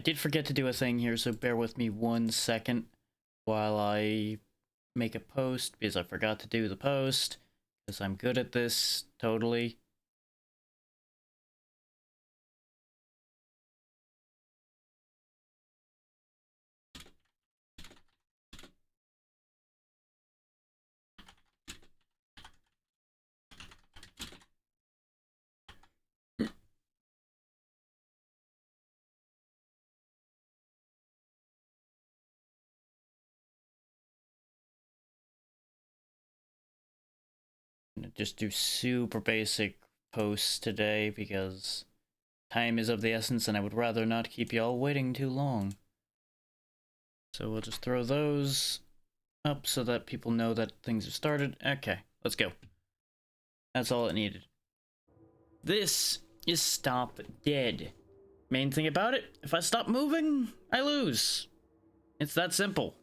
did forget to do a thing here, so bear with me 1 second while I make a post, because I forgot to do the post, because I'm good at this, totally. Just do super basic posts today because time is of the essence and I would rather not keep y'all waiting too long. So we'll just throw those up so that people know that things have started. Okay, let's go. That's all it needed. This is Stop Dead. Main thing about it, if I stop moving, I lose. It's that simple.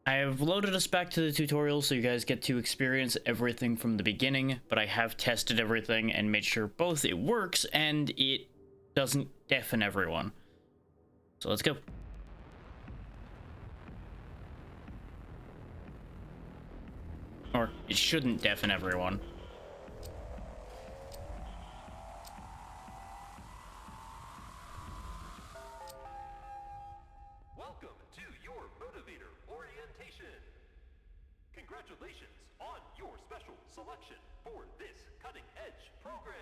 I have loaded us back to the tutorial so you guys get to experience everything from the beginning, but I have tested everything and made sure both it works and it doesn't deafen everyone. So let's go. Or it shouldn't deafen everyone. Congratulations on your special selection for this cutting-edge program.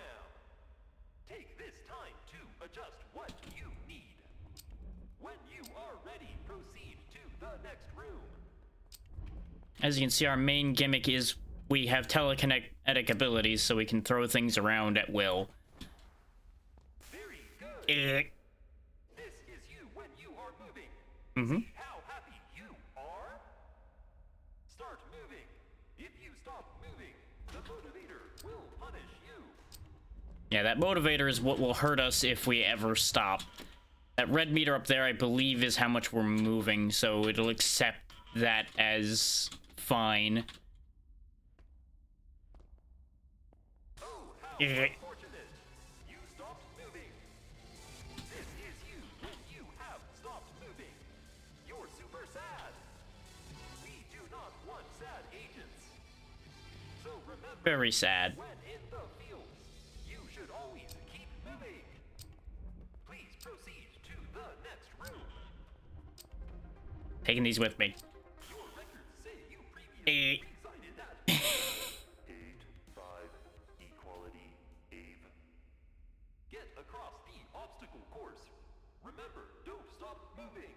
Take this time to adjust what you need. When you are ready, proceed to the next room. As you can see, our main gimmick is we have telekinetic abilities, so we can throw things around at will. Very good. This is you when you are moving. See how happy you are? Start moving. If you stop moving, the motivator will punish you. Yeah, that motivator is what will hurt us if we ever stop. That red meter up there, I believe, is how much we're moving, so it'll accept that as fine. Oh, how unfortunate. You stopped moving. This is you when you have stopped moving. You're super sad. We do not want sad agents. So remember, Very sad. when in the field, you should always keep moving. Please proceed to the next room. Taking these with me. Your records say you previously resided at 8-5 equality Abe. Get across the obstacle course. Remember, don't stop moving.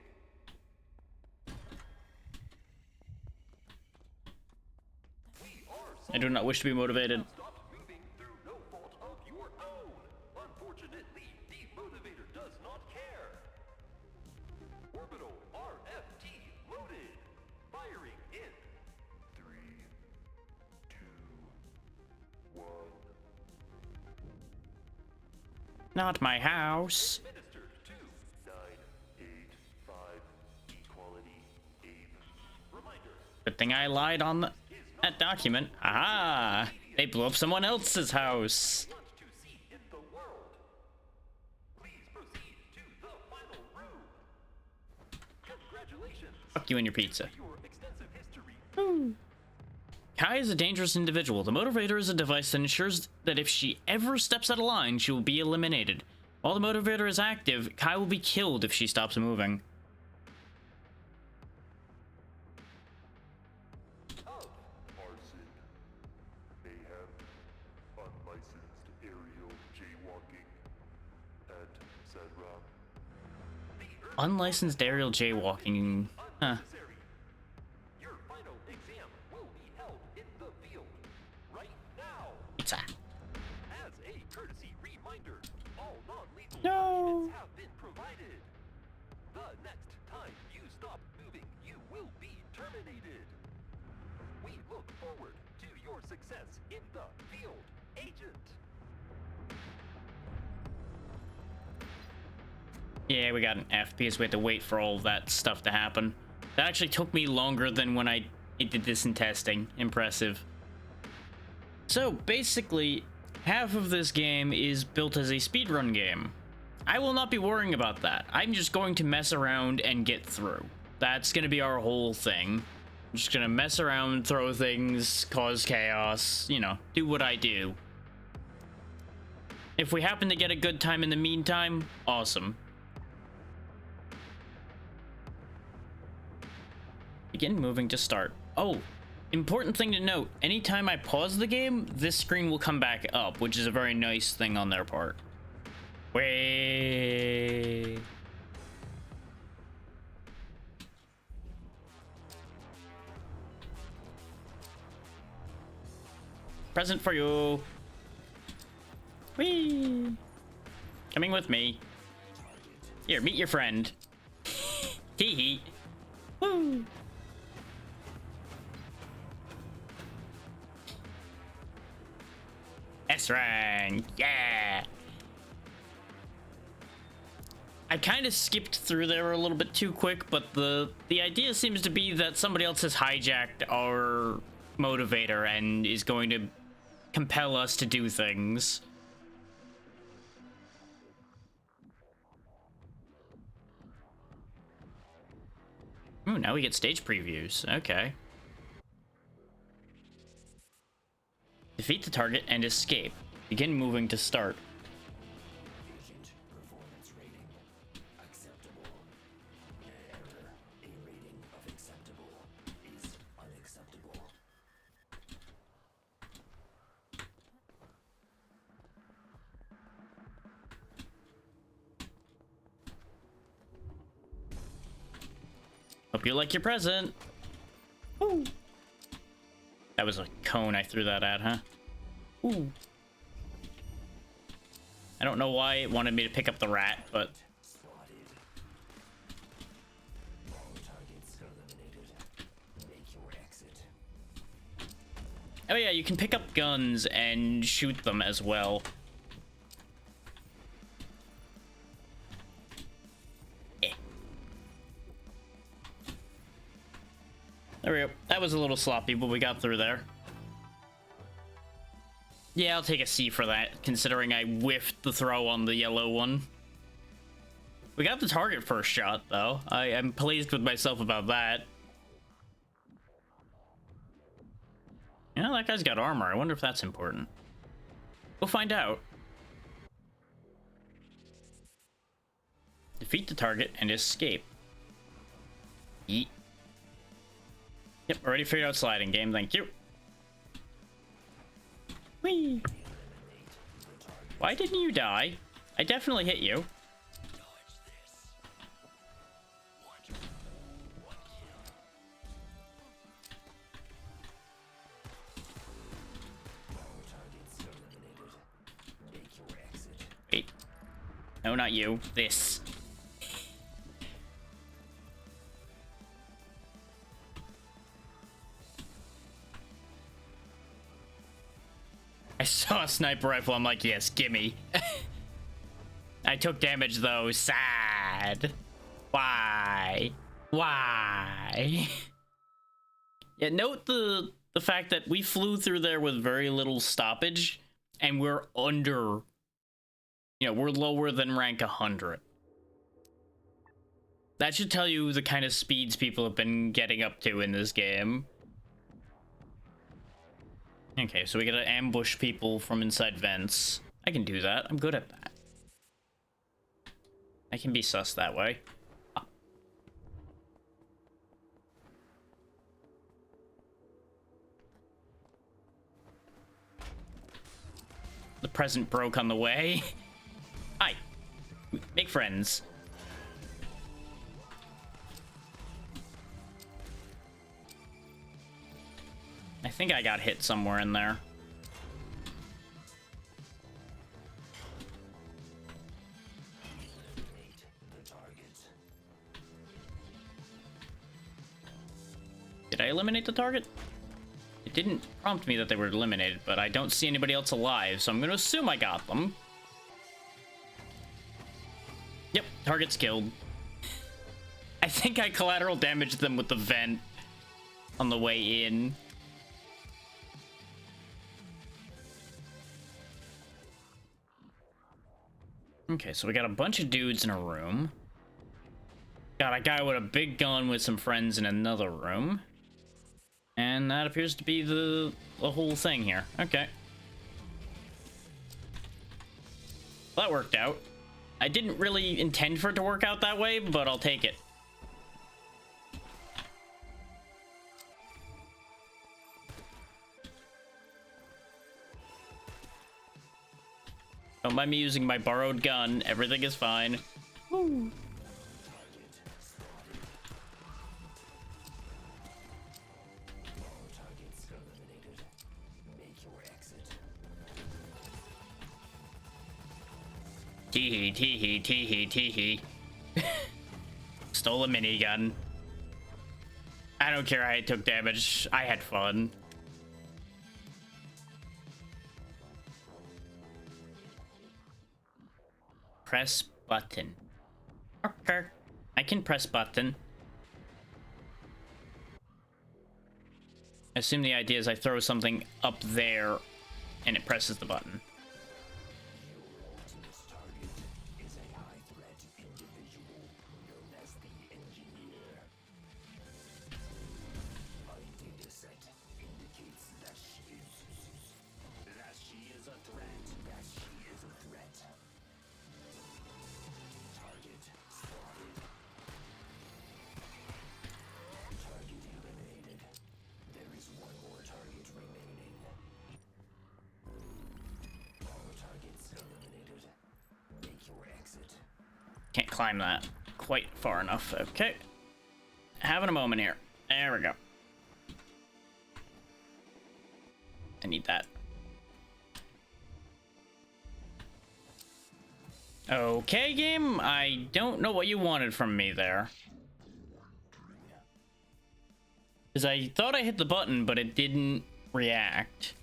We are I do not wish to be motivated. stopped moving through no fault of your own. Unfortunately, the motivator does not care. Orbital RFT loaded. Firing in 3, 2, 1. Not my house. Administered to 9-8-5 equality Abe. Reminder. Good thing I lied on that document. Aha! They blew up someone else's house. Want to see in the world. Please proceed to the final room. Congratulations. Fuck you and your pizza. Your extensive history. Kai is a dangerous individual. The motivator is a device that ensures that if she ever steps out of line, she will be eliminated. While the motivator is active, Kai will be killed if she stops moving. Arson, mayhem, unlicensed aerial jaywalking, etc. Unlicensed aerial jaywalking. Huh. Unnecessary. Your final exam will be held in the field right now. Pizza. As a courtesy reminder, all non-lethal No. punishments have been provided. The next time you stop moving, you will be terminated. We look forward to your success in the field, Agent. Yeah, we got an F because we had to wait for all that stuff to happen. That actually took me longer than when I did this in testing. Impressive. So, basically, half of this game is built as a speedrun game. I will not be worrying about that. I'm just going to mess around and get through. That's gonna be our whole thing. I'm just gonna mess around, throw things, cause chaos, you know, do what I do. If we happen to get a good time in the meantime, awesome. Begin moving to start. Oh, important thing to note, anytime I pause the game, this screen will come back up, which is a very nice thing on their part. Way. Present for you. Whee! Coming with me. Here, meet your friend. Tee hee. Woo! S-Rank! Yeah! I kind of skipped through there a little bit too quick, but the idea seems to be that somebody else has hijacked our motivator and is going to compel us to do things. Ooh, now we get stage previews. Okay. Defeat the target and escape. Begin moving to start. Agent performance rating acceptable. Error. A rating of acceptable is unacceptable. Hope you like your present. Woo. That was a cone I threw that at, huh? Ooh. I don't know why it wanted me to pick up the rat, but... Spotted. All targets eliminated. Make your exit. Oh yeah, you can pick up guns and shoot them as well. Eh. There we go. That was a little sloppy, but we got through there. Yeah, I'll take a C for that, considering I whiffed the throw on the yellow one. We got the target first shot, though. I am pleased with myself about that. Yeah, that guy's got armor. I wonder if that's important. We'll find out. Defeat the target and escape. Yeet. Yep, already figured out sliding game, thank you. Whee! Why didn't you die? I definitely hit you. Wait. No, not you. This. I saw a sniper rifle, I'm like, yes, gimme. I took damage though, sad. Why? Why? Yeah, note the fact that we flew through there with very little stoppage, and we're under, you know, we're lower than rank 100. That should tell you the kind of speeds people have been getting up to in this game. Okay, so we gotta ambush people from inside vents. I can do that. I'm good at that. I can be sus that way. Ah. The present broke on the way. Hi. Make friends. I think I got hit somewhere in there. Did I eliminate the target? It didn't prompt me that they were eliminated, but I don't see anybody else alive, so I'm gonna assume I got them. Yep, target's killed. I think I collateral damaged them with the vent on the way in. Okay, so we got a bunch of dudes in a room. Got a guy with a big gun with some friends in another room. And that appears to be the whole thing here. Okay. That worked out. I didn't really intend for it to work out that way, but I'll take it. Don't mind me using my borrowed gun. Everything is fine. Woo. Teehee, teehee, teehee, teehee. Stole a minigun. I don't care how I took damage. I had fun. Press button. Okay. I can press button. I assume the idea is I throw something up there and it presses the button. Can't climb that quite far enough. Okay. Having a moment here. There we go. I need that. Okay, game. I don't know what you wanted from me there. Because I thought I hit the button, but it didn't react.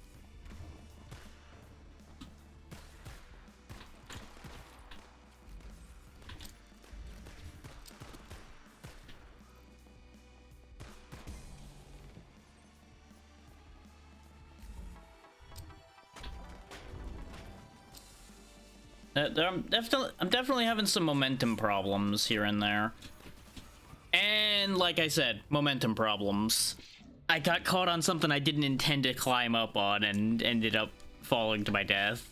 I'm definitely having some momentum problems here and there. And like I said, momentum problems. I got caught on something I didn't intend to climb up on and ended up falling to my death.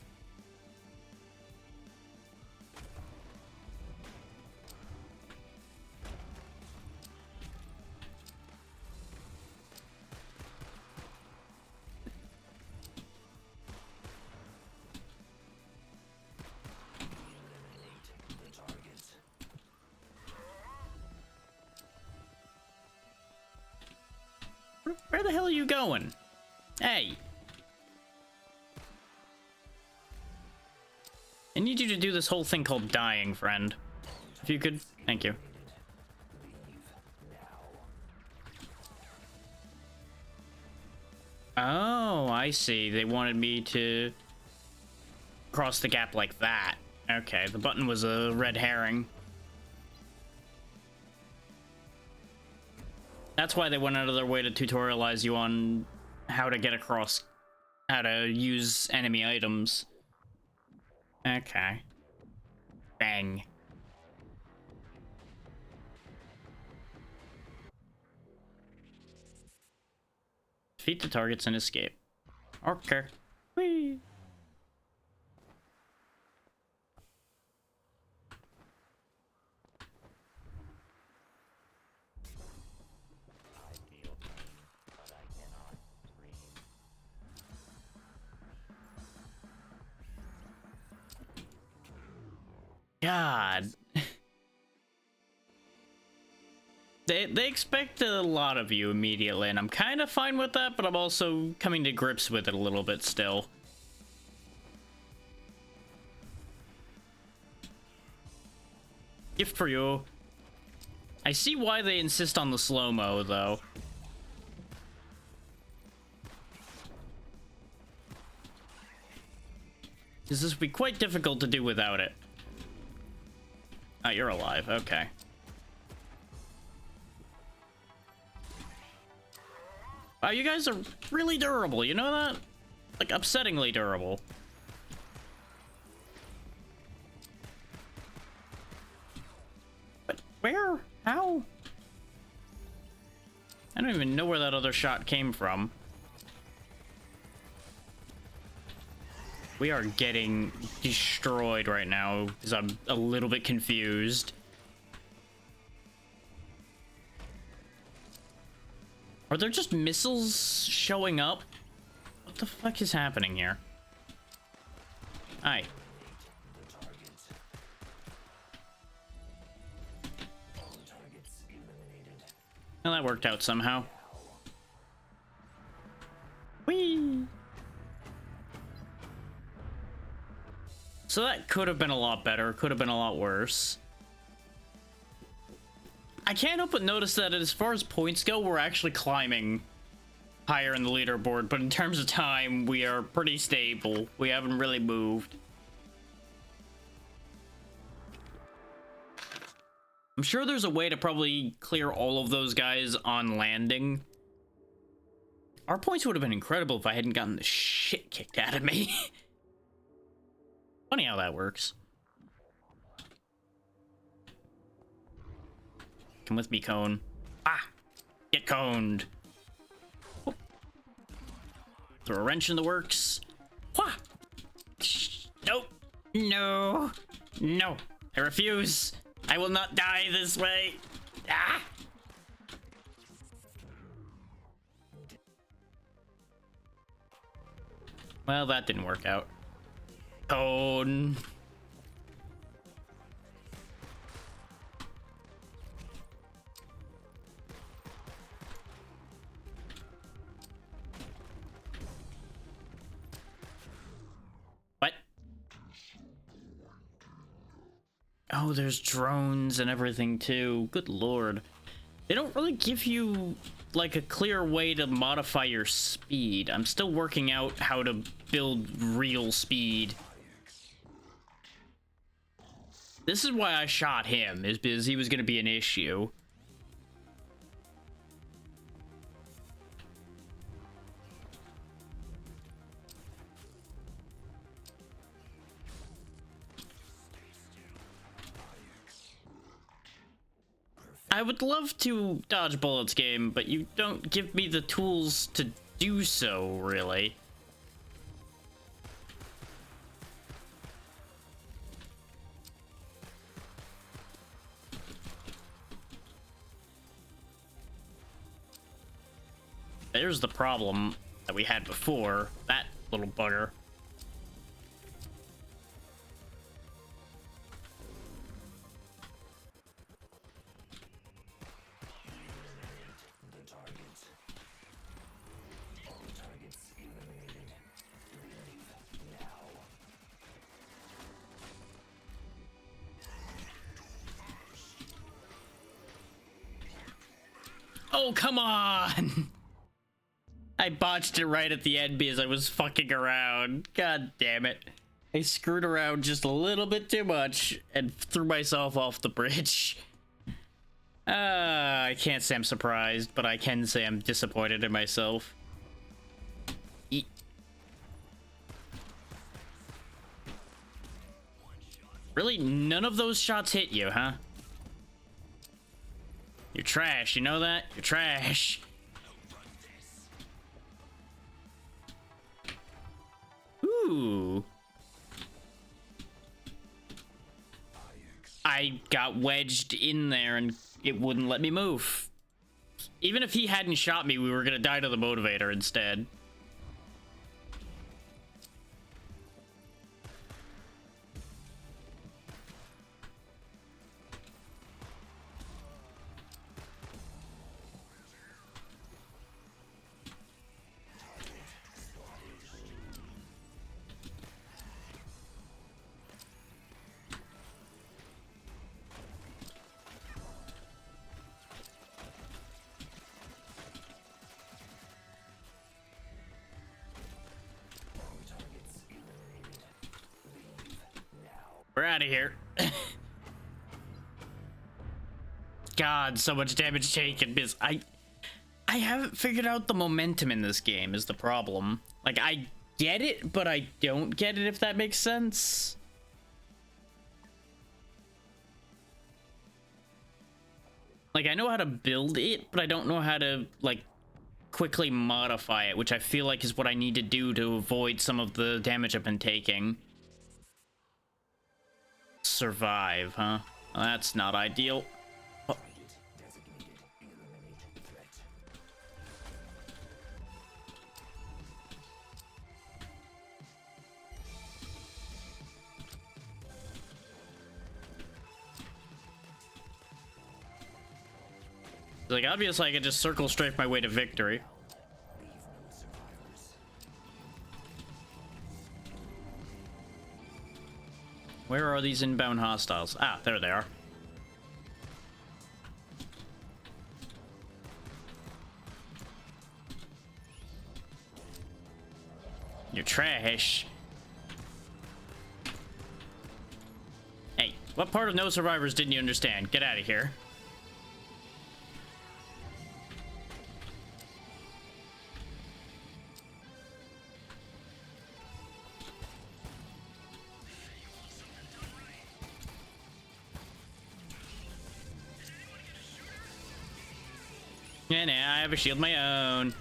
Where the hell are you going? Hey. I need you to do this whole thing called dying, friend. If you could, thank you. Oh, I see. They wanted me to cross the gap like that. Okay, the button was a red herring. That's why they went out of their way to tutorialize you on how to get across, how to use enemy items. Okay. Bang. Defeat the targets and escape. Okay. Whee! God. They expect a lot of you immediately, and I'm kind of fine with that, but I'm also coming to grips with it a little bit still. Gift for you. I see why they insist on the slow-mo, though. This would be quite difficult to do without it. Oh, you're alive. Okay. Wow, you guys are really durable, you know that? Like, upsettingly durable. Where? How? I don't even know where that other shot came from. We are getting destroyed right now because I'm a little bit confused. Are there just missiles showing up? What the fuck is happening here? Hi. Well, that worked out somehow. Whee! So that could have been a lot better, could have been a lot worse. I can't help but notice that as far as points go, we're actually climbing higher in the leaderboard, but in terms of time, we are pretty stable. We haven't really moved. I'm sure there's a way to probably clear all of those guys on landing. Our points would have been incredible if I hadn't gotten the shit kicked out of me. Funny how that works. Come with me, cone. Ah! Get coned. Whoop. Throw a wrench in the works. Wah! Nope. No. No. I refuse. I will not die this way. Ah! Well, that didn't work out. Cone. What? Oh, there's drones and everything too. Good lord. They don't really give you like a clear way to modify your speed. I'm still working out how to build real speed. This is why I shot him, is because he was going to be an issue. I would love to dodge bullets, game, but you don't give me the tools to do so, really. There's the problem that we had before. That little bugger. Oh, come on! I botched it right at the end because I was fucking around. God damn it. I screwed around just a little bit too much and threw myself off the bridge. I can't say I'm surprised, but I can say I'm disappointed in myself. Really? None of those shots hit you, huh? You're trash, you know that? You're trash. Ooh. I got wedged in there and it wouldn't let me move. Even if he hadn't shot me, we were gonna die to the motivator instead. We're out of here. God, so much damage taken because I haven't figured out the momentum in this game is the problem. Like, I get it, but I don't get it, if that makes sense. Like, I know how to build it, but I don't know how to, like, quickly modify it, which I feel like is what I need to do to avoid some of the damage I've been taking. Survive, huh? Well, that's not ideal. Oh. Like, obviously I could just circle strafe my way to victory. Where are these inbound hostiles? Ah, there they are. You're trash. Hey, what part of No Survivors didn't you understand? Get out of here. Yeah, nah, I have a shield of my own.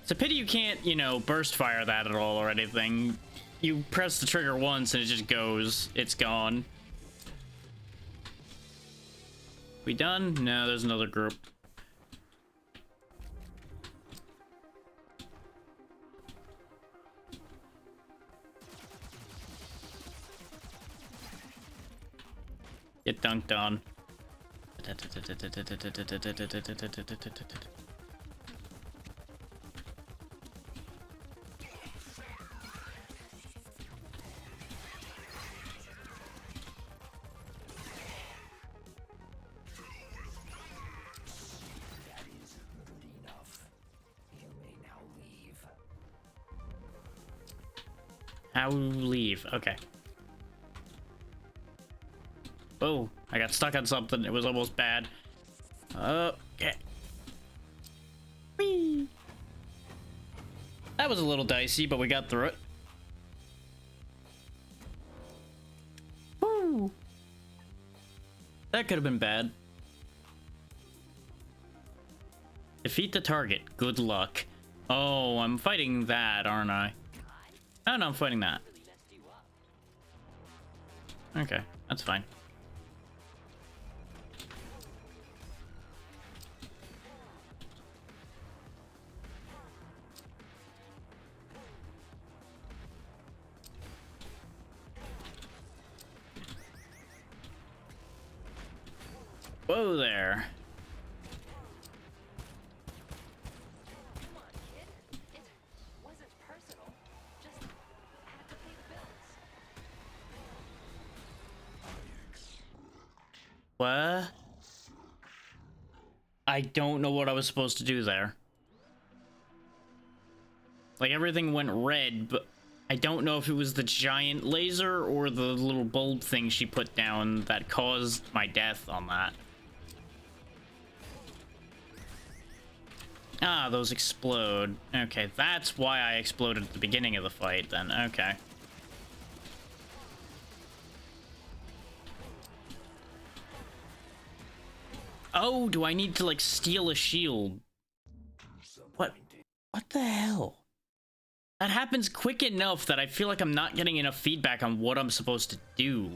It's a pity you can't, you know, burst fire that at all or anything. You press the trigger once and it just goes. It's gone. We done? No, there's another group. Get dunked on. How leave? Okay. Oh, I got stuck on something. It was almost bad. Okay. Whee! That was a little dicey, but we got through it. Woo! That could have been bad. Defeat the target. Good luck. Oh, I'm fighting that, aren't I? Oh, no, I'm fighting that. Okay, that's fine. Whoa there. Come on, kid. It wasn't personal. Just had to pay the bills. What? I don't know what I was supposed to do there. Like, everything went red, but I don't know if it was the giant laser or the little bulb thing she put down that caused my death on that. Ah, those explode. Okay, that's why I exploded at the beginning of the fight, then. Okay. Oh, do I need to, like, steal a shield? What? What the hell? That happens quick enough that I feel like I'm not getting enough feedback on what I'm supposed to do.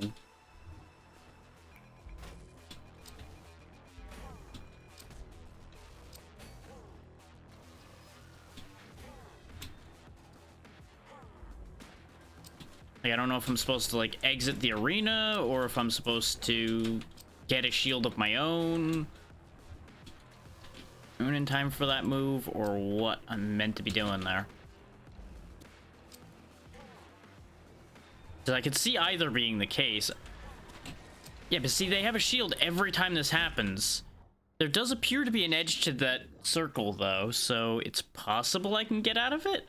Like, I don't know if I'm supposed to, like, exit the arena or if I'm supposed to get a shield of my own in time for that move, or what I'm meant to be doing there. Because I could see either being the case. Yeah, but see, they have a shield every time this happens. There does appear to be an edge to that circle, though, so it's possible I can get out of it?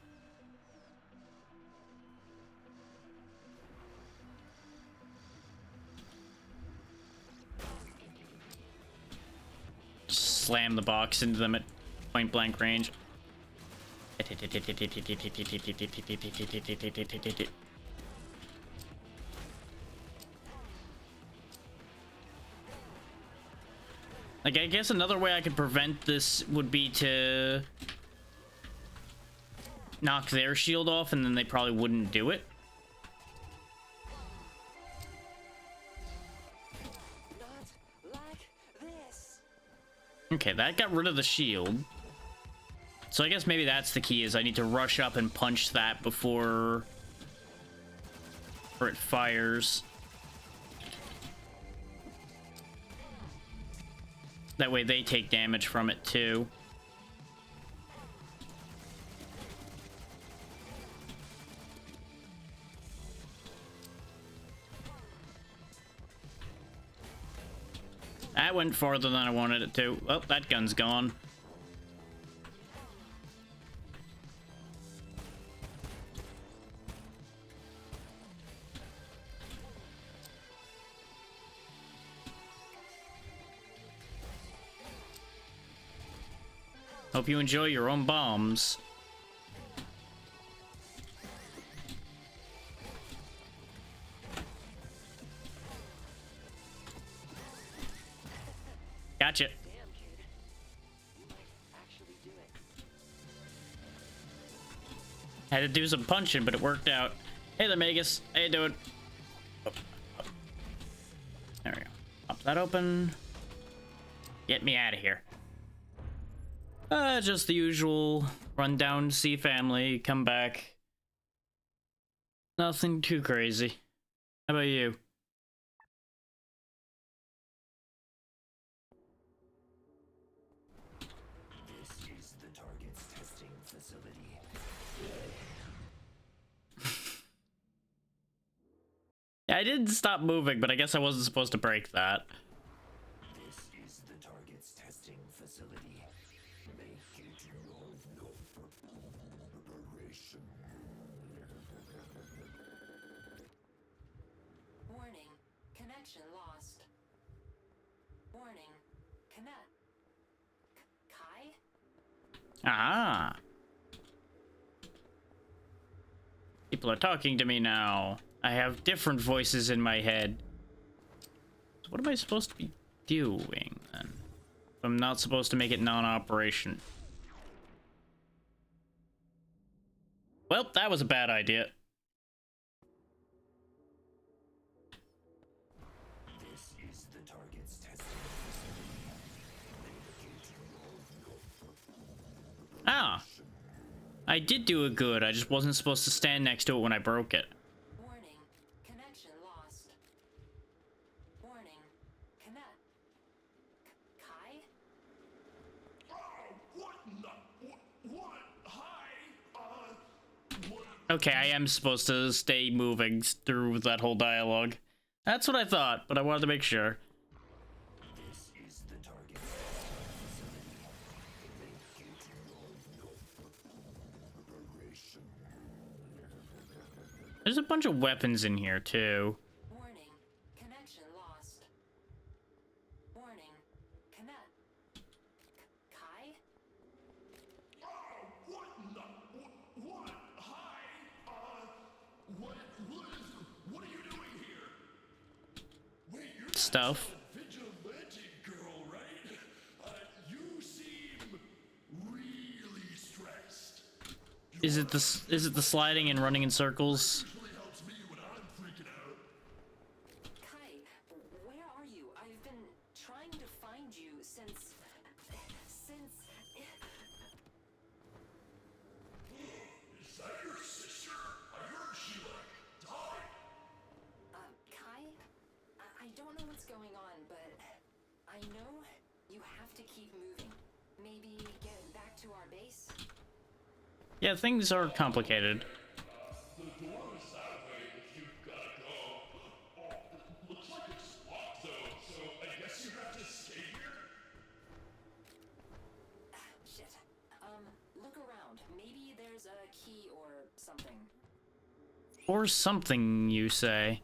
Slam the box into them at point blank range. Like, I guess another way I could prevent this would be to knock their shield off, and then they probably wouldn't do it. Not like this. Okay, that got rid of the shield. So I guess maybe that's the key, is I need to rush up and punch that before it fires. That way they take damage from it too. That went farther than I wanted it to. Oh, that gun's gone. Hope you enjoy your own bombs. Gotcha. Damn, kid. You might actually do it. Had to do some punching, but it worked out. Hey there, Magus. How you doing? Oh, oh. There we go. Pop that open. Get me out of here. Just the usual. Run down, see family, come back. Nothing too crazy. How about you? This is the target's testing facility. Yeah, I didn't stop moving, but I guess I wasn't supposed to break that. This is the target's testing facility. Make it your preparation. Warning. Connection lost. Warning. Connect. Kai? Ah. People are talking to me now. I have different voices in my head. So what am I supposed to be doing then? I'm not supposed to make it non-operation. Well, that was a bad idea. This is the target's testing facility. Ah. I did do it good. I just wasn't supposed to stand next to it when I broke it. Warning. Connection lost. Warning. Connect. Kai? What? Hi? What? Okay, I am supposed to stay moving through that whole dialogue. That's what I thought, but I wanted to make sure. This is the target's preparation. There's a bunch of weapons in here, too. Warning. Connection lost. Warning. Connect. Kai? What? Hi? What are you doing here? Wait, you're Stuff. vigilante girl, right? You seem really stressed. Is it the sliding and running in circles? Really helps me when I'm freaking out. Kai, where are you? I've been trying to find you since... Is that your sister? I heard she died. Kai? I don't know what's going on, but I know you have to keep moving. Maybe get back to our base? Yeah, things are complicated. The door is that way if you've gotta go. Oh, looks like it's locked though, so I guess you have to stay here? Shit. Look around. Maybe there's a key or something. Or something, you say.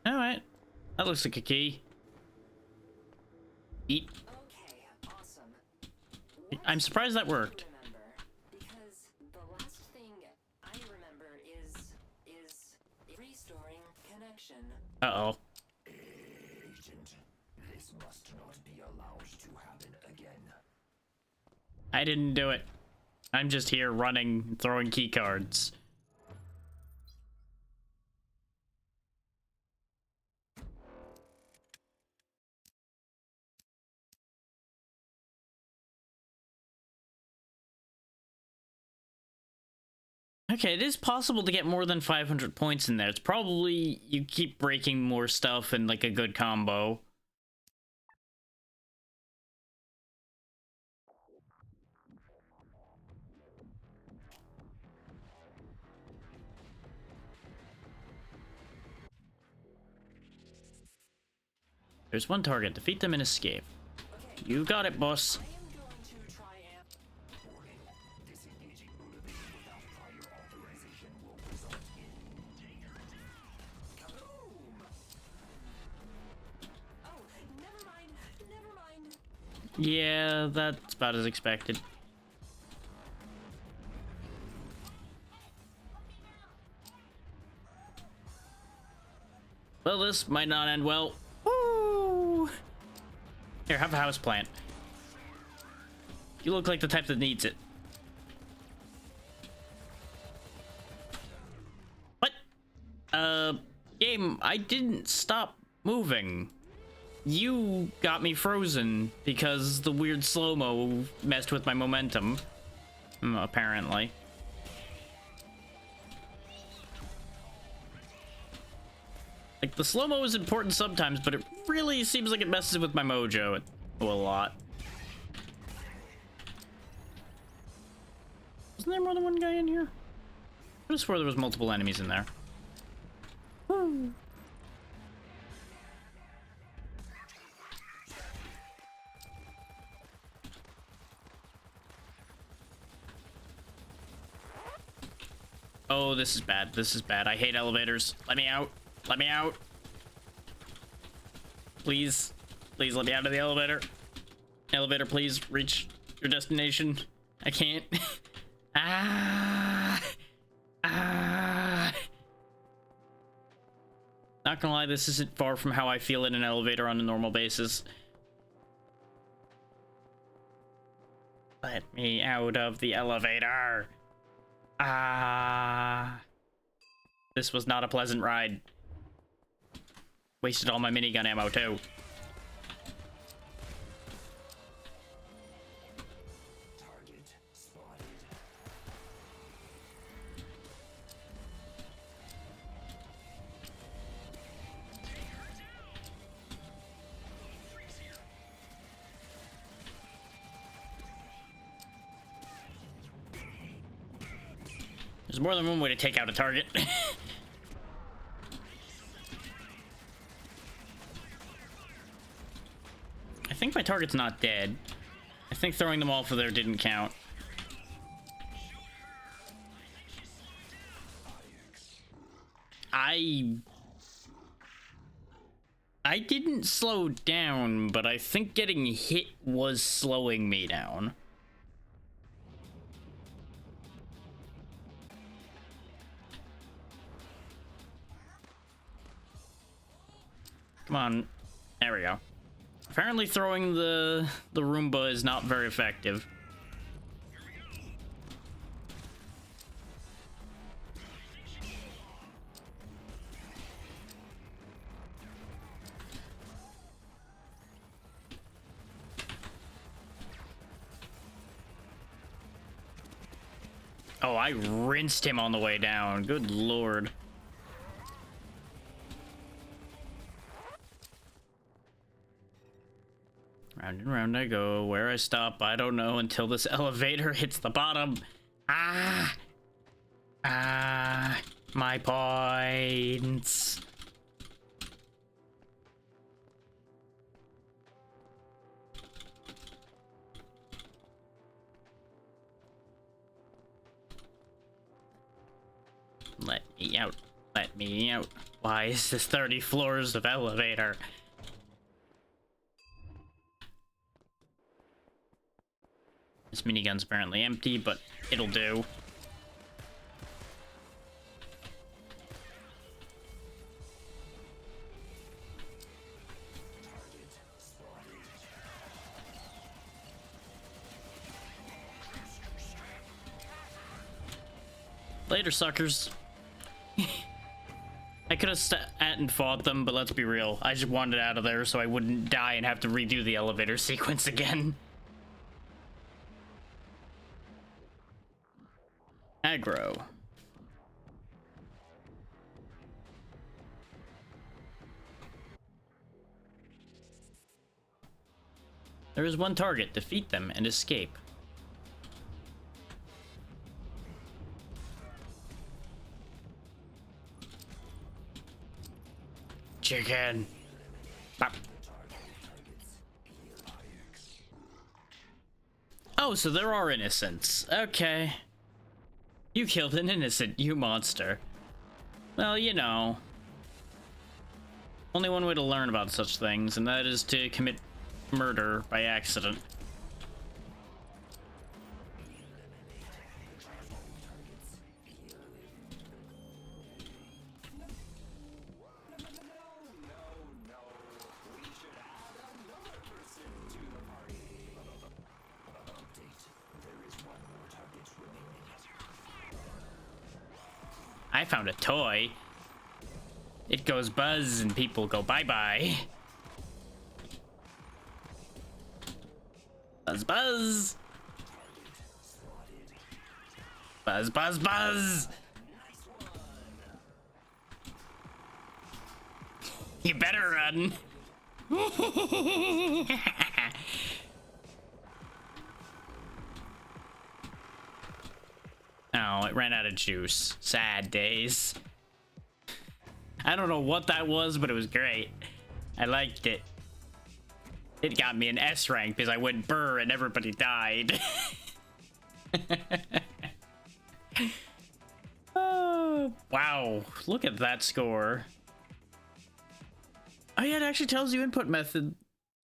Alright. That looks like a key. Eat. Okay, awesome. I'm surprised that worked. Remember, because the last thing I remember is restoring connection. Uh-oh. Agent, This must not be allowed to happen again. I didn't do it. I'm just here running, throwing key cards. Okay, it is possible to get more than 500 points in there. It's probably you keep breaking more stuff and like a good combo. There's one target. Defeat them and escape. You got it, boss. I am going to try and... Warning. Disengaging motivated without prior authorization will result in kaboom! Oh, never mind. Never mind. Yeah, that's about as expected. Well, this might not end well. Woo! Here, have a house plant. You look like the type that needs it. What? Game, I didn't stop moving. You got me frozen because the weird slow-mo messed with my momentum. Apparently. Like, the slow-mo is important sometimes, but it really seems like it messes with my mojo a lot. Wasn't there more than one guy in here? I could have swore there was multiple enemies in there. Woo. Oh, this is bad. This is bad. I hate elevators. Let me out. Let me out. Please. Please let me out of the elevator. Elevator, please reach your destination. I can't. Ah. Ah. Not gonna lie, this isn't far from how I feel in an elevator on a normal basis. Let me out of the elevator. Ah. This was not a pleasant ride. Wasted all my minigun ammo, too. Target spotted. There's more than one way to take out a target. I think my target's not dead. I think throwing them off of there didn't count. I didn't slow down, but I think getting hit was slowing me down. Come on. There we go. Apparently throwing the Roomba is not very effective. Oh, I rinsed him on the way down. Good lord. Round and round I go. Where I stop, I don't know until this elevator hits the bottom. Ah! Ah! My points. Let me out. Let me out. Why is this 30 floors of elevator? This minigun's apparently empty, but it'll do. Target spotted. Later, suckers. I could have sat and fought them, but let's be real. I just wanted out of there so I wouldn't die and have to redo the elevator sequence again. Aggro. There is one target. Defeat them and escape. Chicken. Bop. Oh, so there are innocents. Okay. You killed an innocent, you monster. Well, you know. Only one way to learn about such things, and that is to commit murder by accident. I found a toy. It goes buzz and people go bye-bye. Buzz, buzz. Buzz, buzz, buzz. You better run. Oh, it ran out of juice. Sad days. I don't know what that was, but it was great. I liked it. It got me an S rank because I went burr and everybody died. Oh, wow. Look at that score. Oh yeah, it actually tells you input method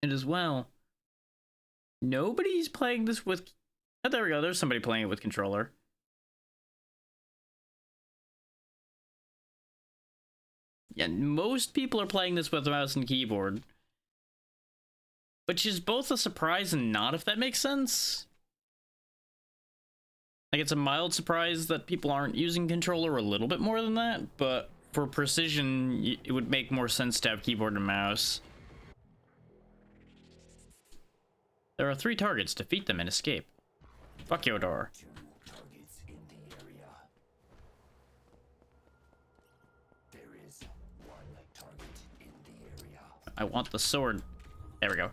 as well. Nobody's playing this with... Oh, there we go. There's somebody playing it with controller. Yeah, most people are playing this with a mouse and keyboard. Which is both a surprise and not, if that makes sense. Like, it's a mild surprise that people aren't using controller a little bit more than that, but for precision, it would make more sense to have keyboard and mouse. There are 3 targets. Defeat them and escape. Fuck your door. 2 targets in the area. There is 1 target in the area. I want the sword. There we go.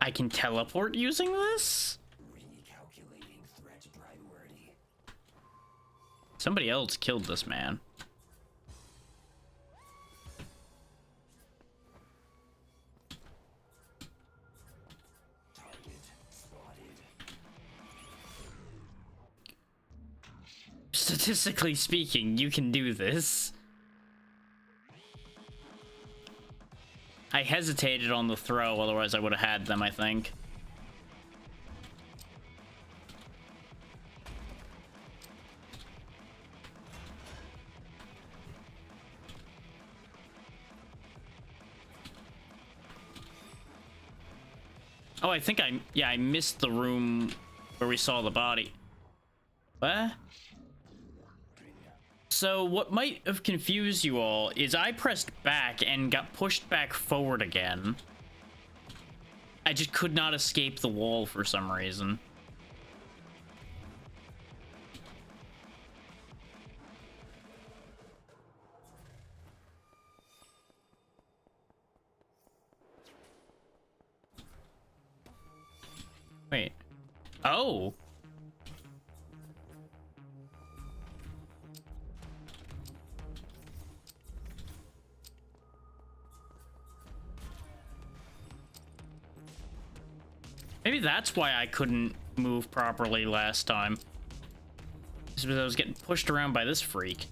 I can teleport using this? Recalculating threat priority. Somebody else killed this man. Target spotted. Statistically speaking, you can do this. I hesitated on the throw, otherwise I would have had them, I think. Oh, I think I missed the room where we saw the body. What? So what might have confused you all is I pressed back and got pushed back forward again. I just could not escape the wall for some reason. Wait. Oh! Maybe that's why I couldn't move properly last time. It's because I was getting pushed around by this freak.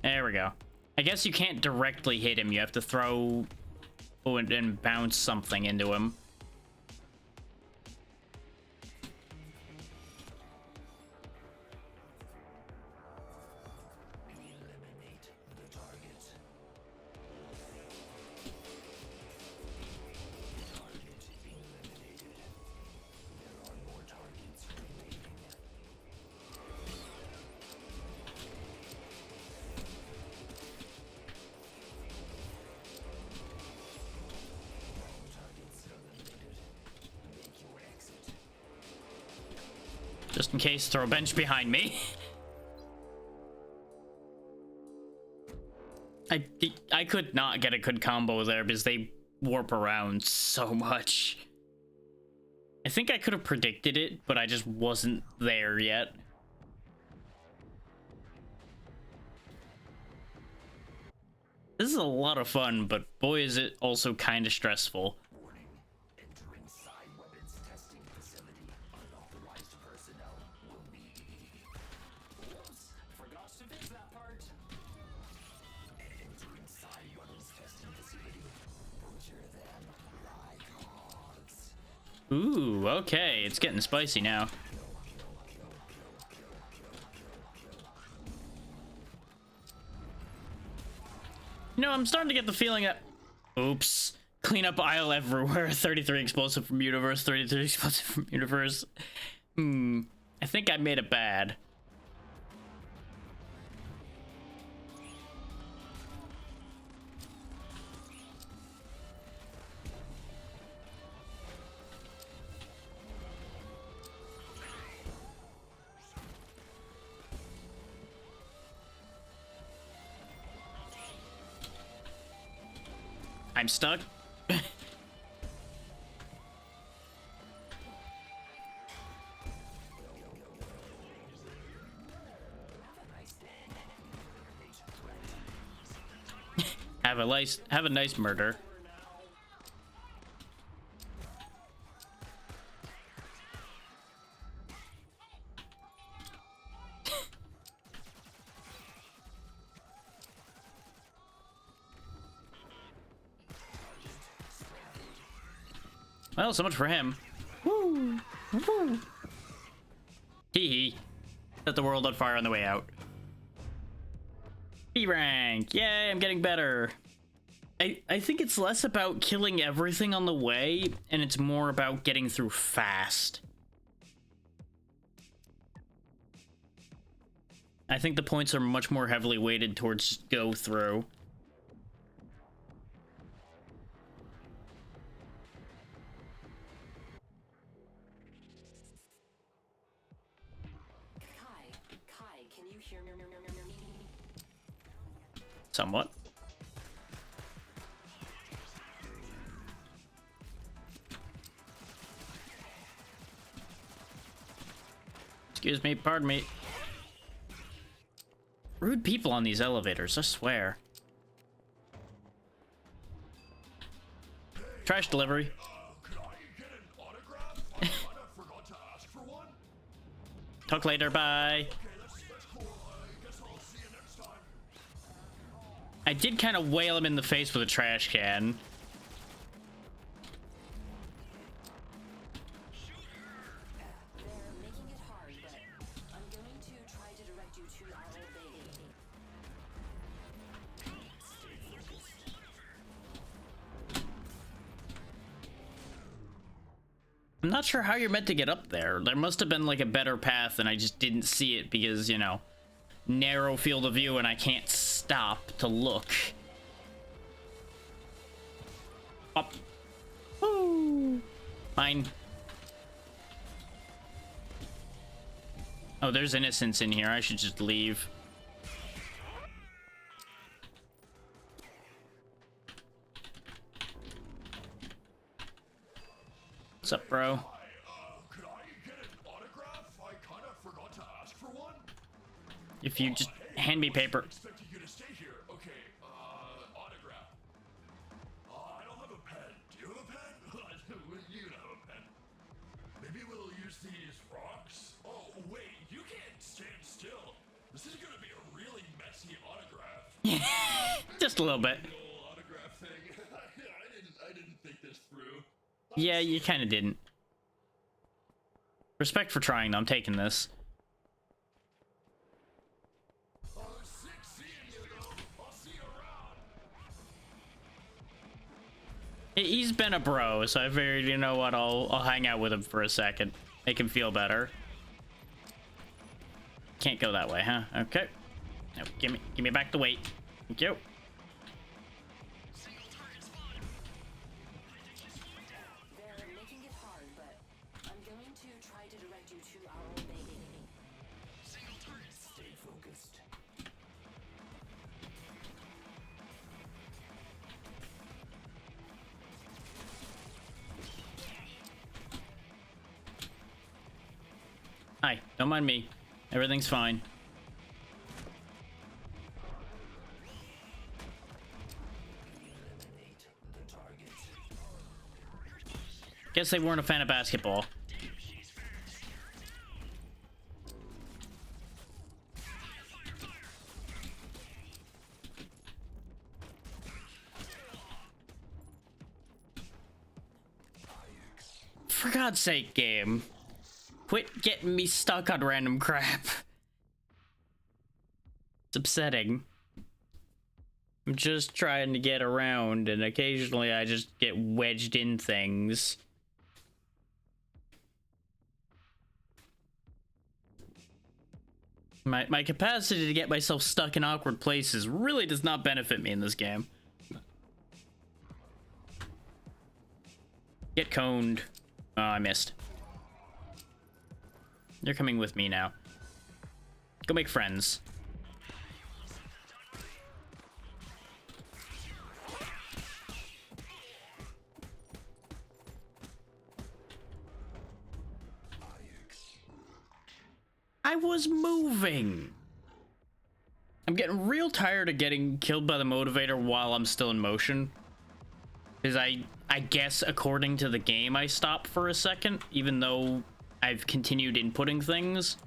There we go. I guess you can't directly hit him. You have to throw and bounce something into him. Eliminate the target. Target eliminated. Just in case, throw a bench behind me. I could not get a good combo there because they warp around so much. I think I could have predicted it, but I just wasn't there yet. This is a lot of fun, but boy is it also kind of stressful. Warning. Entering psi weapons testing facility. Unauthorized personnel will be. Whoops. Forgot to fix that part. Entering psi weapons testing facility. Butcher them like hogs. Ooh, okay, it's getting spicy now. You know, I'm starting to get the feeling that... Oops. Clean up aisle everywhere. 33 explosive from universe, 33 explosive from universe. I think I made it bad. I'm stuck. Have a nice murder. Well, so much for him. Woo! Woo! Hee hee. Set the world on fire on the way out. B rank! Yay, I'm getting better. I think it's less about killing everything on the way, and it's more about getting through fast. I think the points are much more heavily weighted towards go through. Kai, can you hear me? Somewhat. Excuse me, pardon me. Rude people on these elevators, I swear. Trash delivery. Could I get an autograph? I kinda forgot to ask for one. Talk later, bye. Okay, that's cool. I guess I'll see you next time. I did kind of whale him in the face with a trash can. They're making it hard, but I'm going to try to direct you to our old baby. I'm not sure how you're meant to get up there. There must have been like a better path and I just didn't see it because, you know, narrow field of view and I can't stop to look. Up. Woo. Fine. Oh, there's innocents in here. I should just leave. What's up, bro? Could I get an autograph? I kinda forgot to ask for one. If you just hand me paper. Expecting you to stay here. Okay, autograph. I don't have a pen. Do you have a pen? You don't have a pen. Maybe we'll use these rocks. Oh, wait, you can't stand still. This is gonna be a really messy autograph. Just a little bit. The whole autograph thing. I didn't think this through. Yeah, you kind of didn't. Respect for trying, though. I'm taking this. Sick seeing you, though. I'll see you around. He's been a bro, so I figured, you know what, I'll hang out with him for a second. Make him feel better. Can't go that way, huh? Okay. No, give me back the weight. Thank you. They're making it hard, but I'm going to try to direct you to our old baby. Hi, don't mind me. Everything's fine. Guess they weren't a fan of basketball. For God's sake, game. Quit getting me stuck on random crap. It's upsetting. I'm just trying to get around, and occasionally I just get wedged in things. My capacity to get myself stuck in awkward places really does not benefit me in this game. Get coned. Oh, I missed. You're coming with me now. Go make friends. I was moving. I'm getting real tired of getting killed by the motivator while I'm still in motion. Because I guess according to the game I stopped for a second, even though I've continued inputting things.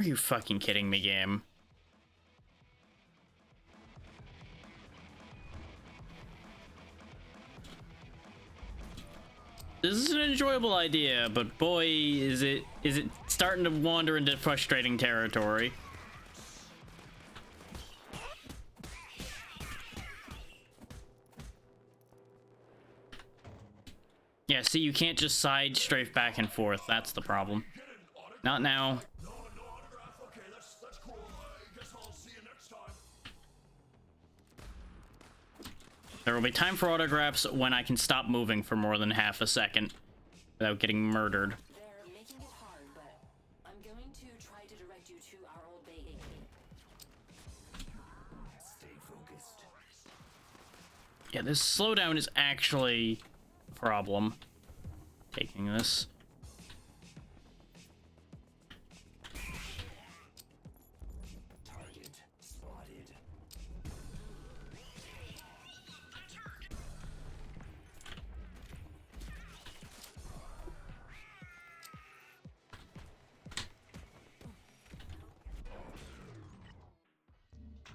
Are you fucking kidding me, game? This is an enjoyable idea, but boy, is it starting to wander into frustrating territory. Yeah, see, you can't just side strafe back and forth. That's the problem. Not now. No autograph? Okay, that's cool. I guess I'll see you next time. There will be time for autographs when I can stop moving for more than half a second without getting murdered. They're making it hard, but I'm going to try to direct you to our old baby. Stay focused. Yeah, this slowdown is actually a problem. Taking this. Target spotted.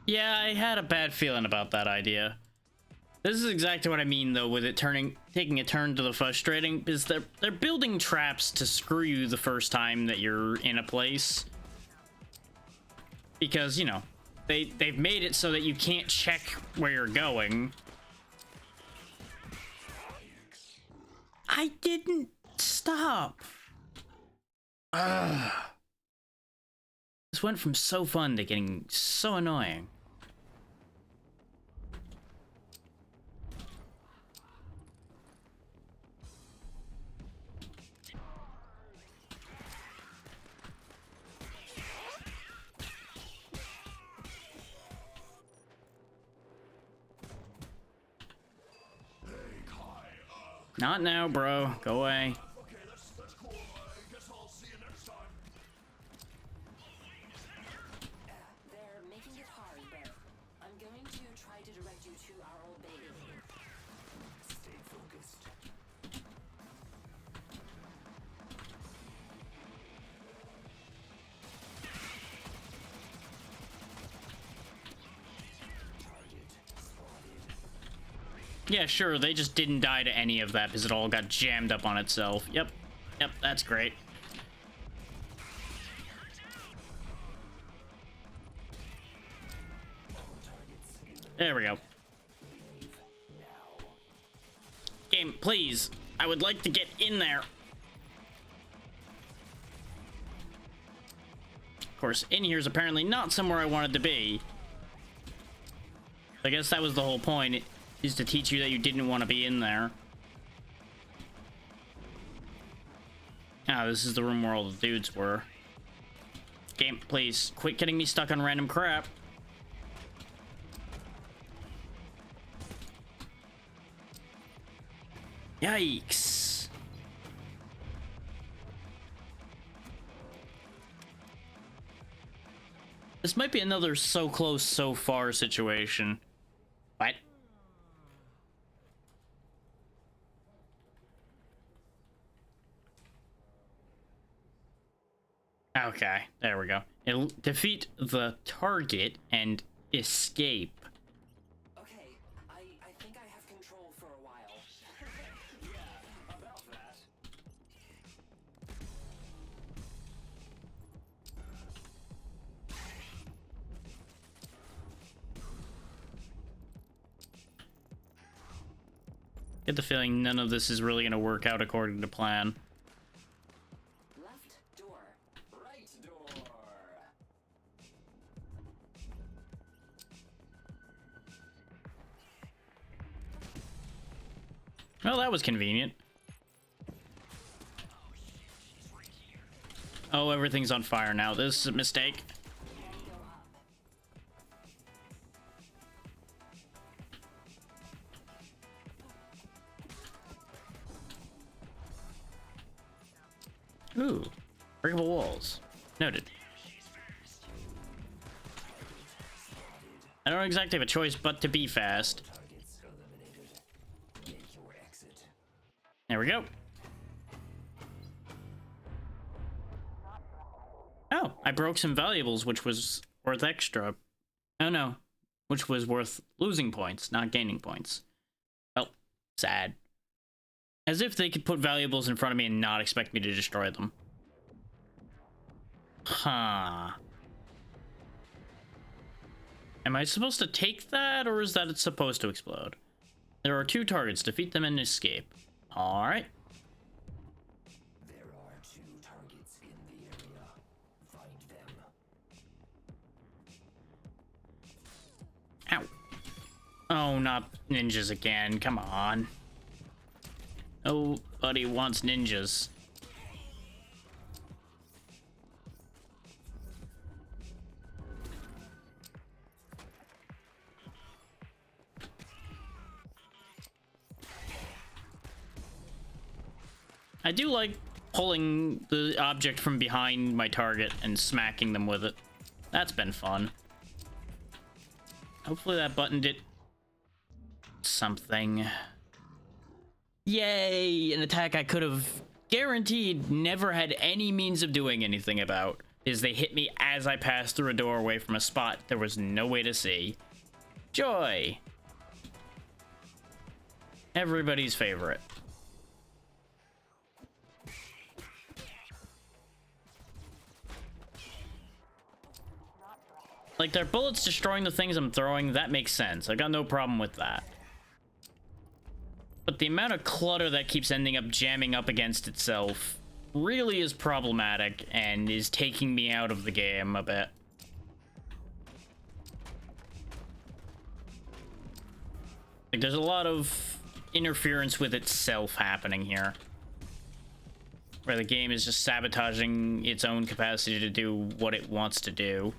Yeah, I had a bad feeling about that idea. This is exactly what I mean, though, with it taking a turn to the frustrating, is they're building traps to screw you the first time that you're in a place. Because, you know, they've made it so that you can't check where you're going. I didn't stop. Ugh. This went from so fun to getting so annoying. Not now, bro. Go away. Okay, that's cool. I guess I'll see you next time. They're making it hard, but I'm going to try to direct you to our old baby. Stay focused. Target spotted. Yeah, sure, they just didn't die to any of that because it all got jammed up on itself. Yep, that's great. There we go. Game, please. I would like to get in there. Of course, in here is apparently not somewhere I wanted to be. I guess that was the whole point, is to teach you that you didn't want to be in there. Ah, this is the room where all the dudes were. Game, please, quit getting me stuck on random crap. Yikes. This might be another so close, so far situation. What? Okay, there we go. It'll defeat the target and escape. Okay, I think I have control for a while. Yeah, about that. Get the feeling none of this is really going to work out according to plan. Left door. Right door. Well, that was convenient. Oh, everything's on fire now. This is a mistake. Ooh, breakable walls. Noted. I don't exactly have a choice but to be fast. Targets eliminated. Make your exit. There we go. Oh, I broke some valuables, which was worth extra. Oh no, which was worth losing points, not gaining points. Well, sad. As if they could put valuables in front of me and not expect me to destroy them. Huh. Am I supposed to take that, or is that it's supposed to explode? There are 2 targets. Defeat them and escape. Alright. There are 2 targets in the area. Find them. Ow. Oh, not ninjas again. Come on. Nobody wants ninjas. I do like pulling the object from behind my target and smacking them with it. That's been fun. Hopefully that button did something. Yay! An attack I could have guaranteed never had any means of doing anything about. Is they hit me as I passed through a doorway from a spot there was no way to see. Joy! Everybody's favorite. Like, their bullets destroying the things I'm throwing, that makes sense. I got no problem with that. But the amount of clutter that keeps ending up jamming up against itself really is problematic and is taking me out of the game a bit. Like, there's a lot of interference with itself happening here, where the game is just sabotaging its own capacity to do what it wants to do.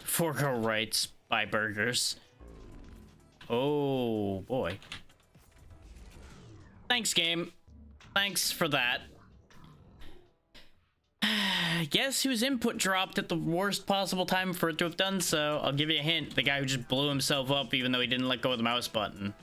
Forgo rights, buy burgers. Oh boy. Thanks, game. Thanks for that. Guess whose input dropped at the worst possible time for it to have done so? I'll give you a hint. The guy who just blew himself up even though he didn't let go of the mouse button.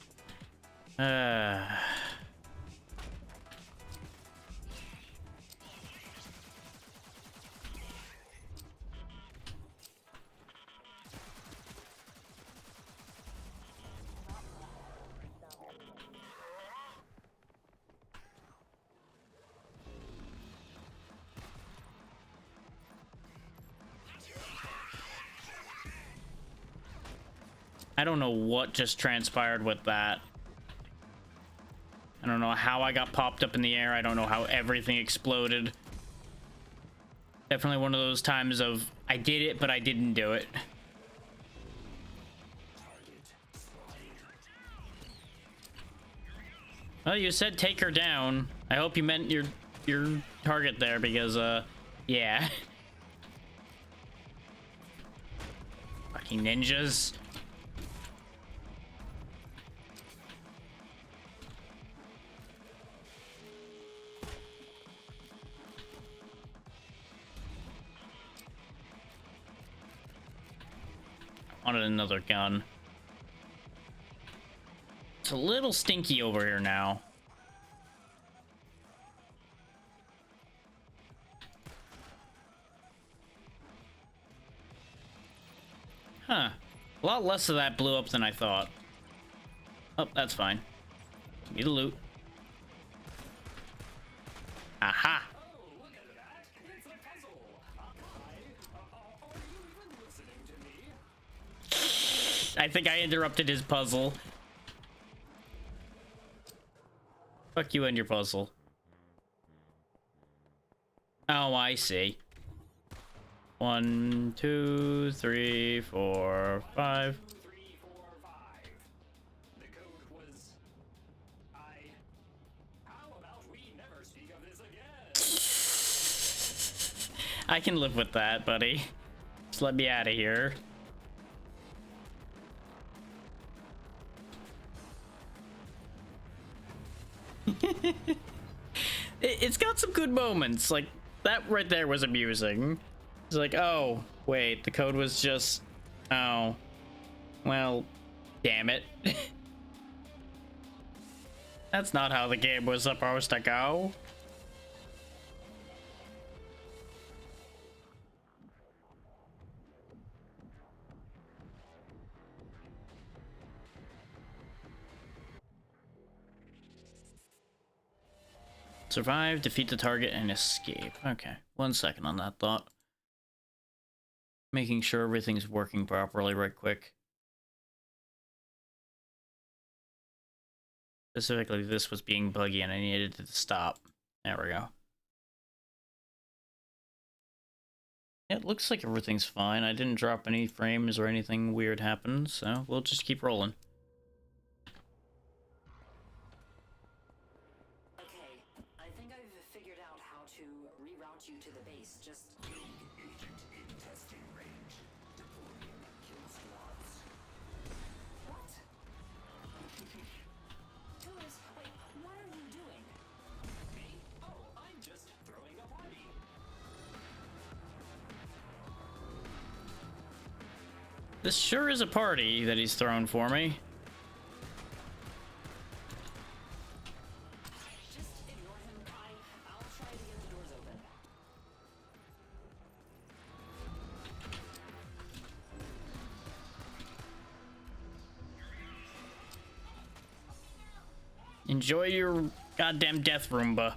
I don't know what just transpired with that. I don't know how I got popped up in the air. I don't know how everything exploded. Definitely one of those times of, I did it, but I didn't do it. Well, you said take her down. I hope you meant your target there because, yeah. Fucking ninjas. I wanted another gun. It's a little stinky over here now. Huh. A lot less of that blew up than I thought. Oh, that's fine. Give me the loot. Aha! Oh, look at that! It's a puzzle! Are you even listening to me? I think I interrupted his puzzle. Fuck you and your puzzle. Oh, I see. 1, 2, 3, 4, 5. 2, 3, 4, 5. The code was... How about we never speak of this again? I can live with that, buddy. Just let me out of here. It's got some good moments. Like, that right there was amusing. It's like, oh, wait, the code was just... Oh. Well, damn it. That's not how the game was supposed to go. Survive, defeat the target, and escape. Okay, 1 second on that thought. Making sure everything's working properly right quick. Specifically, this was being buggy and I needed it to stop. There we go. It looks like everything's fine. I didn't drop any frames or anything weird happened, so we'll just keep rolling. Okay, I think I've figured out how to reroute you to the base. Just Agent in testing range. Deploying kill squads. what? Tours, wait, what are you doing? Me? Oh, I'm just throwing a party. This sure is a party that he's thrown for me. Just ignore him, Kai. I'll try to get the doors open. Enjoy your goddamn death, Roomba.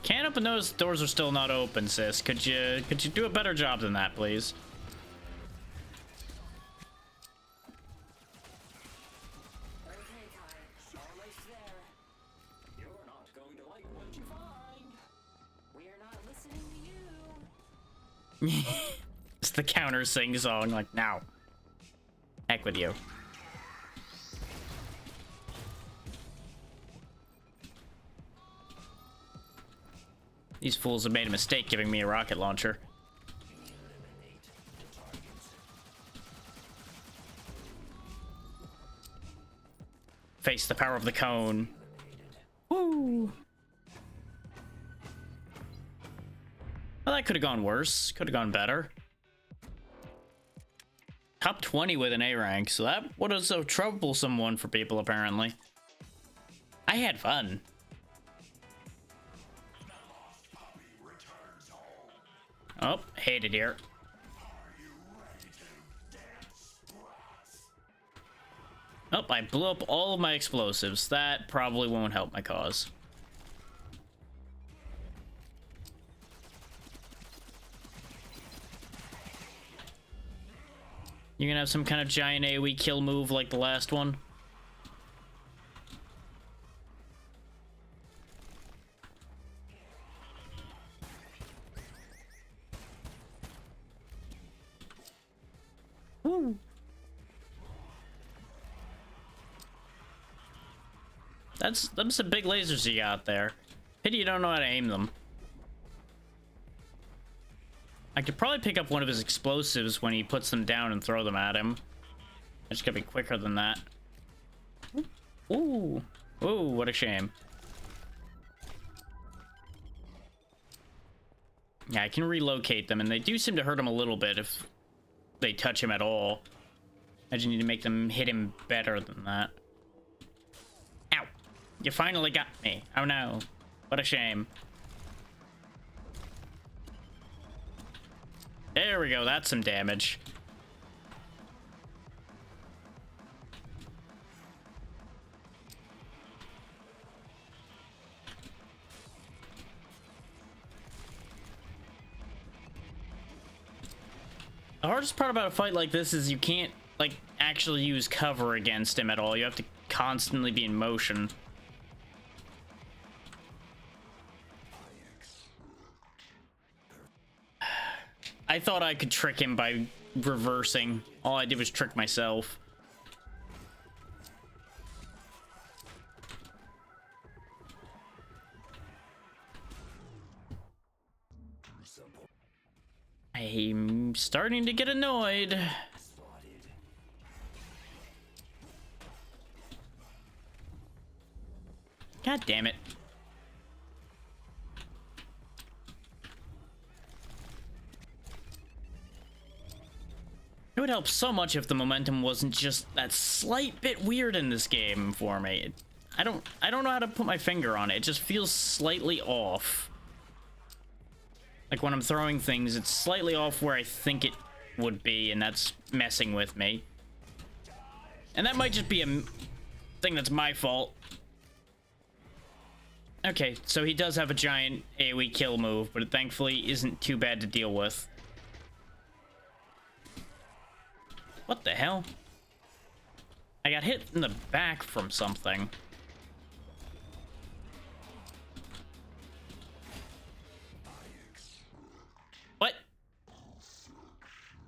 Can't open those doors are still not open, sis. Could you do a better job than that, please? Okay, Kai. Almost there. You're not going to like what you find. We're not listening to you. It's the counter sing song, like, now. Heck with you. These fools have made a mistake giving me a rocket launcher. Eliminate the targets. Face the power of the cone. Woo! Well, that could have gone worse. Could have gone better. Top 20 with an A rank, so that was a troublesome one for people, apparently. I had fun. Oh, hate it here. Oh, I blew up all of my explosives. That probably won't help my cause. You gonna have some kind of giant AoE kill move like the last one? Woo. That's some big lasers you got there. Pity you don't know how to aim them. I could probably pick up one of his explosives when he puts them down and throw them at him. I just gotta be quicker than that. Ooh. Ooh, what a shame. Yeah, I can relocate them, and they do seem to hurt him a little bit if they touch him at all. I just need to make them hit him better than that. Ow! You finally got me. Oh no. What a shame. There we go, that's some damage. The hardest part about a fight like this is you can't, like, actually use cover against him at all. You have to constantly be in motion. I thought I could trick him by reversing. All I did was trick myself. I'm starting to get annoyed. God damn it. It would help so much if the momentum wasn't just that slight bit weird in this game for me. I don't know how to put my finger on it. It just feels slightly off. Like when I'm throwing things, it's slightly off where I think it would be, and that's messing with me. And that might just be a thing that's my fault. Okay, so he does have a giant AoE kill move, but it thankfully isn't too bad to deal with. What the hell? I got hit in the back from something. What?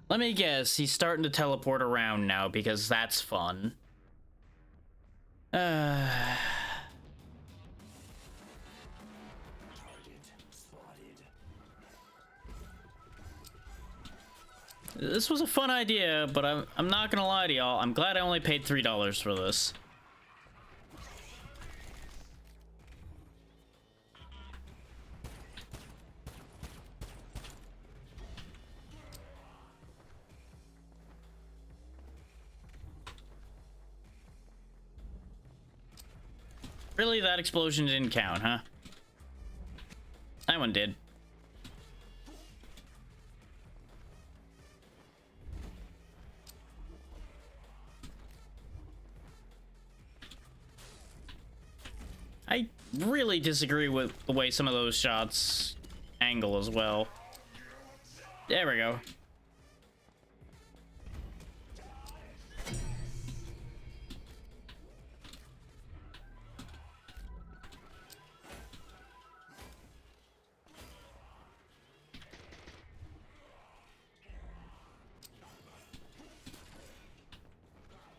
Let me guess, he's starting to teleport around now because that's fun. This was a fun idea, but I'm not gonna lie to y'all. I'm glad I only paid $3 for this. Really, that explosion didn't count, huh? That one did. I really disagree with the way some of those shots angle as well. There we go.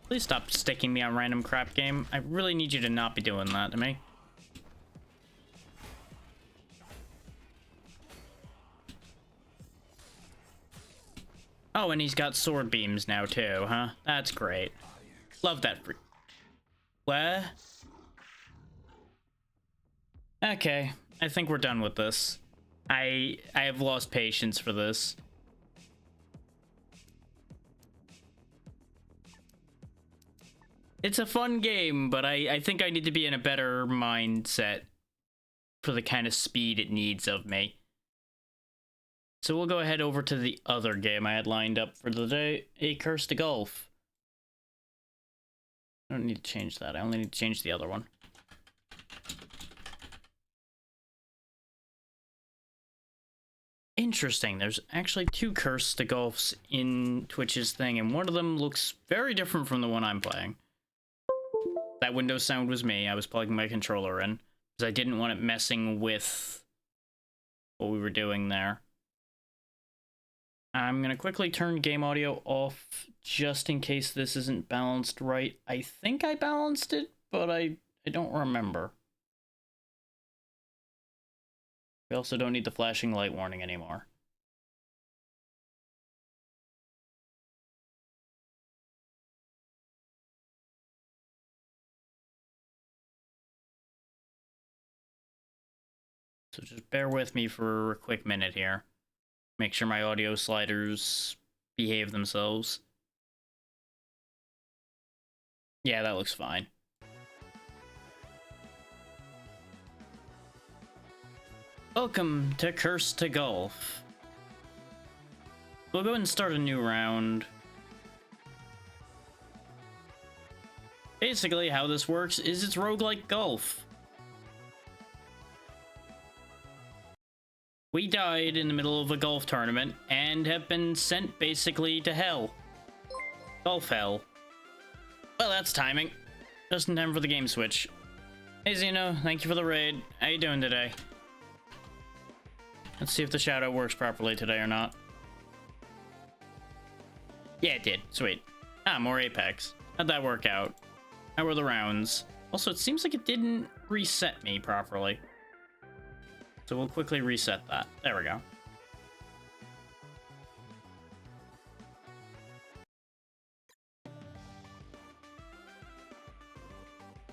Please stop sticking me on random crap game. I really need you to not be doing that to me. Oh, and he's got sword beams now too, huh? That's great. Love that. What? Okay, I think we're done with this. I have lost patience for this. It's a fun game, but I think I need to be in a better mindset for the kind of speed it needs of me. So we'll go ahead over to the other game I had lined up for the day, A Curse to Golf. I don't need to change that, I only need to change the other one. Interesting, there's actually two Curse to Golfs in Twitch's thing, and one of them looks very different from the one I'm playing. That Windows sound was me. I was plugging my controller in because I didn't want it messing with what we were doing there. I'm gonna quickly turn game audio off just in case this isn't balanced right. I think I balanced it, but I don't remember. We also don't need the flashing light warning anymore. So just bear with me for a quick minute here. Make sure my audio sliders behave themselves. Yeah, that looks fine. Welcome to Curse to Golf. We'll go ahead and start a new round. Basically, how this works is it's roguelike golf. We died in the middle of a golf tournament and have been sent basically to hell. Golf hell. Well, that's timing. Just in time for the game switch. Hey Zeno, thank you for the raid. How you doing today? Let's see if the shadow works properly today or not. Yeah, it did. Sweet. Ah, more Apex. How'd that work out? How were the rounds? Also, it seems like it didn't reset me properly. So we'll quickly reset that. There we go.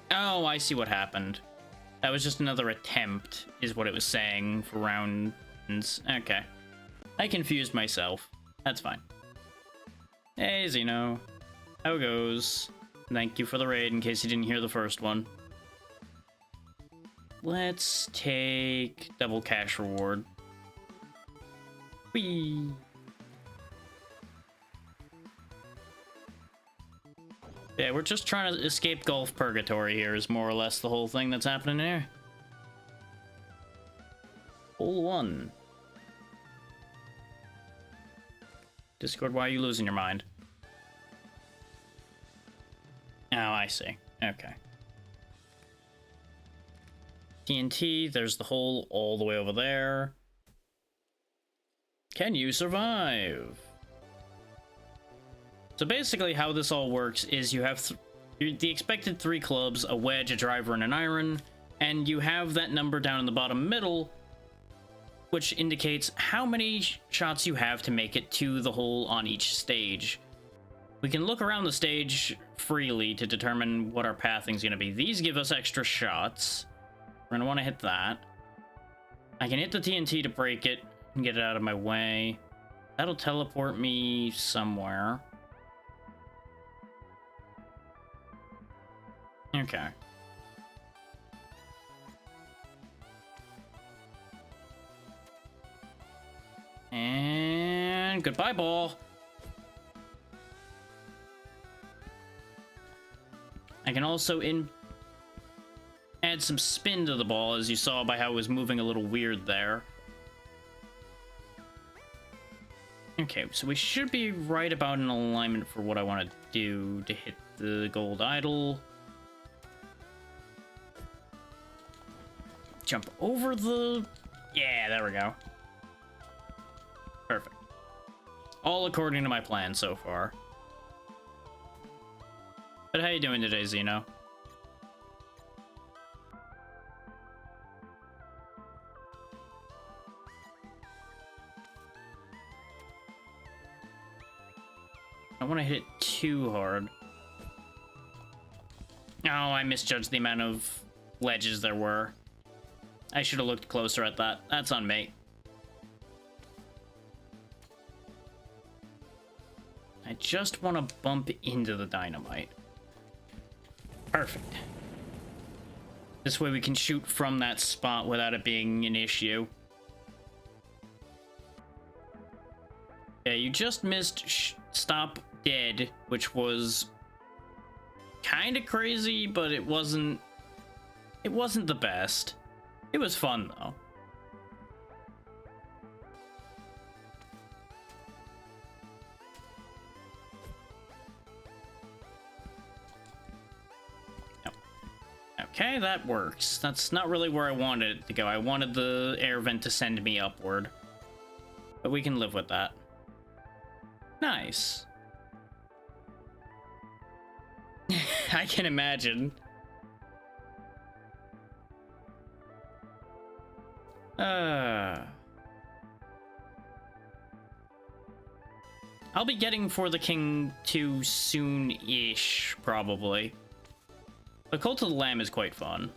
Oh, I see what happened. That was just another attempt, is what it was saying for rounds. Okay. I confused myself. That's fine. Hey, Zeno. How it goes? Thank you for the raid in case you didn't hear the first one. Let's take double cash reward. Whee! Yeah, we're just trying to escape golf purgatory here is more or less the whole thing that's happening here. Hole 1. Discord, why are you losing your mind? Oh, I see. Okay. TNT, there's the hole all the way over there. Can you survive? So basically how this all works is you have the expected 3 clubs, a wedge, a driver, and an iron, and you have that number down in the bottom middle, which indicates how many shots you have to make it to the hole on each stage. We can look around the stage freely to determine what our pathing's going to be. These give us extra shots. We're going to want to hit that. I can hit the TNT to break it and get it out of my way. That'll teleport me somewhere. Okay. And goodbye, ball. I can also add some spin to the ball, as you saw by how it was moving a little weird there. Okay, so we should be right about an alignment for what I want to do to hit the gold idol. Jump over the... Yeah, there we go. Perfect. All according to my plan so far. But how you doing today, Zeno? I don't want to hit it too hard. Oh, I misjudged the amount of ledges there were. I should have looked closer at that. That's on me. I just want to bump into the dynamite. Perfect. This way we can shoot from that spot without it being an issue. Yeah, you just missed stop dead, which was kind of crazy, but it wasn't the best. It was fun though. Okay, that works. That's not really where I wanted it to go. I wanted the air vent to send me upward. But we can live with that. Nice. I can imagine. I'll be getting For the King 2 soon-ish, probably. The Cult of the Lamb is quite fun.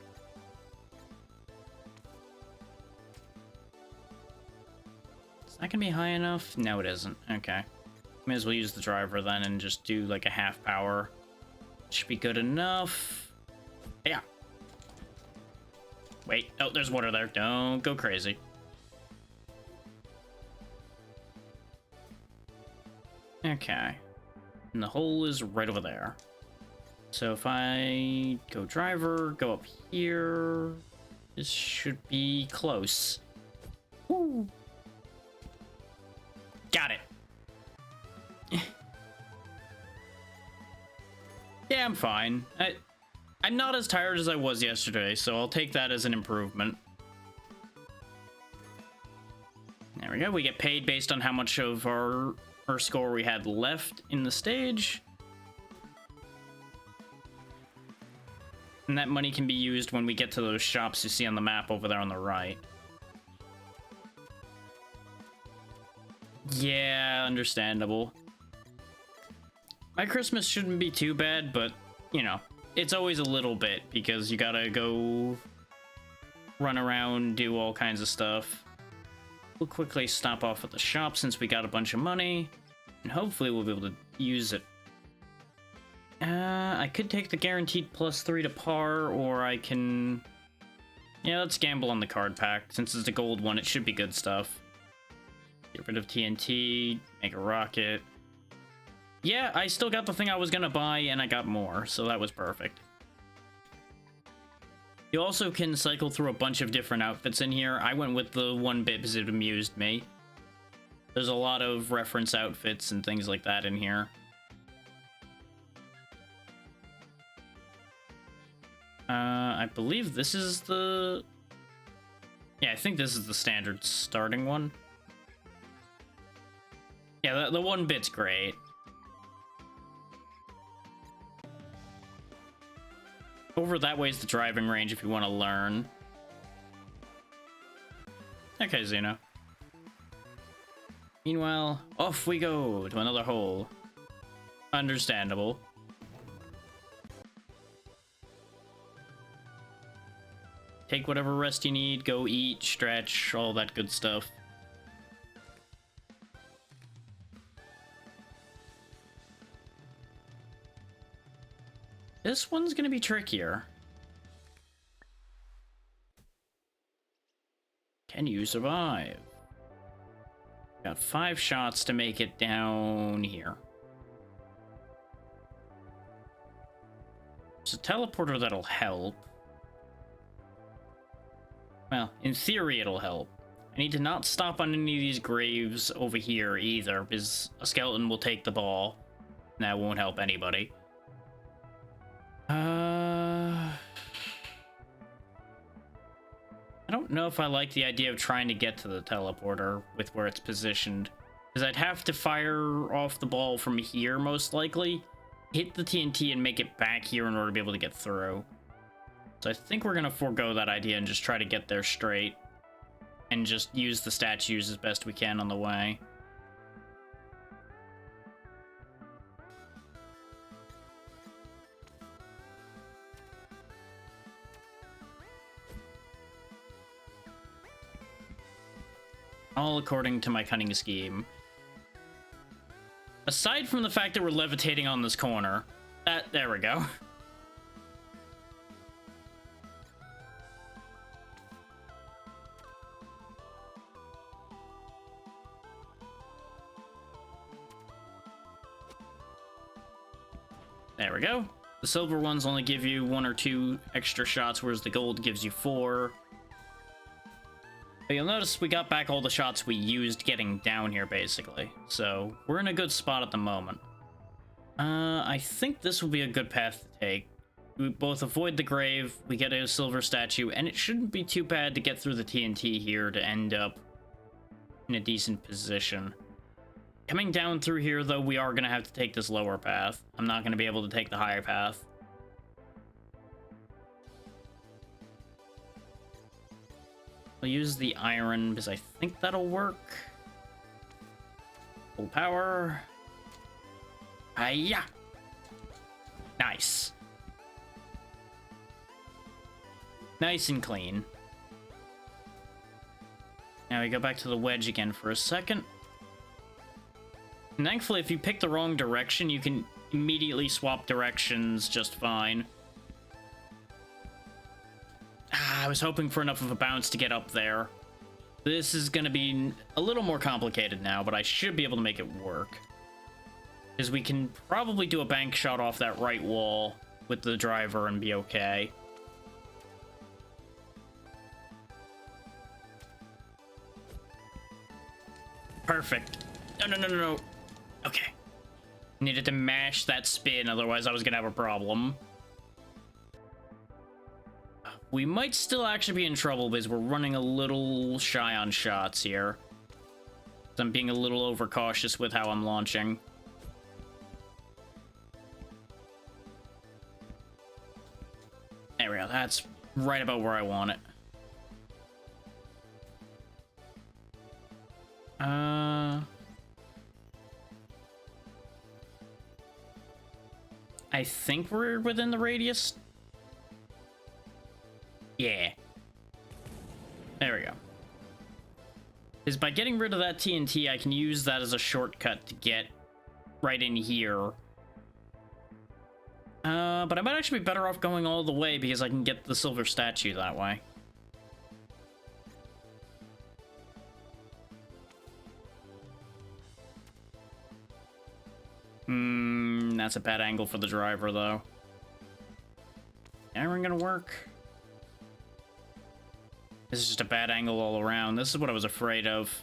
Is that gonna be high enough? No, it isn't. Okay. May as well use the driver then and just do like a half power. Should be good enough. Yeah. Wait. Oh, there's water there. Don't go crazy. Okay. And the hole is right over there. So if I go driver, go up here, this should be close. Woo. Got it. Yeah, I'm fine. I'm not as tired as I was yesterday, so I'll take that as an improvement. There we go. We get paid based on how much of our score we had left in the stage. And that money can be used when we get to those shops you see on the map over there on the right. Yeah, understandable. My Christmas shouldn't be too bad, but, you know, it's always a little bit because you gotta go run around, do all kinds of stuff. We'll quickly stop off at the shop since we got a bunch of money, and hopefully we'll be able to use it. I could take the guaranteed +3 to par, or I can... Yeah, let's gamble on the card pack. Since it's a gold one, it should be good stuff. Get rid of TNT, make a rocket. Yeah, I still got the thing I was gonna buy, and I got more, so that was perfect. You also can cycle through a bunch of different outfits in here. I went with the 1-bit because it amused me. There's a lot of reference outfits and things like that in here. I believe this is the... Yeah, I think this is the standard starting one. Yeah, the 1-bit's great. Over that way is the driving range if you want to learn. Okay, Xeno. Meanwhile, off we go to another hole. Understandable. Take whatever rest you need, go eat, stretch, all that good stuff. This one's gonna be trickier. Can you survive? Got 5 shots to make it down here. There's a teleporter that'll help. Well, in theory it'll help. I need to not stop on any of these graves over here either, because a skeleton will take the ball. And that won't help anybody. I don't know if I like the idea of trying to get to the teleporter with where it's positioned. Because I'd have to fire off the ball from here, most likely. Hit the TNT and make it back here in order to be able to get through. So I think we're going to forego that idea and just try to get there straight. And just use the statues as best we can on the way. All according to my cunning scheme. Aside from the fact that we're levitating on this corner. There we go. There we go. The silver ones only give you 1 or 2 extra shots, whereas the gold gives you 4. But you'll notice we got back all the shots we used getting down here, basically. So, we're in a good spot at the moment. I think this will be a good path to take. We both avoid the grave, we get a silver statue, and it shouldn't be too bad to get through the TNT here to end up in a decent position. Coming down through here, though, we are going to have to take this lower path. I'm not going to be able to take the higher path. I'll use the iron because I think that'll work. Full power. Hiya! Nice. Nice and clean. Now we go back to the wedge again for a second. And thankfully, if you pick the wrong direction, you can immediately swap directions just fine. I was hoping for enough of a bounce to get up there. This is going to be a little more complicated now, but I should be able to make it work. Because we can probably do a bank shot off that right wall with the driver and be okay. Perfect. No, no, no, no, no. Okay. Needed to mash that spin, otherwise I was going to have a problem. We might still actually be in trouble because we're running a little shy on shots here. I'm being a little overcautious with how I'm launching. There we go. That's right about where I want it. I think we're within the radius. Yeah. There we go. Is by getting rid of that TNT, I can use that as a shortcut to get right in here. But I might actually be better off going all the way because I can get the silver statue that way. That's a bad angle for the driver, though. Iron gonna work? This is just a bad angle all around. This is what I was afraid of.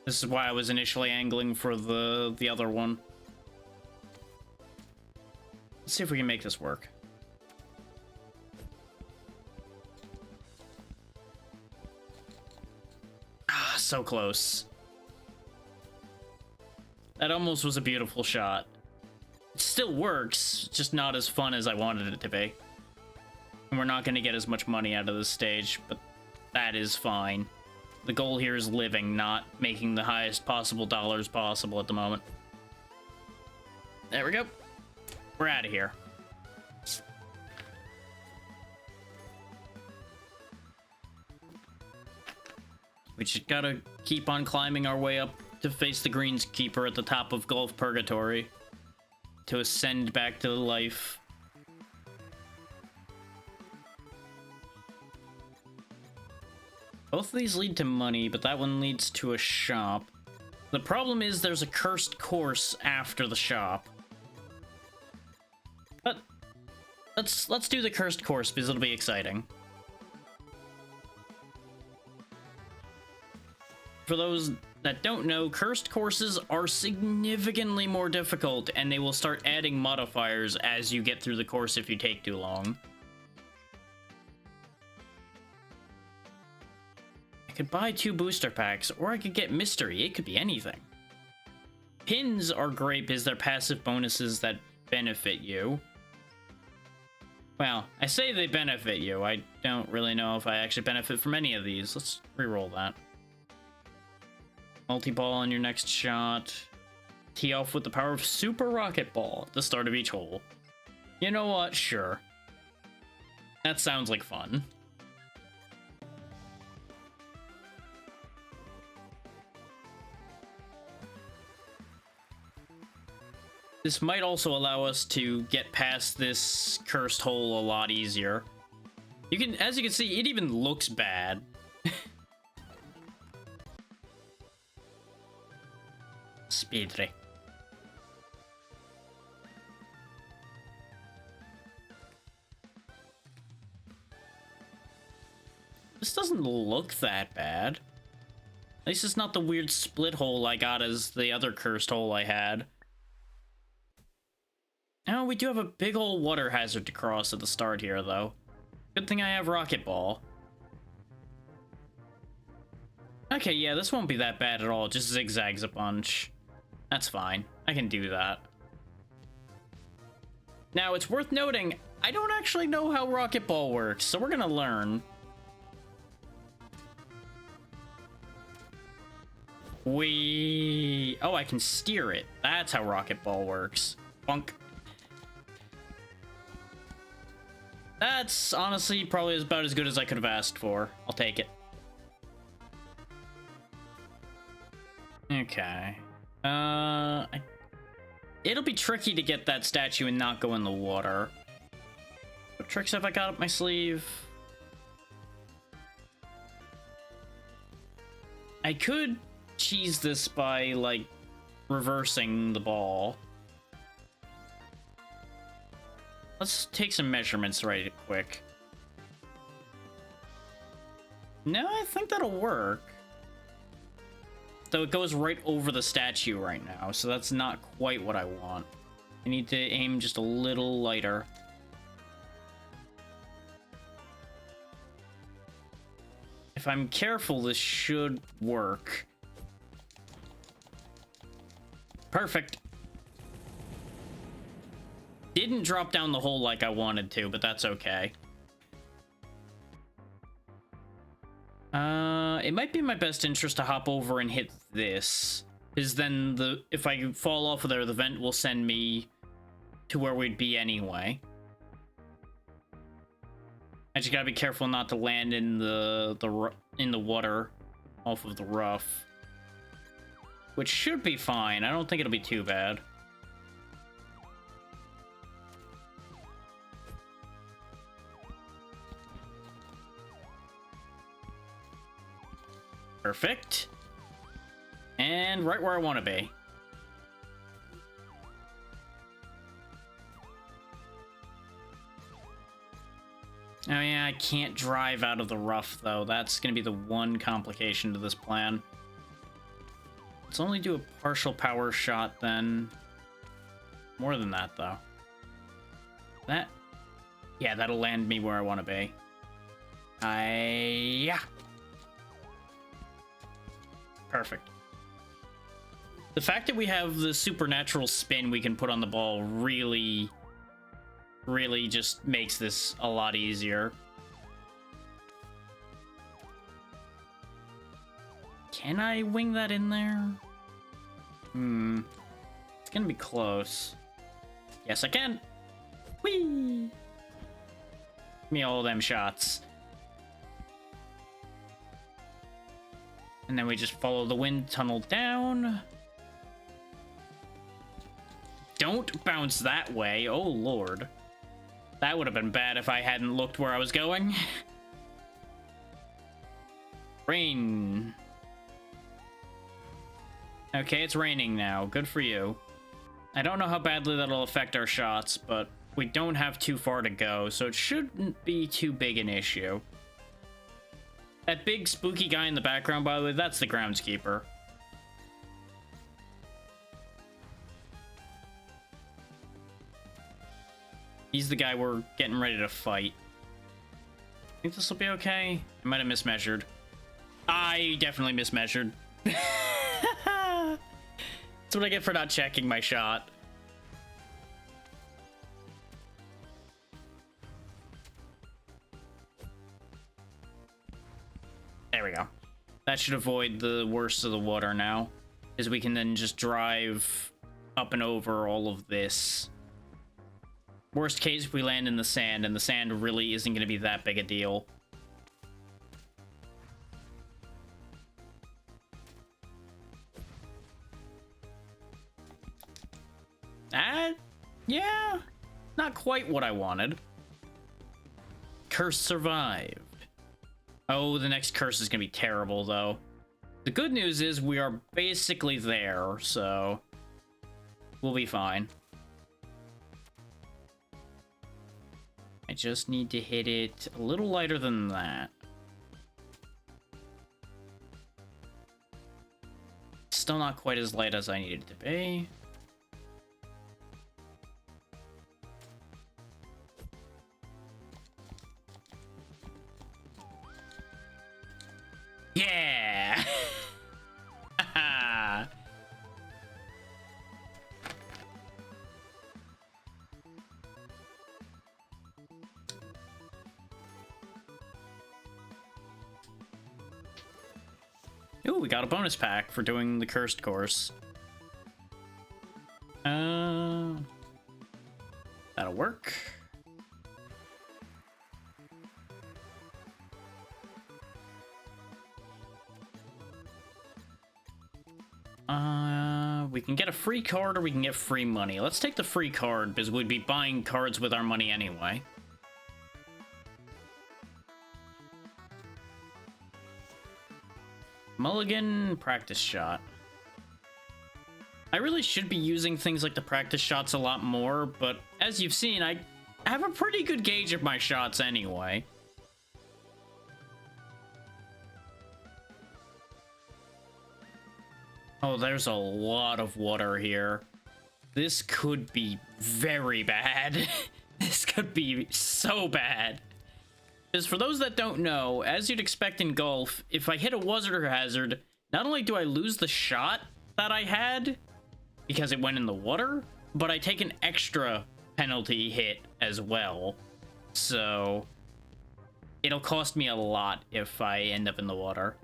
This is why I was initially angling for the other one. Let's see if we can make this work. Ah, so close. That almost was a beautiful shot. It still works, just not as fun as I wanted it to be. And we're not going to get as much money out of this stage, but that is fine. The goal here is living, not making the highest possible dollars possible at the moment. There we go. We're out of here. We just gotta keep on climbing our way up to face the Greenskeeper at the top of Gulf Purgatory. To ascend back to life. Both of these lead to money, but that one leads to a shop. The problem is there's a cursed course after the shop. But let's do the cursed course because it'll be exciting. For those that don't know, cursed courses are significantly more difficult, and they will start adding modifiers as you get through the course if you take too long. I could buy 2 booster packs, or I could get mystery. It could be anything. Pins are great because they're passive bonuses that benefit you. Well, I say they benefit you. I don't really know if I actually benefit from any of these. Let's re-roll that. Multi-ball on your next shot. Tee off with the power of Super Rocket Ball at the start of each hole. You know what? Sure. That sounds like fun. This might also allow us to get past this cursed hole a lot easier. You can, as you can see, it even looks bad. Speedry. This doesn't look that bad. At least it's not the weird split hole I got as the other cursed hole I had. Now we do have a big old water hazard to cross at the start here, though. Good thing I have Rocket Ball. Okay, yeah, this won't be that bad at all. It just zigzags a bunch. That's fine. I can do that. Now, it's worth noting, I don't actually know how Rocket Ball works, so we're gonna learn. Oh, I can steer it. That's how Rocket Ball works. Bunk. That's honestly probably about as good as I could have asked for. I'll take it. Okay. It'll be tricky to get that statue and not go in the water. What tricks have I got up my sleeve? I could cheese this by, like, reversing the ball. Let's take some measurements right quick. No, I think that'll work. Though it goes right over the statue right now, so that's not quite what I want. I need to aim just a little lighter. If I'm careful, this should work. Perfect. Didn't drop down the hole like I wanted to, but that's okay. It might be in my best interest to hop over and hit this, because then if I fall off of there, the vent will send me to where we'd be anyway. I just gotta be careful not to land in the water off of the rough, which should be fine. I don't think it'll be too bad. Perfect. And right where I want to be. Oh yeah, I can't drive out of the rough, though. That's going to be the one complication to this plan. Let's only do a partial power shot, then. More than that, though. Yeah, that'll land me where I want to be. Yeah. Perfect. The fact that we have the supernatural spin we can put on the ball really just makes this a lot easier. Can I wing that in there? It's gonna be close. Yes, I can. Whee! Give me all them shots. And then we just follow the wind tunnel down. Don't bounce that way. Oh, Lord. That would have been bad if I hadn't looked where I was going. Rain. Okay, it's raining now. Good for you. I don't know how badly that'll affect our shots, but we don't have too far to go, so it shouldn't be too big an issue. That big spooky guy in the background, by the way, that's the groundskeeper. He's the guy we're getting ready to fight. Think this will be okay? I might have mismeasured. I definitely mismeasured. That's what I get for not checking my shot. There we go. That should avoid the worst of the water now, as we can then just drive up and over all of this. Worst case, we land in the sand, and the sand really isn't going to be that big a deal. Yeah, not quite what I wanted. Curse survived. Oh, the next curse is going to be terrible, though. The good news is we are basically there, so we'll be fine. I just need to hit it a little lighter than that. Still not quite as light as I needed it to be. Yeah! Ooh, we got a bonus pack for doing the cursed course. That'll work. We can get a free card or we can get free money. Let's take the free card because we'd be buying cards with our money anyway. Mulligan, practice shot. I really should be using things like the practice shots a lot more, but as you've seen, I have a pretty good gauge of my shots anyway. Oh, there's a lot of water here. This could be very bad. This could be so bad. Because for those that don't know, as you'd expect in golf, if I hit a water hazard, not only do I lose the shot that I had, because it went in the water, but I take an extra penalty hit as well. So it'll cost me a lot if I end up in the water.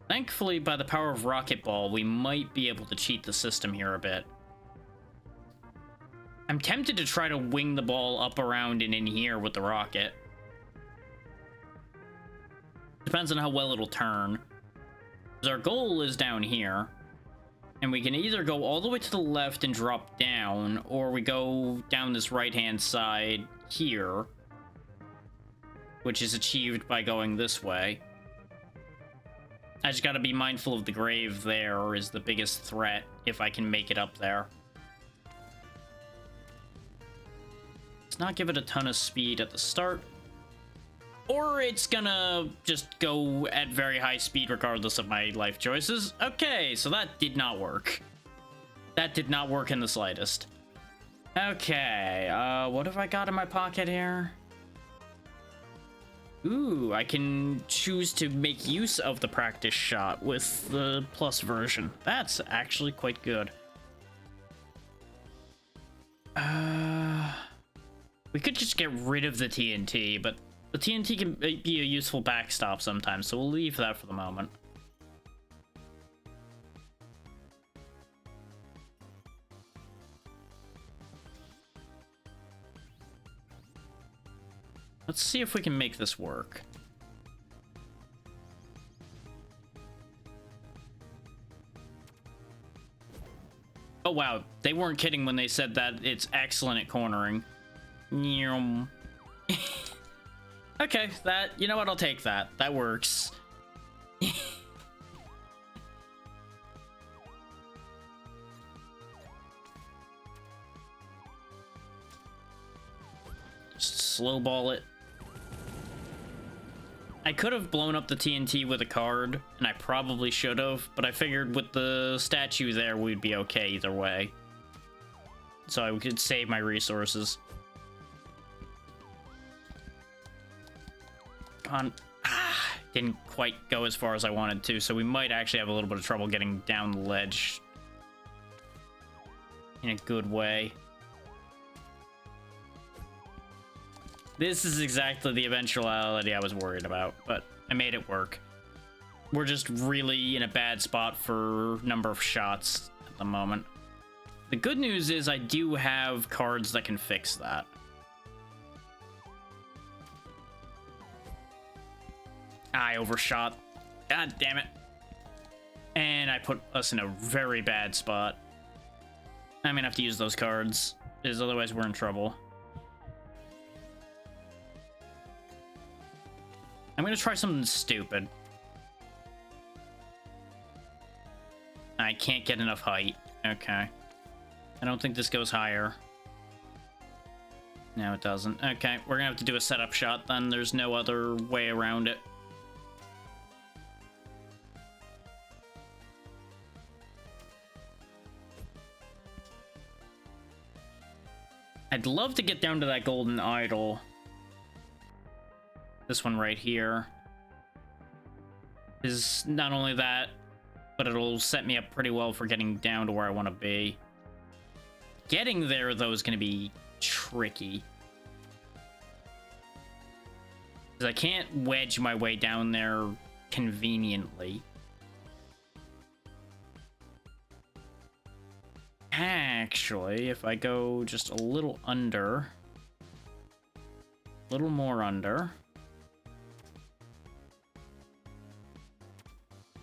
Thankfully, by the power of Rocket Ball, we might be able to cheat the system here a bit. I'm tempted to try to wing the ball up around and in here with the rocket. Depends on how well it'll turn. Because our goal is down here. And we can either go all the way to the left and drop down, or we go down this right-hand side here, which is achieved by going this way. I just gotta be mindful of the grave there is the biggest threat if I can make it up there. Let's not give it a ton of speed at the start, or it's gonna just go at very high speed regardless of my life choices. Okay, so that did not work. That did not work in the slightest. Okay, what have I got in my pocket here? Ooh, I can choose to make use of the practice shot with the plus version. That's actually quite good. We could just get rid of the TNT, but the TNT can be a useful backstop sometimes, so we'll leave that for the moment. Let's see if we can make this work. Oh wow, they weren't kidding when they said that it's excellent at cornering. Okay, you know what, I'll take that. That works. Just slow ball it. I could have blown up the TNT with a card, and I probably should have, but I figured with the statue there, we'd be okay either way. So I could save my resources. Come on. Didn't quite go as far as I wanted to, so we might actually have a little bit of trouble getting down the ledge in a good way. This is exactly the eventuality I was worried about, but I made it work. We're just really in a bad spot for number of shots at the moment. The good news is I do have cards that can fix that. I overshot. God damn it. And I put us in a very bad spot. I'm gonna have to use those cards, because otherwise we're in trouble. I'm gonna try something stupid. I can't get enough height. Okay. I don't think this goes higher. No, it doesn't. Okay, we're gonna have to do a setup shot then. There's no other way around it. I'd love to get down to that golden idol. This one right here is not only that, but it'll set me up pretty well for getting down to where I want to be. Getting there, though, is going to be tricky. Because I can't wedge my way down there conveniently. Actually, if I go just a little under, a little more under,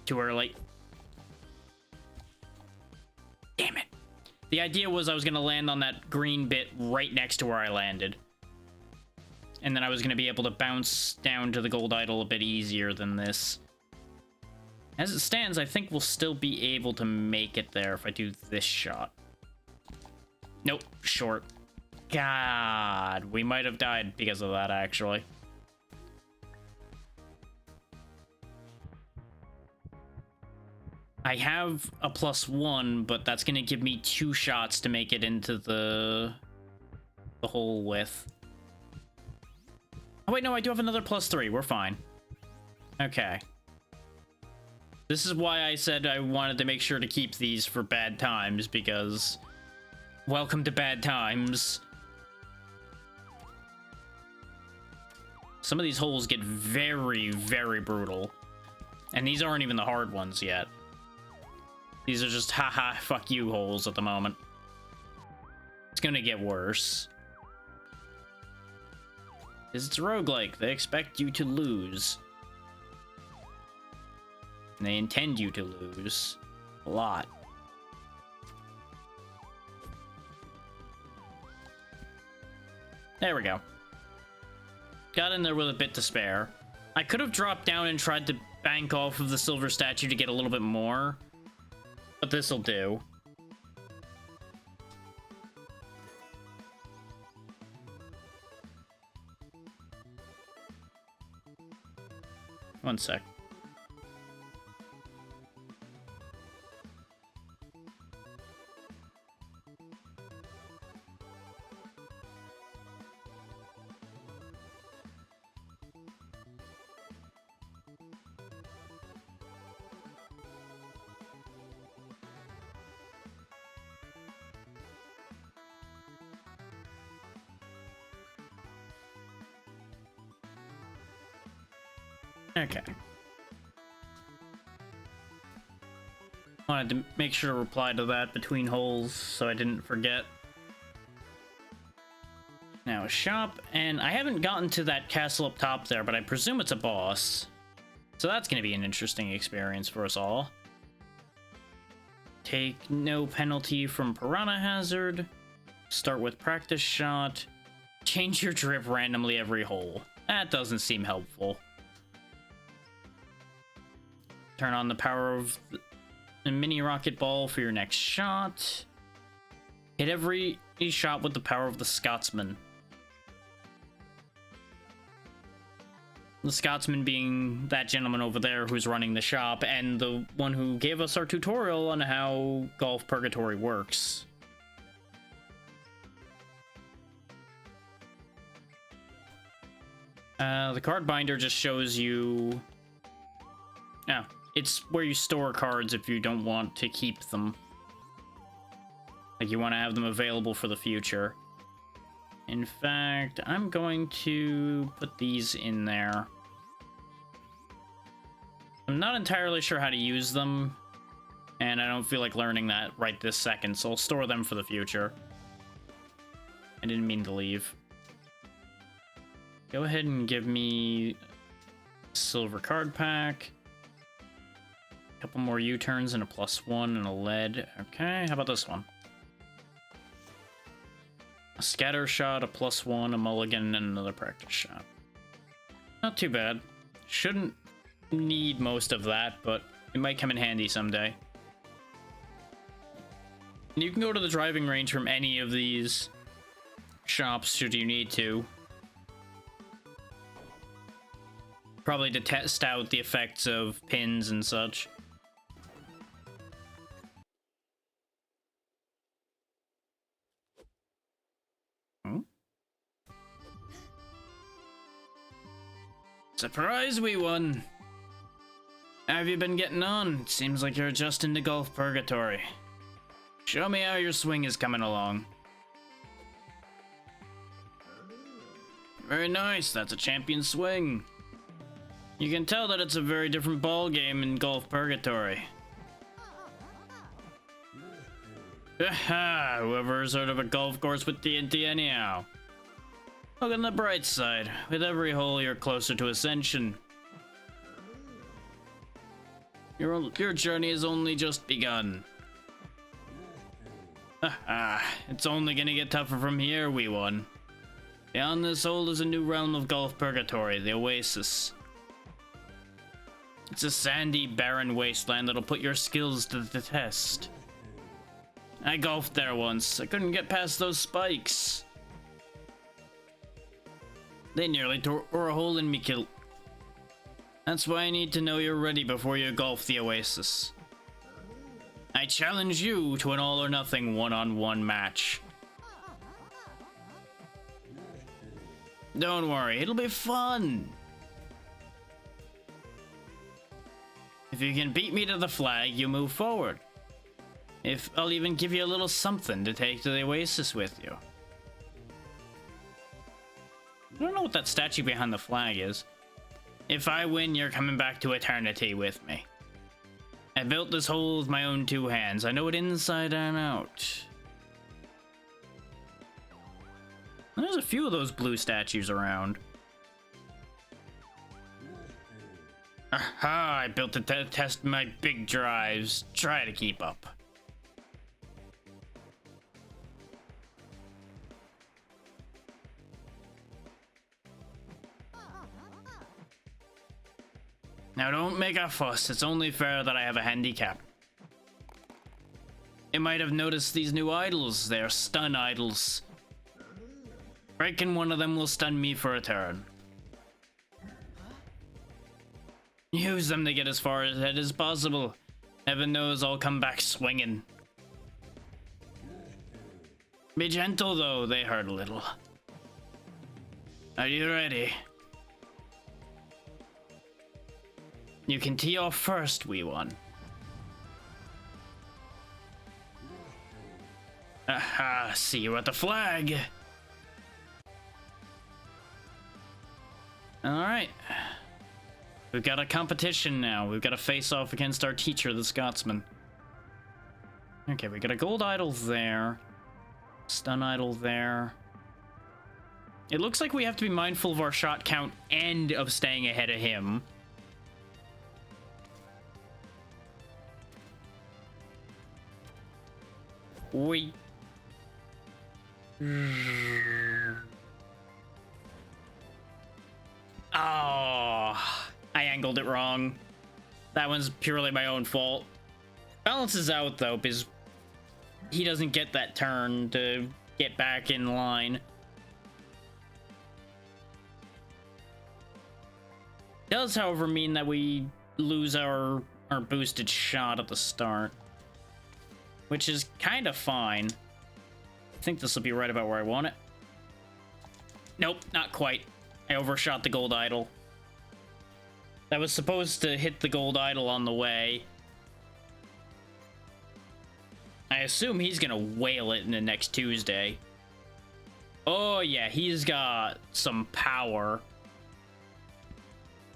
too early. Damn it. The idea was I was going to land on that green bit right next to where I landed. And then I was going to be able to bounce down to the gold idol a bit easier than this. As it stands, I think we'll still be able to make it there if I do this shot. Nope, short. God, we might have died because of that, actually. I have a +1, but that's going to give me 2 shots to make it into the whole width. Oh, wait, no, I do have another +3. We're fine. Okay. This is why I said I wanted to make sure to keep these for bad times, because... welcome to bad times. Some of these holes get very, very brutal. And these aren't even the hard ones yet. These are just haha, fuck you holes at the moment. It's gonna get worse. Because it's roguelike, they expect you to lose. And they intend you to lose. A lot. There we go. Got in there with a bit to spare. I could have dropped down and tried to bank off of the silver statue to get a little bit more. But this'll do. One sec. Okay. Wanted to make sure to reply to that between holes so I didn't forget. Now a shop, and I haven't gotten to that castle up top there, but I presume it's a boss. So that's going to be an interesting experience for us all. Take no penalty from Piranha Hazard. Start with practice shot. Change your drip randomly every hole. That doesn't seem helpful. Turn on the power of the mini rocket ball for your next shot. Hit every shot with the power of the Scotsman. The Scotsman being that gentleman over there who's running the shop and the one who gave us our tutorial on how Golf Purgatory works. The card binder just shows you... Oh, it's where you store cards if you don't want to keep them. Like, you want to have them available for the future. In fact, I'm going to put these in there. I'm not entirely sure how to use them, and I don't feel like learning that right this second, so I'll store them for the future. I didn't mean to leave. Go ahead and give me silver card pack. A couple more U-turns and a +1 and a lead. Okay, how about this one? A scatter shot, a +1, a mulligan, and another practice shot. Not too bad. Shouldn't need most of that, but it might come in handy someday. And you can go to the driving range from any of these shops should you need to. Probably to test out the effects of pins and such. Surprise, we won! How have you been getting on? It seems like you're just into Golf Purgatory. Show me how your swing is coming along. Very nice, that's a champion swing. You can tell that it's a very different ball game in Golf Purgatory. Haha, whoever's heard of a golf course with TNT anyhow. Look on the bright side. With every hole, you're closer to ascension. Your journey has only just begun. It's only gonna get tougher from here, wee one. Beyond this hole is a new realm of Golf Purgatory, the Oasis. It's a sandy, barren wasteland that'll put your skills to the test. I golfed there once. I couldn't get past those spikes. They nearly tore a hole in me kilt. That's why I need to know you're ready before you golf the Oasis. I challenge you to an all-or-nothing one-on-one match. Don't worry, it'll be fun. If you can beat me to the flag, you move forward. If I'll even give you a little something to take to the Oasis with you. I don't know what that statue behind the flag is. If I win, you're coming back to eternity with me. I built this hole with my own two hands. I know it inside and out. There's a few of those blue statues around. Aha, I built it to test my big drives. Try to keep up. Now don't make a fuss, it's only fair that I have a handicap. You might have noticed these new idols, they're stun idols. Breaking one of them will stun me for a turn. Use them to get as far ahead as possible. Heaven knows I'll come back swinging. Be gentle though, they hurt a little. Are you ready? You can tee off first, wee one. Aha, see you at the flag. Alright. We've got a competition now. We've got to face off against our teacher, the Scotsman. Okay, we got a gold idol there. Stun idol there. It looks like we have to be mindful of our shot count and of staying ahead of him. Wait. Oh, I angled it wrong. That one's purely my own fault. Balances out though, because he doesn't get that turn to get back in line. Does, however, mean that we lose our boosted shot at the start, which is kind of fine. I think this will be right about where I want it. Nope, not quite. I overshot the gold idol. That was supposed to hit the gold idol on the way. I assume he's gonna whale it in the next Tuesday. Oh yeah, he's got some power.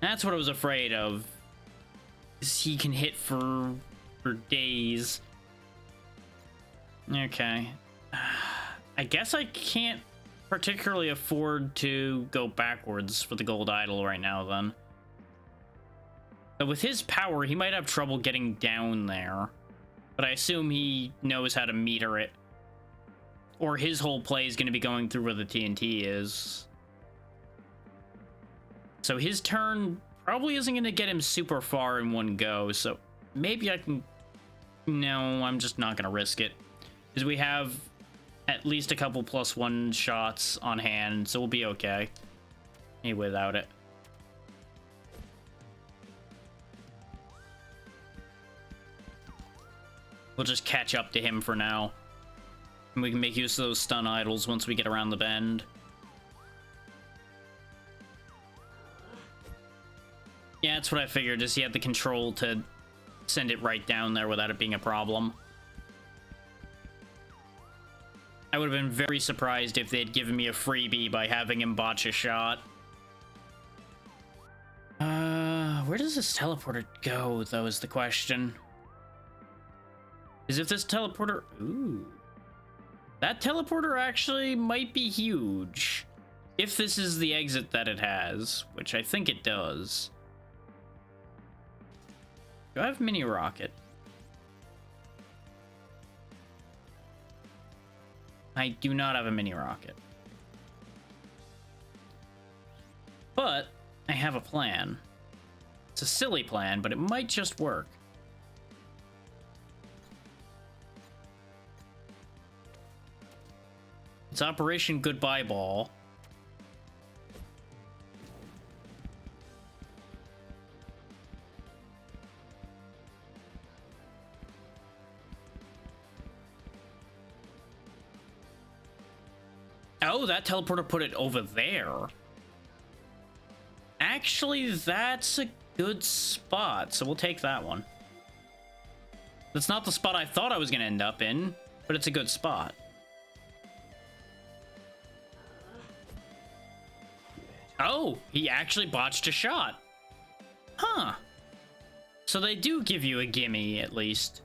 That's what I was afraid of. Is he can hit for days. Okay. I guess I can't particularly afford to go backwards for the gold idol right now then. But with his power, he might have trouble getting down there. But I assume he knows how to meter it. Or his whole play is going to be going through where the TNT is. So his turn probably isn't going to get him super far in one go. So maybe I can... No, I'm just not going to risk it. Because we have at least a couple +1 shots on hand, so we'll be okay. Without it. We'll just catch up to him for now. And we can make use of those stun idols once we get around the bend. Yeah, that's what I figured, is he had the control to send it right down there without it being a problem. I would have been very surprised if they'd given me a freebie by having him botch a shot. where does this teleporter go, though, is the question. Is if this teleporter... Ooh. That teleporter actually might be huge. If this is the exit that it has, which I think it does. Do I have mini rocket? I do not have a mini rocket. But I have a plan. It's a silly plan, but it might just work. It's Operation Goodbye Ball. Oh, that teleporter put it over there. Actually, that's a good spot, so we'll take that one. That's not the spot I thought I was going to end up in, but it's a good spot. Oh, he actually botched a shot. Huh. So they do give you a gimme, at least.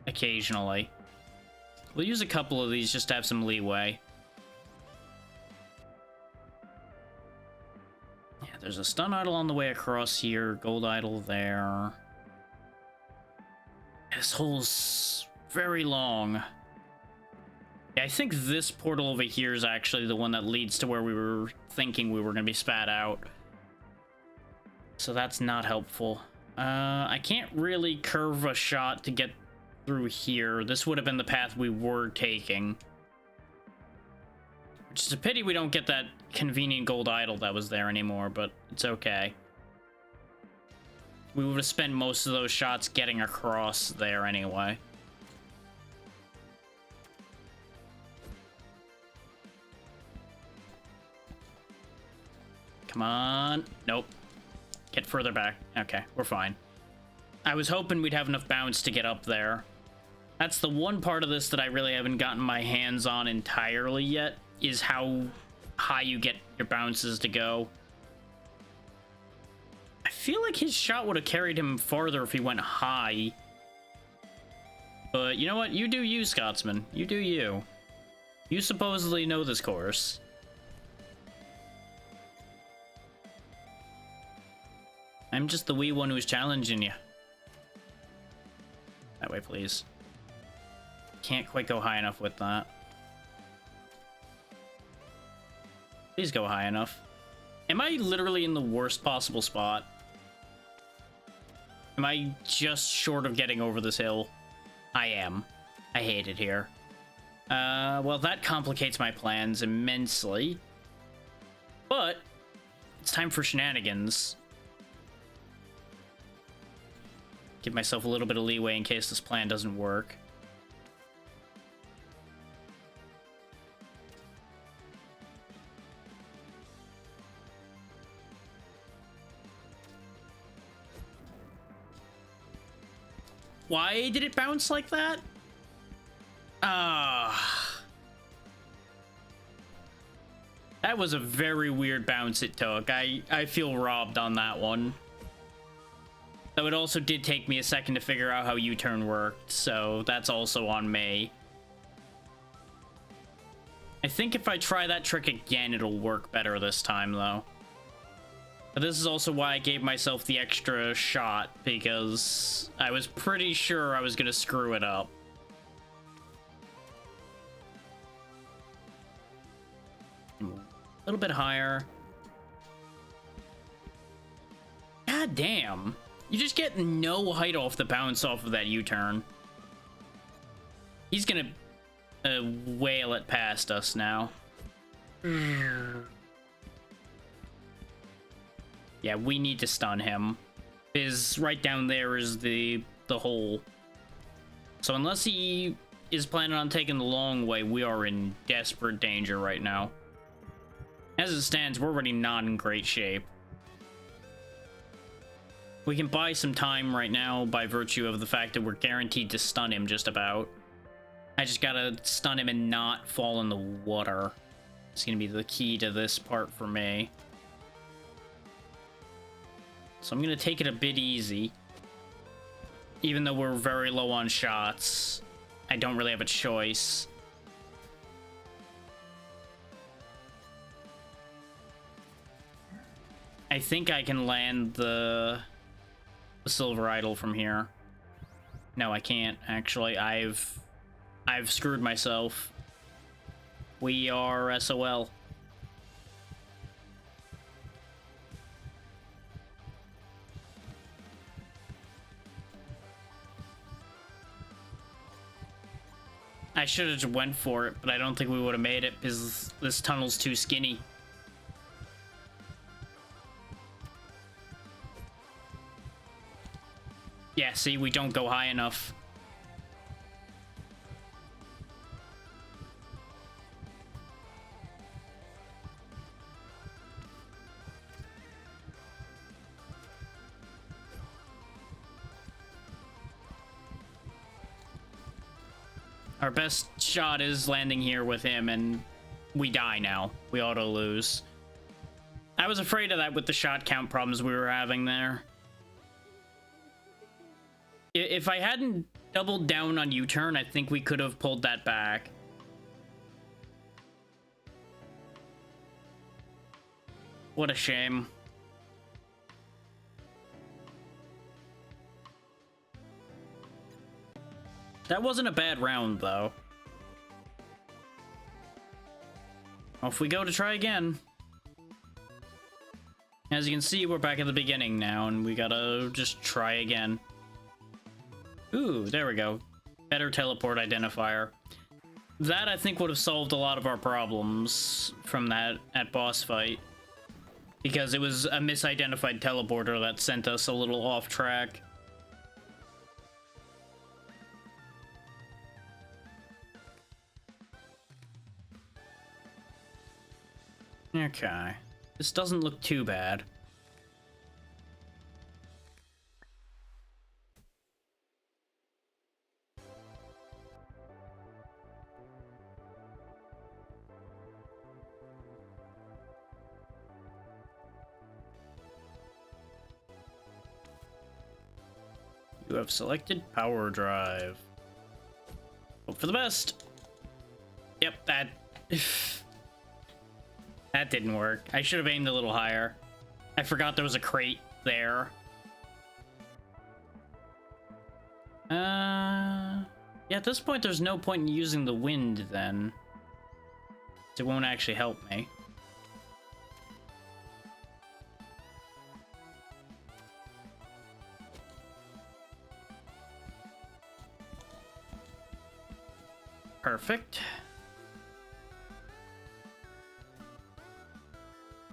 Occasionally. We'll use a couple of these just to have some leeway. Yeah, there's a stun idol on the way across here. Gold idol there. This hole's very long. Yeah, I think this portal over here is actually the one that leads to where we were thinking we were going to be spat out. So that's not helpful. I can't really curve a shot to get through here. This would have been the path we were taking. Which is a pity we don't get that convenient gold idol that was there anymore, but it's okay. We would have spent most of those shots getting across there anyway. Come on. Nope. Get further back. Okay, we're fine. I was hoping we'd have enough bounce to get up there. That's the one part of this that I really haven't gotten my hands on entirely yet, is how high you get your bounces to go. I feel like his shot would have carried him farther if he went high. But you know what? You do you, Scotsman. You do you. You supposedly know this course. I'm just the wee one who's challenging you. That way, please. Can't quite go high enough with that. Please go high enough. Am I literally in the worst possible spot? Am I just short of getting over this hill? I am. I hate it here. Well, that complicates my plans immensely. But it's time for shenanigans. Give myself a little bit of leeway in case this plan doesn't work. Why did it bounce like that? That was a very weird bounce it took. I feel robbed on that one. Though it also did take me a second to figure out how U-turn worked, so that's also on me. I think if I try that trick again, it'll work better this time, though. But this is also why I gave myself the extra shot, because I was pretty sure I was gonna screw it up. A little bit higher. God damn. You just get no height off the bounce off of that U-turn. He's gonna whale it past us now. Yeah, we need to stun him. Because right down there is the hole. So unless he is planning on taking the long way, we are in desperate danger right now. As it stands, we're already not in great shape. We can buy some time right now by virtue of the fact that we're guaranteed to stun him just about. I just gotta stun him and not fall in the water. It's gonna be the key to this part for me. So I'm gonna take it a bit easy. Even though we're very low on shots, I don't really have a choice. I think I can land the silver idol from here. No, I can't, actually. I've screwed myself. We are SOL. I should have just went for it, but I don't think we would have made it because this tunnel's too skinny. Yeah, see, we don't go high enough. Our best shot is landing here with him, and we die now. We auto lose. I was afraid of that with the shot count problems we were having there. If I hadn't doubled down on U-turn, I think we could have pulled that back. What a shame. That wasn't a bad round, though. Off we go to try again. As you can see, we're back at the beginning now, and we gotta just try again. Ooh, there we go. Better teleport identifier. That, I think, would have solved a lot of our problems from that boss fight. Because it was a misidentified teleporter that sent us a little off track. Okay. This doesn't look too bad. You have selected power drive. Hope for the best. Yep, that... that didn't work. I should have aimed a little higher. I forgot there was a crate there. Yeah, at this point, there's no point in using the wind, then. It won't actually help me. Perfect.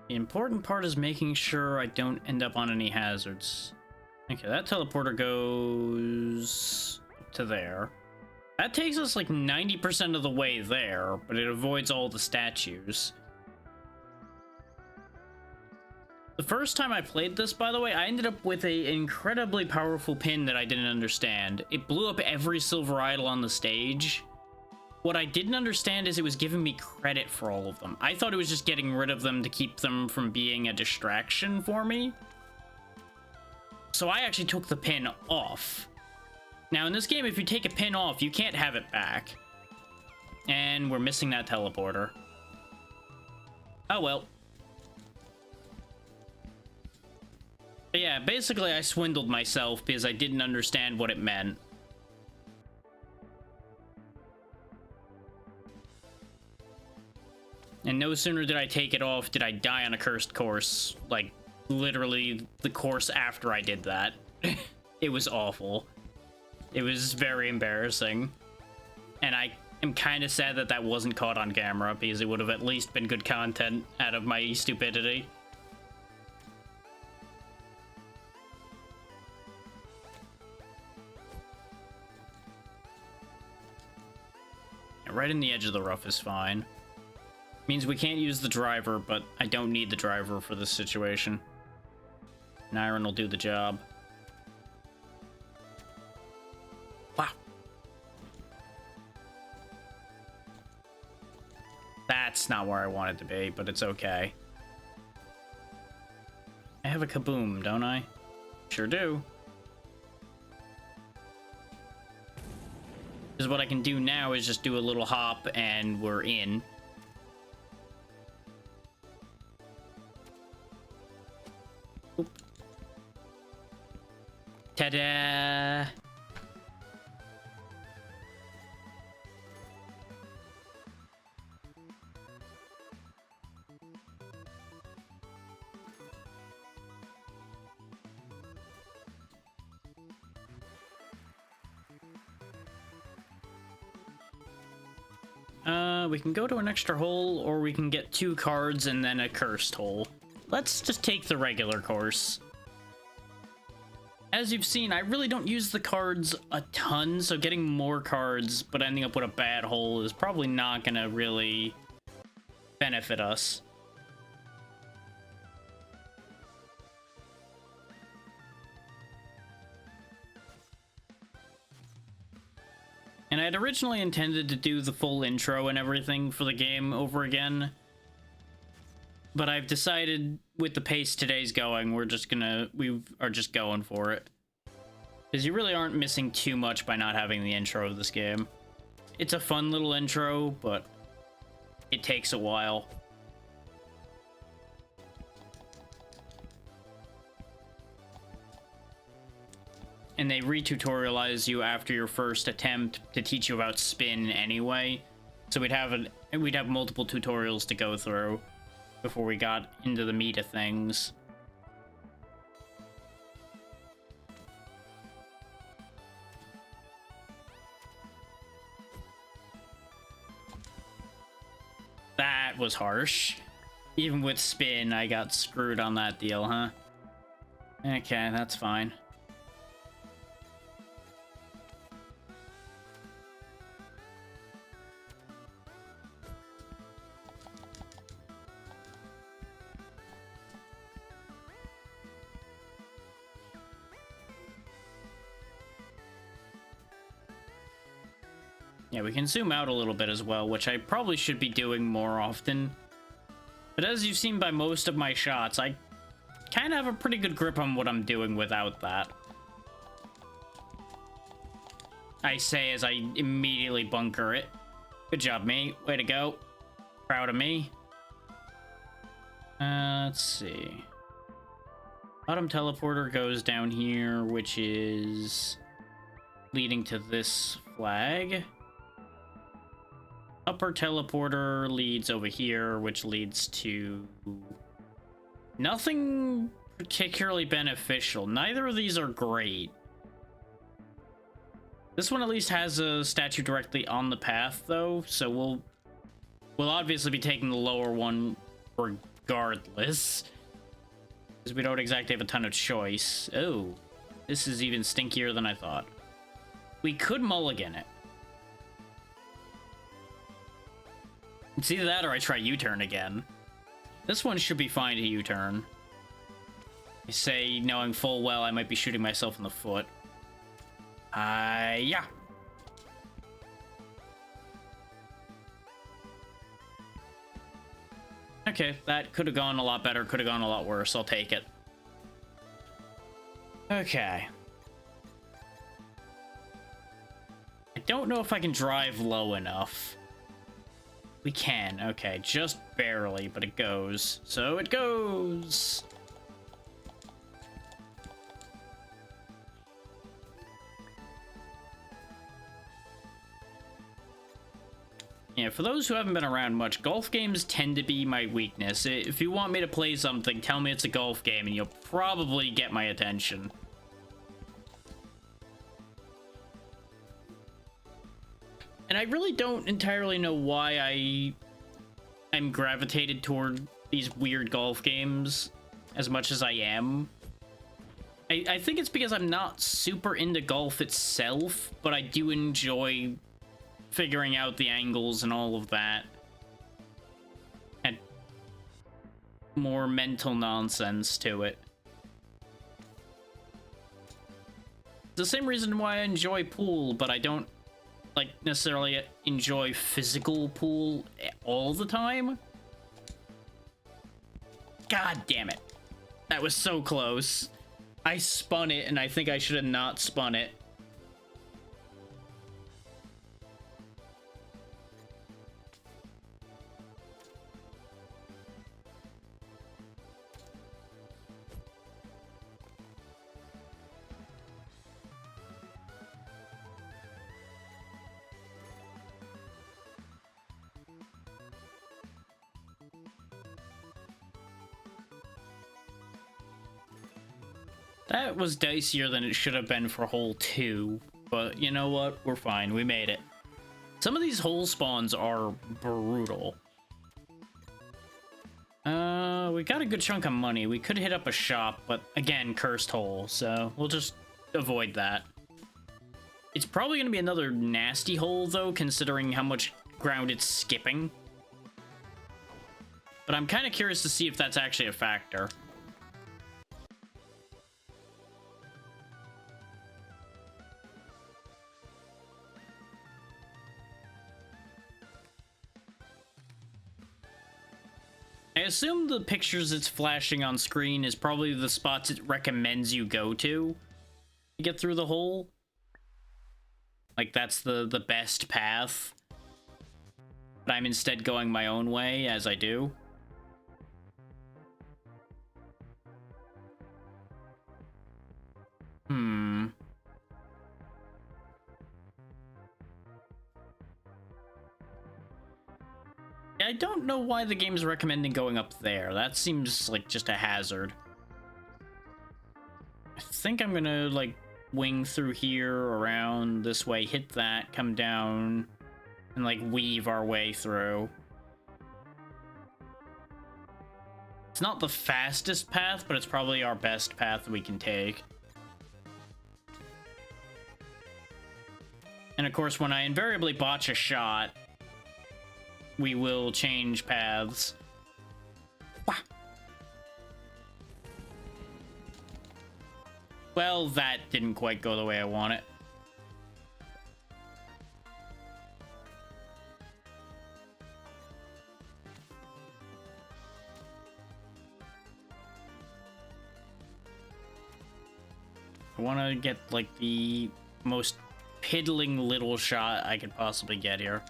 The important part is making sure I don't end up on any hazards. Okay, that teleporter goes to there. That takes us like 90% of the way there, but it avoids all the statues. The first time I played this, by the way, I ended up with an incredibly powerful pin that I didn't understand. It blew up every silver idol on the stage. What I didn't understand is it was giving me credit for all of them. I thought it was just getting rid of them to keep them from being a distraction for me. So I actually took the pin off. Now in this game, if you take a pin off, you can't have it back. And we're missing that teleporter. Oh well. But yeah, basically I swindled myself because I didn't understand what it meant. And no sooner did I take it off did I die on a cursed course. Like, literally the course after I did that. It was awful. It was very embarrassing. And I am kind of sad that that wasn't caught on camera, because it would have at least been good content out of my stupidity. Right in the edge of the rough is fine. Means we can't use the driver, but I don't need the driver for this situation. Nyron will do the job. Wow. That's not where I wanted to be, but it's okay. I have a kaboom, don't I? Sure do. Because what I can do now is just do a little hop and we're in. Oop. Ta-da! We can go to an extra hole, or we can get 2 cards and then a cursed hole. Let's just take the regular course. As you've seen, I really don't use the cards a ton, so getting more cards but ending up with a bad hole is probably not gonna really benefit us. And I had originally intended to do the full intro and everything for the game over again. But I've decided, with the pace today's going, we are just going for it. Because you really aren't missing too much by not having the intro of this game. It's a fun little intro, but it takes a while. And they re-tutorialize you after your first attempt to teach you about spin anyway. So we'd have multiple tutorials to go through before we got into the meat of things. That was harsh. Even with spin, I got screwed on that deal, huh? Okay, that's fine. Yeah, we can zoom out a little bit as well, which I probably should be doing more often. But as you've seen by most of my shots, I kind of have a pretty good grip on what I'm doing without that. I say as I immediately bunker it. Good job, mate. Way to go. Proud of me. Let's see. Bottom teleporter goes down here, which is leading to this flag. Upper teleporter leads over here, which leads to nothing particularly beneficial. Neither of these are great. This one at least has a statue directly on the path, though, so we'll obviously be taking the lower one regardless, because we don't exactly have a ton of choice. Oh, this is even stinkier than I thought. We could mulligan it. It's either that or I try U-turn again. This one should be fine to U-turn. I say, knowing full well I might be shooting myself in the foot. Yeah. Okay, that could have gone a lot better, could have gone a lot worse. I'll take it. Okay. I don't know if I can drive low enough. We can, okay, just barely, but it goes. So it goes! Yeah, for those who haven't been around much, golf games tend to be my weakness. If you want me to play something, tell me it's a golf game and you'll probably get my attention. And I really don't entirely know why I'm gravitated toward these weird golf games as much as I am. I think it's because I'm not super into golf itself, but I do enjoy figuring out the angles and all of that. And more mental nonsense to it. It's the same reason why I enjoy pool, but I don't like necessarily enjoy physical pool all the time. God damn it. That was so close. I spun it, and I think I should have not spun it. That was dicier than it should have been for hole 2, but you know what? We're fine. We made it. Some of these hole spawns are brutal. We got a good chunk of money. We could hit up a shop, but again, cursed hole, so we'll just avoid that. It's probably going to be another nasty hole, though, considering how much ground it's skipping. But I'm kind of curious to see if that's actually a factor. I assume the pictures it's flashing on screen is probably the spots it recommends you go to get through the hole. Like, that's the best path. But I'm instead going my own way, as I do. I don't know why the game's recommending going up there. That seems like just a hazard. I think I'm gonna, like, wing through here, around this way, hit that, come down, and, like, weave our way through. It's not the fastest path, but it's probably our best path we can take. And of course, when I invariably botch a shot, we will change paths. Wah. Well, that didn't quite go the way I want it. I want to get, like, the most piddling little shot I could possibly get here.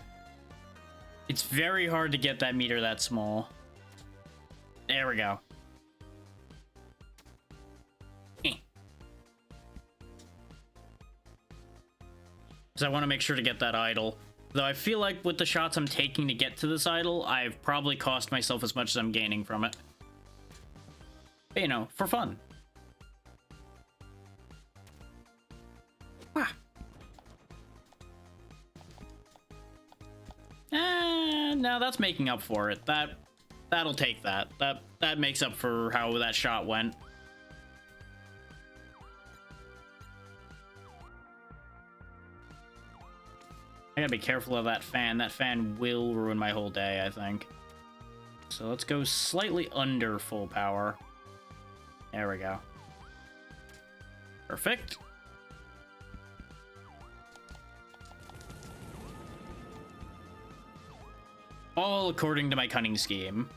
It's very hard to get that meter that small. There we go. Because I want to make sure to get that idol. Though I feel like with the shots I'm taking to get to this idol, I've probably cost myself as much as I'm gaining from it. But, you know, for fun. Ah. No, that's making up for it. That'll take that. That makes up for how that shot went. I gotta be careful of that fan. That fan will ruin my whole day, I think. So let's go slightly under full power. There we go. Perfect. All according to my cunning scheme.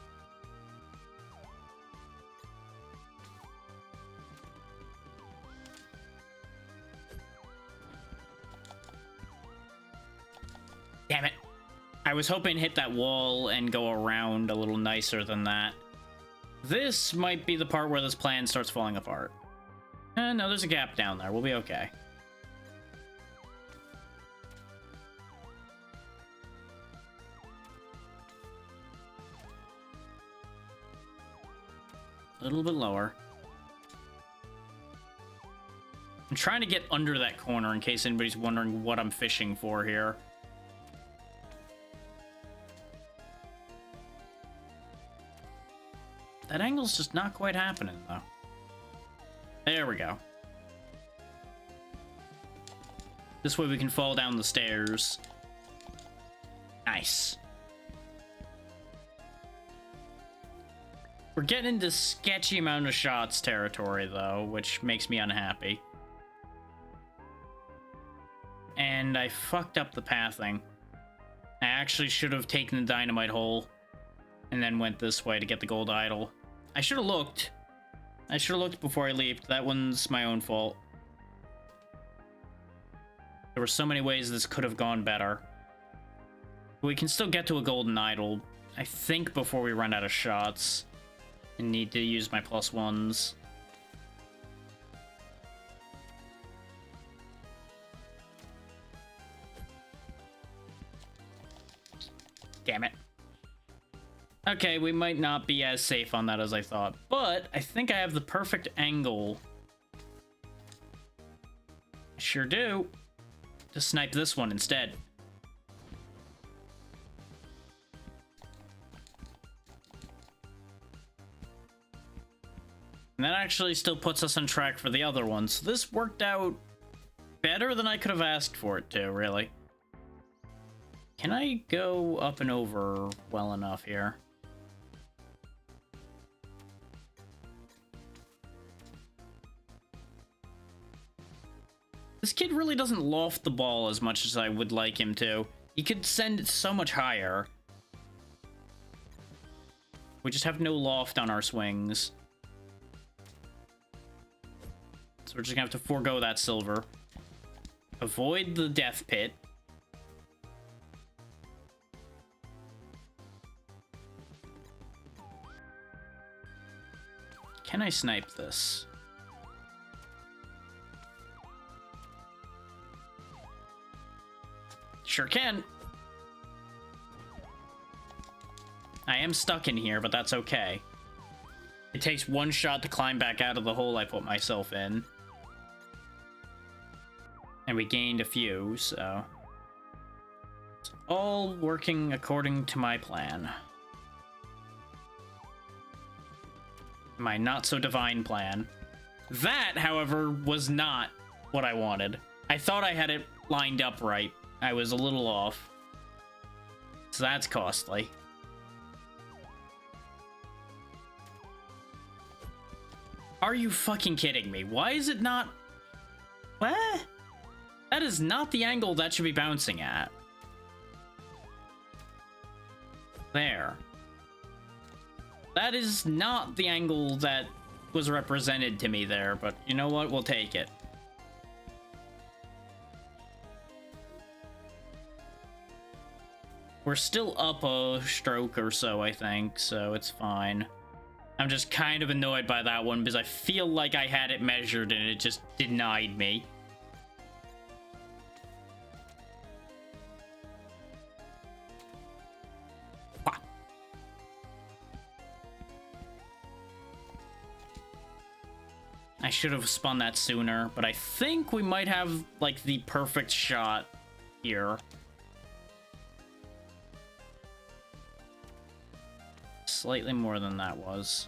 Damn it. I was hoping to hit that wall and go around a little nicer than that. This might be the part where this plan starts falling apart. No, there's a gap down there. We'll be okay. A little bit lower. I'm trying to get under that corner in case anybody's wondering what I'm fishing for here. That angle's just not quite happening, though. There we go. This way we can fall down the stairs. Nice. We're getting into sketchy amount of shots territory, though, which makes me unhappy. And I fucked up the pathing. I actually should have taken the dynamite hole and then went this way to get the gold idol. I should have looked. I should have looked before I leaped. That one's my own fault. There were so many ways this could have gone better. We can still get to a golden idol, I think, before we run out of shots. And need to use my +1s. Damn it. Okay, we might not be as safe on that as I thought, but I think I have the perfect angle. I sure do. To snipe this one instead. And that actually still puts us on track for the other one, so this worked out better than I could have asked for it to, really. Can I go up and over well enough here? This kid really doesn't loft the ball as much as I would like him to. He could send it so much higher. We just have no loft on our swings. So we're just gonna have to forego that silver. Avoid the death pit. Can I snipe this? Sure can. I am stuck in here, but that's okay. It takes one shot to climb back out of the hole I put myself in. And we gained a few, so... it's all working according to my plan. My not-so-divine plan. That, however, was not what I wanted. I thought I had it lined up right. I was a little off. So that's costly. Are you fucking kidding me? Why is it not... what? That is not the angle that should be bouncing at. There. That is not the angle that was represented to me there, but you know what? We'll take it. We're still up a stroke or so, I think, so it's fine. I'm just kind of annoyed by that one because I feel like I had it measured and it just denied me. Ah. I should have spun that sooner, but I think we might have, like, the perfect shot here. Slightly more than that was.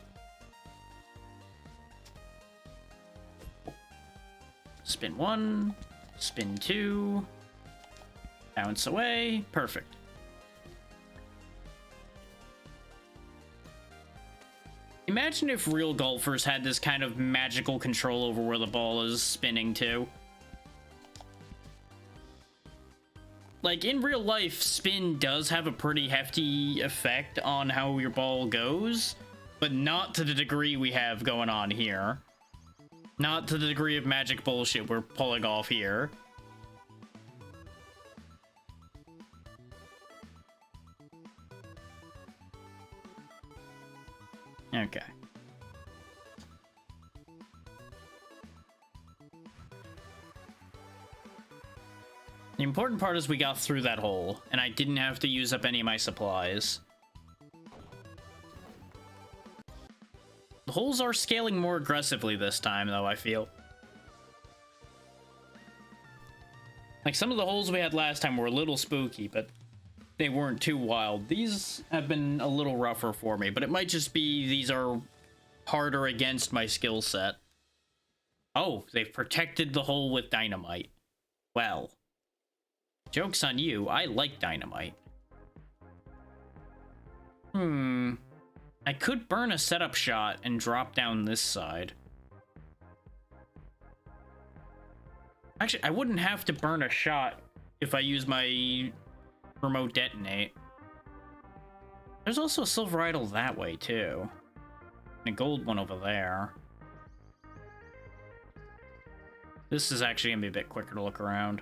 Spin 1, spin 2, bounce away, perfect. Imagine if real golfers had this kind of magical control over where the ball is spinning to. Like, in real life, spin does have a pretty hefty effect on how your ball goes, but not to the degree we have going on here. Not to the degree of magic bullshit we're pulling off here. Okay. The important part is we got through that hole, and I didn't have to use up any of my supplies. The holes are scaling more aggressively this time, though, I feel. Like, some of the holes we had last time were a little spooky, but they weren't too wild. These have been a little rougher for me, but it might just be these are harder against my skill set. Oh, they've protected the hole with dynamite. Well... joke's on you, I like dynamite. I could burn a setup shot and drop down this side. Actually, I wouldn't have to burn a shot if I use my remote detonate. There's also a silver idol that way, too. And a gold one over there. This is actually gonna be a bit quicker to look around.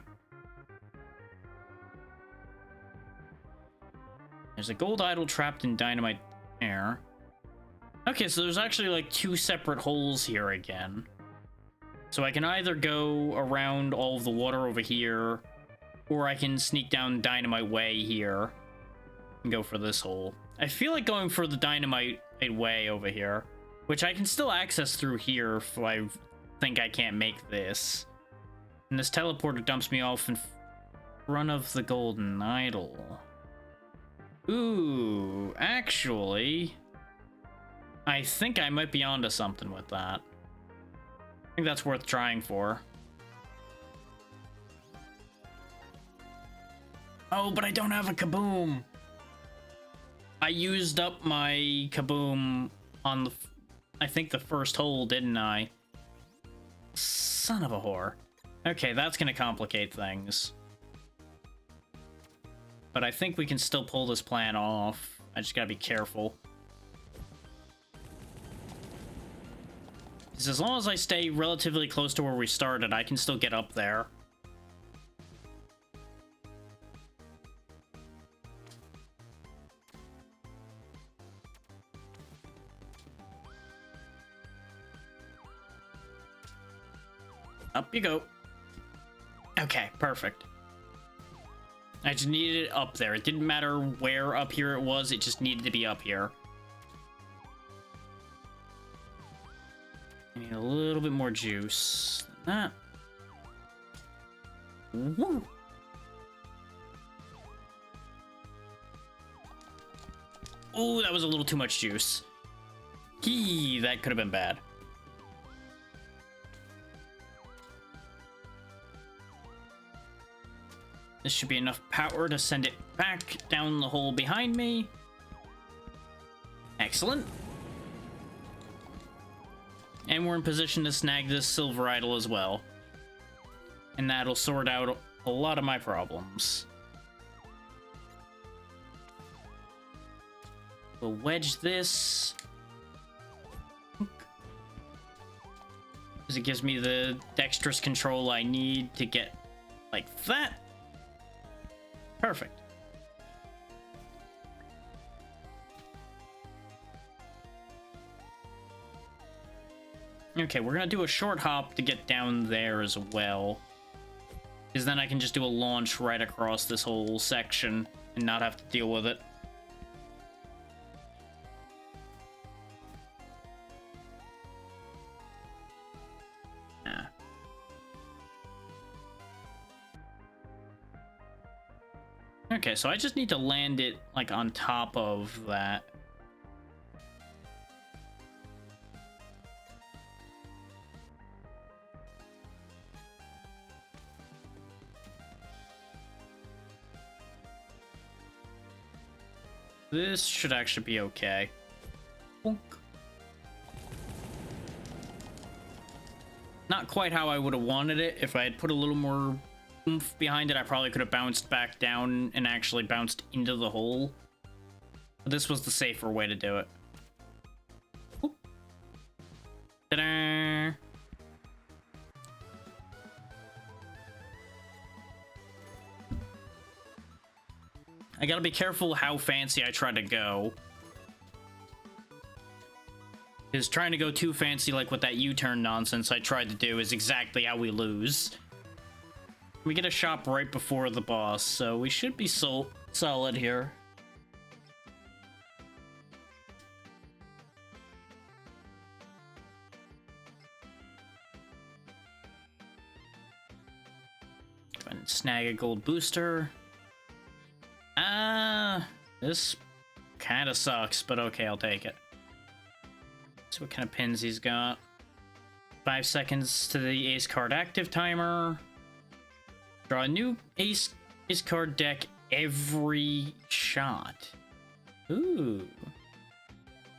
There's a gold idol trapped in dynamite air. Okay, so there's actually like 2 separate holes here again. So I can either go around all of the water over here, or I can sneak down Dynamite Way here and go for this hole. I feel like going for the Dynamite Way over here, which I can still access through here if I think I can't make this. And this teleporter dumps me off in front of the golden idol. Ooh, actually, I think I might be onto something with that. I think that's worth trying for. Oh, but I don't have a kaboom. I used up my kaboom on the, I think the first hole, didn't I? Son of a whore. Okay, that's gonna complicate things. But I think we can still pull this plan off. I just gotta be careful. Because as long as I stay relatively close to where we started, I can still get up there. Up you go. Okay, perfect. I just needed it up there. It didn't matter where up here it was, it just needed to be up here. I need a little bit more juice than that. Woo! Ooh, that was a little too much juice. Gee, that could have been bad. This should be enough power to send it back down the hole behind me. Excellent. And we're in position to snag this silver idol as well. And that'll sort out a lot of my problems. We'll wedge this. Because it gives me the dexterous control I need to get like that. Perfect. Okay, we're gonna do a short hop to get down there as well. Because then I can just do a launch right across this whole section and not have to deal with it. Ah. Okay, so I just need to land it like on top of that. This should actually be okay. Bonk. Not quite how I would have wanted it. If I had put a little more oomph behind it, I probably could have bounced back down and actually bounced into the hole. But this was the safer way to do it. Oop. Ta-da! I gotta be careful how fancy I try to go. Because trying to go too fancy like with that U-turn nonsense I tried to do is exactly how we lose. We get a shop right before the boss, so we should be solid here. Go ahead and snag a gold booster. This kind of sucks, but okay, I'll take it. See what kind of pins he's got. 5 seconds to the ace card active timer. Draw a new ace card deck every shot. Ooh.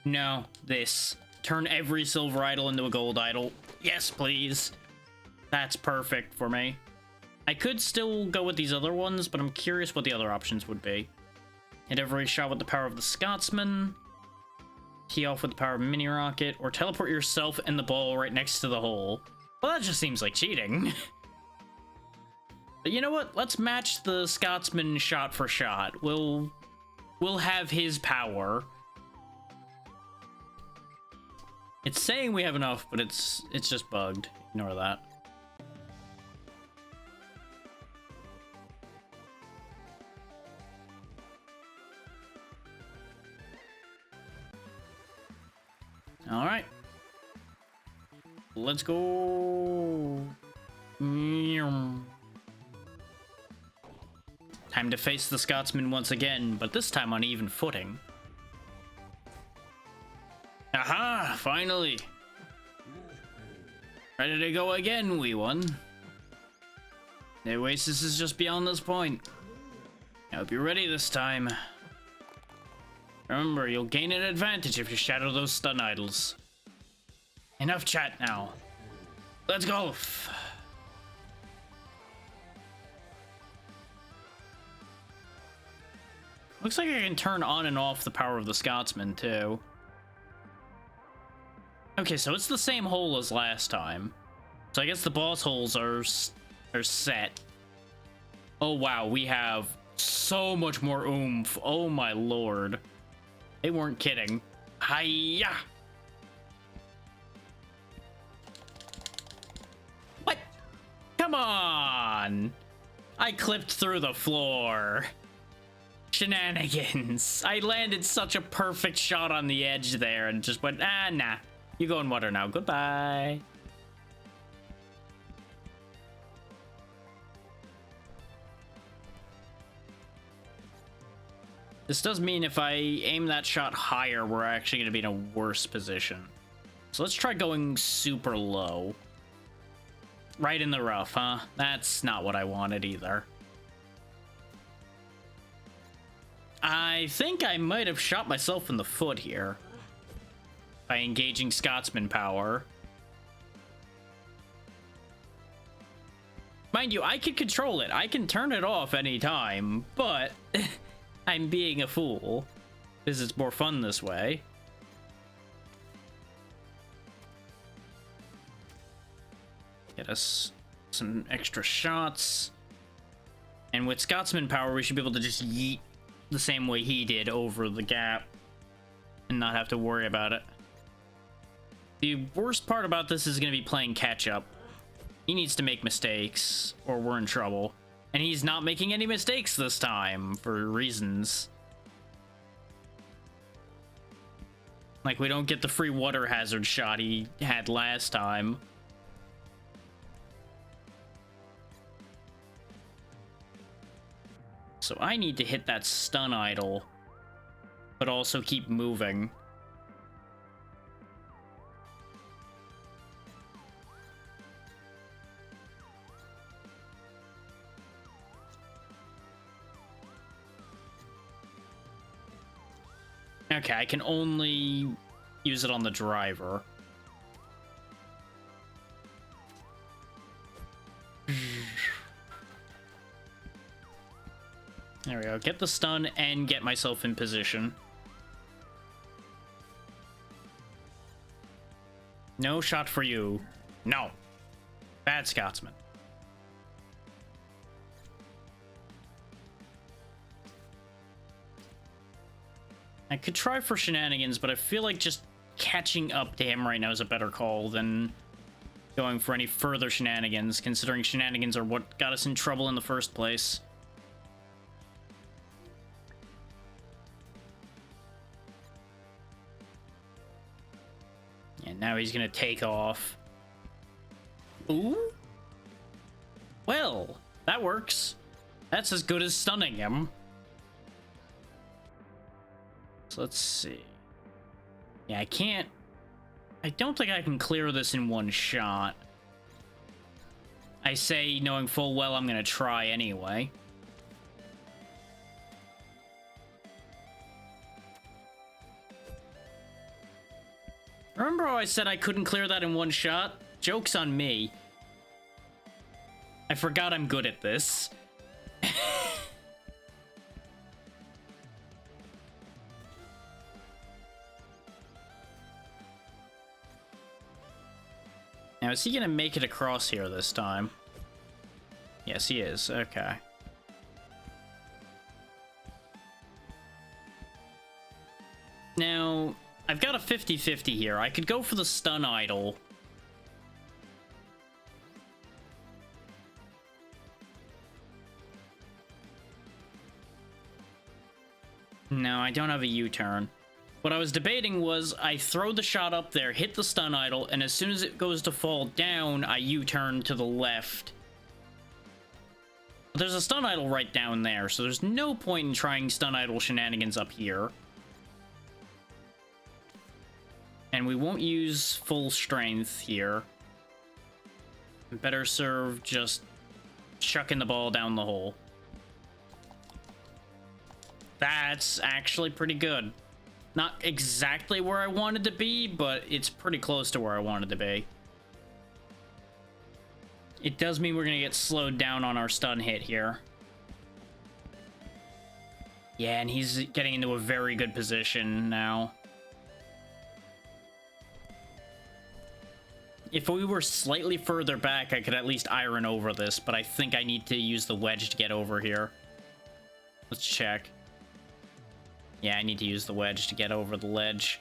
No, this. Turn every silver idol into a gold idol. Yes, please. That's perfect for me. I could still go with these other ones, but I'm curious what the other options would be. Hit every shot with the power of the Scotsman. Tee off with the power of a mini rocket. Or teleport yourself and the ball right next to the hole. Well, that just seems like cheating. But you know what? Let's match the Scotsman shot for shot. We'll have his power. It's saying we have enough, but it's just bugged. Ignore that. All right. Let's go. Time to face the Scotsman once again, but this time on even footing. Aha! Finally! Ready to go again, wee one. The Oasis is just beyond this point. I hope you're ready this time. Remember, you'll gain an advantage if you shatter those stun idols. Enough chat now. Let's go! Looks like I can turn on and off the power of the Scotsman, too. Okay, so it's the same hole as last time. So I guess the boss holes are set. Oh, wow, we have so much more oomph. Oh, my lord. They weren't kidding. Hiya! What? Come on! I clipped through the floor. Shenanigans. I landed such a perfect shot on the edge there and just went, nah. You go in water now. Goodbye. This does mean if I aim that shot higher, we're actually going to be in a worse position. So let's try going super low. Right in the rough, huh? That's not what I wanted either. I think I might have shot myself in the foot here by engaging Scotsman power. Mind you, I can control it. I can turn it off anytime, but I'm being a fool because it's more fun this way. Get us some extra shots. And with Scotsman power, we should be able to just yeet the same way he did over the gap and not have to worry about it. The worst part about this is going to be playing catch up. He needs to make mistakes or we're in trouble. And he's not making any mistakes this time for reasons. Like we don't get the free water hazard shot he had last time. So I need to hit that stun idol, but also keep moving. Okay, I can only use it on the driver. There we go. Get the stun and get myself in position. No shot for you. No. Bad Scotsman. I could try for shenanigans, but I feel like just catching up to him right now is a better call than going for any further shenanigans, considering shenanigans are what got us in trouble in the first place. And now he's gonna take off. Ooh? Well, that works. That's as good as stunning him. So let's see. Yeah, I don't think I can clear this in one shot. I say knowing full well I'm gonna try anyway. Remember how I said I couldn't clear that in one shot? Joke's on me. I forgot I'm good at this. Now, is he gonna make it across here this time? Yes, he is. Okay. Now, I've got a 50-50 here. I could go for the stun idol. No, I don't have a U-turn. What I was debating was I throw the shot up there, hit the stun idol, and as soon as it goes to fall down, I U-turn to the left. But there's a stun idol right down there, so there's no point in trying stun idol shenanigans up here. And we won't use full strength here. Better serve just chucking the ball down the hole. That's actually pretty good. Not exactly where I wanted to be, but it's pretty close to where I wanted to be. It does mean we're going to get slowed down on our stun hit here. Yeah, and he's getting into a very good position now. If we were slightly further back, I could at least iron over this, but I think I need to use the wedge to get over here. Let's check. Yeah, I need to use the wedge to get over the ledge.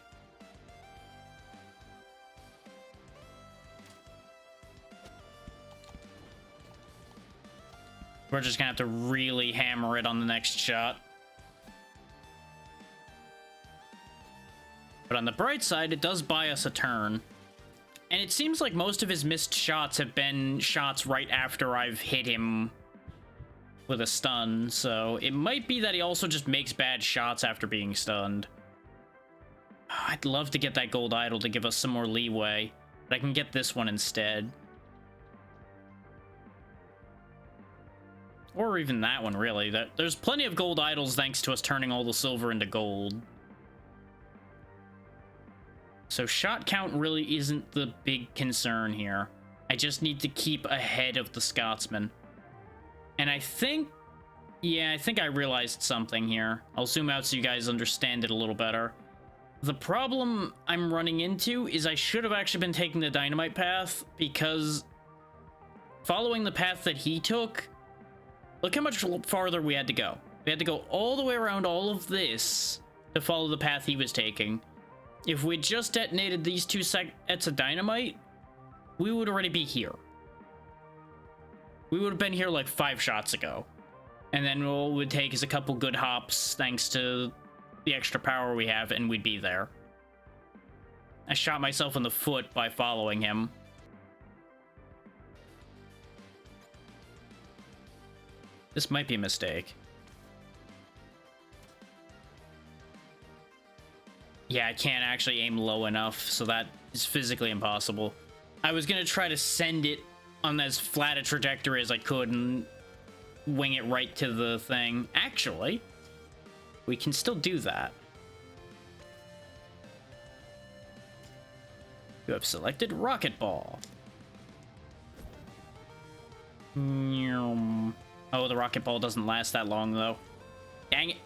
We're just gonna have to really hammer it on the next shot. But on the bright side, it does buy us a turn. And it seems like most of his missed shots have been shots right after I've hit him with a stun, so it might be that he also just makes bad shots after being stunned. I'd love to get that gold idol to give us some more leeway, but I can get this one instead. Or even that one, really. There's plenty of gold idols thanks to us turning all the silver into gold. So shot count really isn't the big concern here. I just need to keep ahead of the Scotsman. And I think... yeah, I think I realized something here. I'll zoom out so you guys understand it a little better. The problem I'm running into is I should have actually been taking the dynamite path, because following the path that he took, look how much farther we had to go. We had to go all the way around all of this to follow the path he was taking. If we just detonated these 2 sets of dynamite, we would already be here. We would have been here like 5 shots ago. And then all it would take is a couple good hops thanks to the extra power we have, and we'd be there. I shot myself in the foot by following him. This might be a mistake. Yeah, I can't actually aim low enough, so that is physically impossible. I was gonna try to send it on as flat a trajectory as I could and wing it right to the thing. Actually, we can still do that. You have selected Rocket Ball. Oh, the Rocket Ball doesn't last that long, though. Dang it.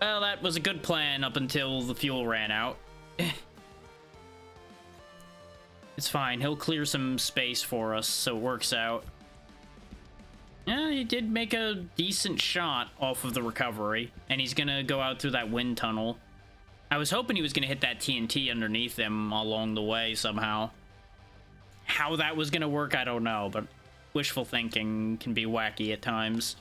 Well, that was a good plan up until the fuel ran out. It's fine. He'll clear some space for us, so it works out. Yeah, he did make a decent shot off of the recovery, and he's gonna go out through that wind tunnel. I was hoping he was gonna hit that TNT underneath him along the way somehow. How that was gonna work, I don't know, but wishful thinking can be wacky at times.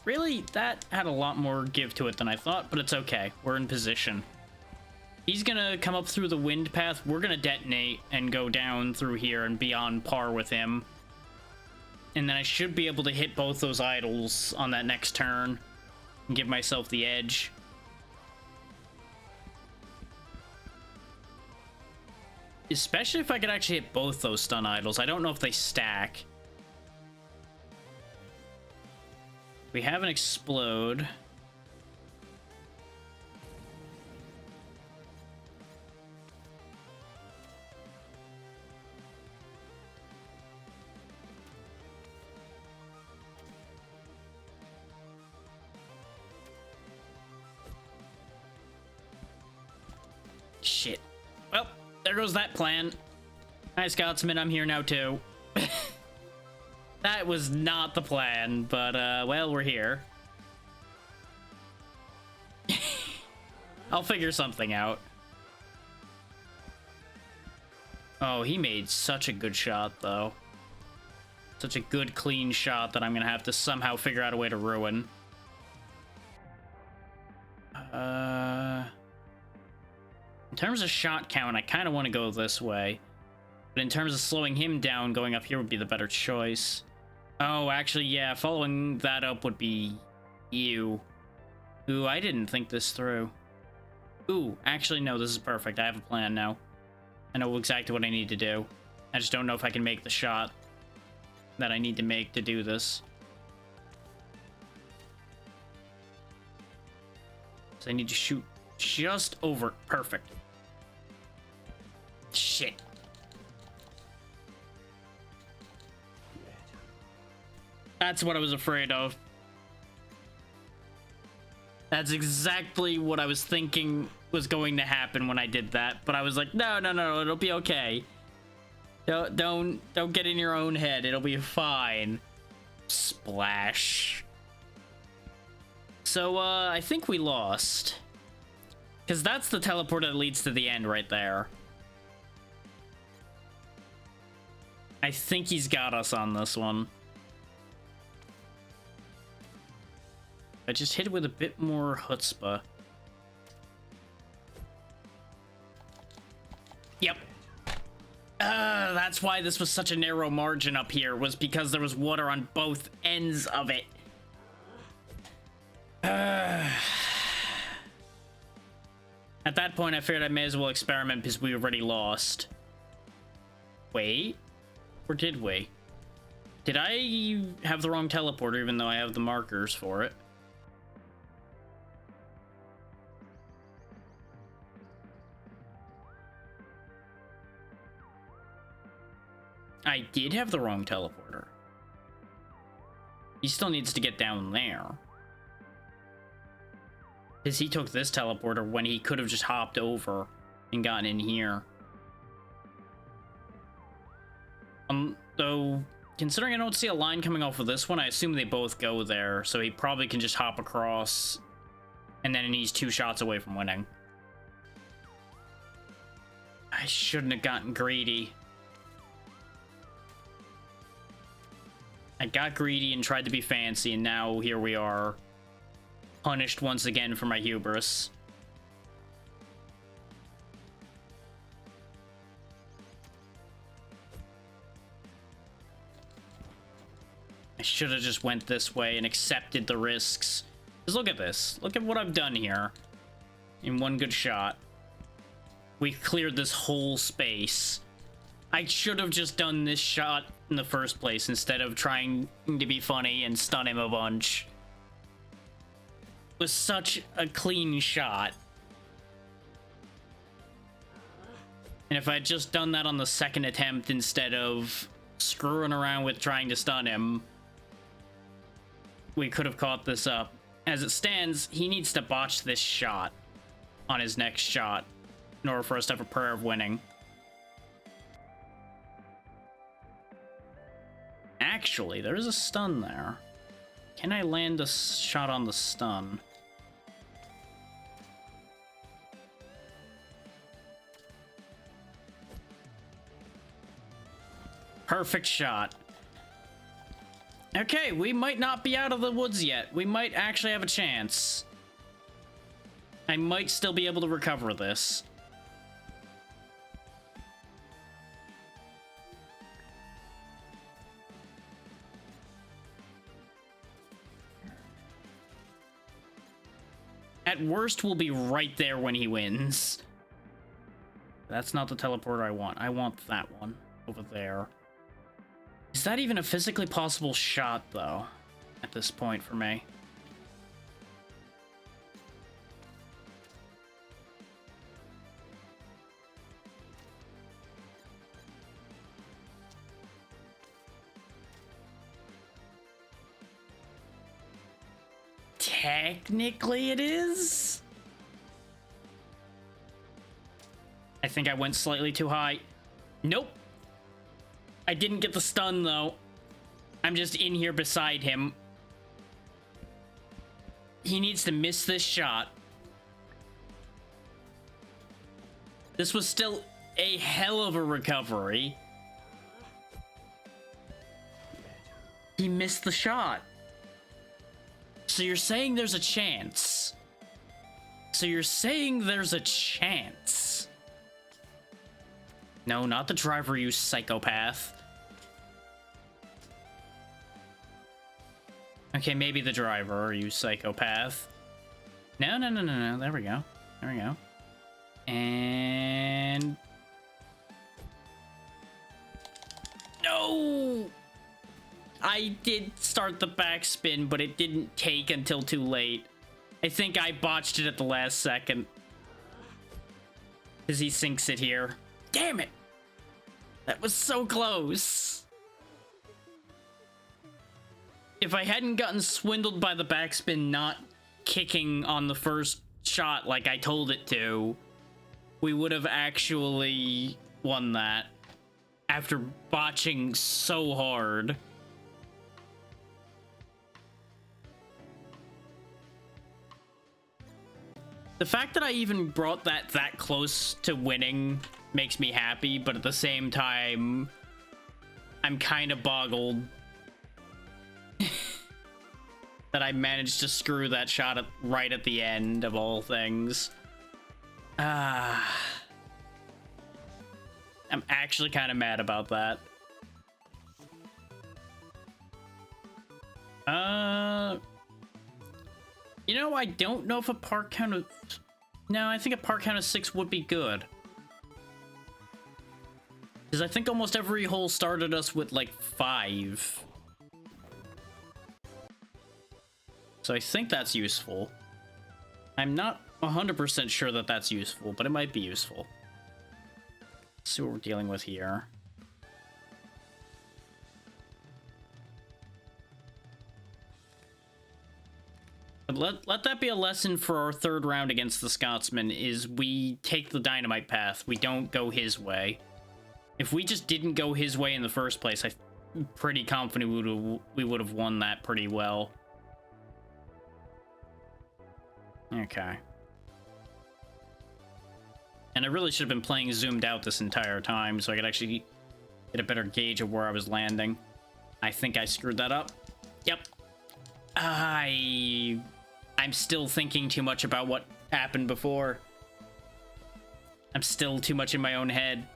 Really, that had a lot more give to it than I thought, but it's okay. We're in position. He's gonna come up through the wind path. We're gonna detonate and go down through here and be on par with him. And then I should be able to hit both those idols on that next turn and give myself the edge. Especially if I could actually hit both those stun idols. I don't know if they stack. We have an explode. Shit. Well, there goes that plan. Hi, Scotsman, I'm here now too. That was not the plan, but, well, we're here. I'll figure something out. Oh, he made such a good shot, though. Such a good, clean shot that I'm gonna have to somehow figure out a way to ruin. In terms of shot count, I kind of want to go this way. But in terms of slowing him down, going up here would be the better choice. Oh, actually, yeah, following that up would be you. Ooh, I didn't think this through. Ooh, actually, no, this is perfect. I have a plan now. I know exactly what I need to do. I just don't know if I can make the shot that I need to make to do this. So I need to shoot just over. Perfect. Shit. That's what I was afraid of. That's exactly what I was thinking was going to happen when I did that. But I was like, no, no, no, it'll be okay. Don't get in your own head. It'll be fine. Splash. So, I think we lost. Because that's the teleport that leads to the end right there. I think he's got us on this one. I just hit it with a bit more chutzpah. Yep. That's why this was such a narrow margin up here, was because there was water on both ends of it. At that point, I figured I may as well experiment because we already lost. Wait. Or did we? Did I have the wrong teleporter even though I have the markers for it? I did have the wrong teleporter. He still needs to get down there. Because he took this teleporter when he could have just hopped over and gotten in here. Though, considering I don't see a line coming off of this one, I assume they both go there, so he probably can just hop across, and then he's 2 shots away from winning. I shouldn't have gotten greedy. I got greedy and tried to be fancy, and now here we are, punished once again for my hubris. I should have just went this way and accepted the risks. Because look at this. Look at what I've done here. In one good shot. We cleared this whole space. I should have just done this shot in the first place instead of trying to be funny and stun him a bunch. It was such a clean shot. And if I had just done that on the second attempt instead of screwing around with trying to stun him, we could have caught this up. As it stands, he needs to botch this shot on his next shot in order for us to have a prayer of winning. Actually, there's a stun there. Can I land a shot on the stun? Perfect shot. Okay, we might not be out of the woods yet. We might actually have a chance. I might still be able to recover this. At worst, we'll be right there when he wins. That's not the teleporter I want. I want that one over there. Is that even a physically possible shot, though, at this point for me? Technically, it is. I think I went slightly too high. Nope. I didn't get the stun, though. I'm just in here beside him. He needs to miss this shot. This was still a hell of a recovery. He missed the shot. So you're saying there's a chance. No, not the driver, you psychopath. Okay, maybe the driver, you psychopath. No. There we go. And... No! I did start the backspin, but it didn't take until too late. I think I botched it at the last second. Because he sinks it here. Damn it! That was so close! If I hadn't gotten swindled by the backspin not kicking on the first shot like I told it to, we would have actually won that. After botching so hard. The fact that I even brought that close to winning makes me happy, but at the same time, I'm kind of boggled that I managed to screw that shot right at the end of all things. I'm actually kind of mad about that. You know, I don't know if a park count of... No, I think a park count of 6 would be good. Because I think almost every hole started us with, like, 5. So I think that's useful. I'm not 100% sure that that's useful, but it might be useful. Let's see what we're dealing with here. But let that be a lesson for our third round against the Scotsman, is we take the dynamite path. We don't go his way. If we just didn't go his way in the first place, I'm pretty confident we would have won that pretty well. Okay. And I really should have been playing zoomed out this entire time so I could actually get a better gauge of where I was landing. I think I screwed that up. Yep. I'm still thinking too much about what happened before. I'm still too much in my own head.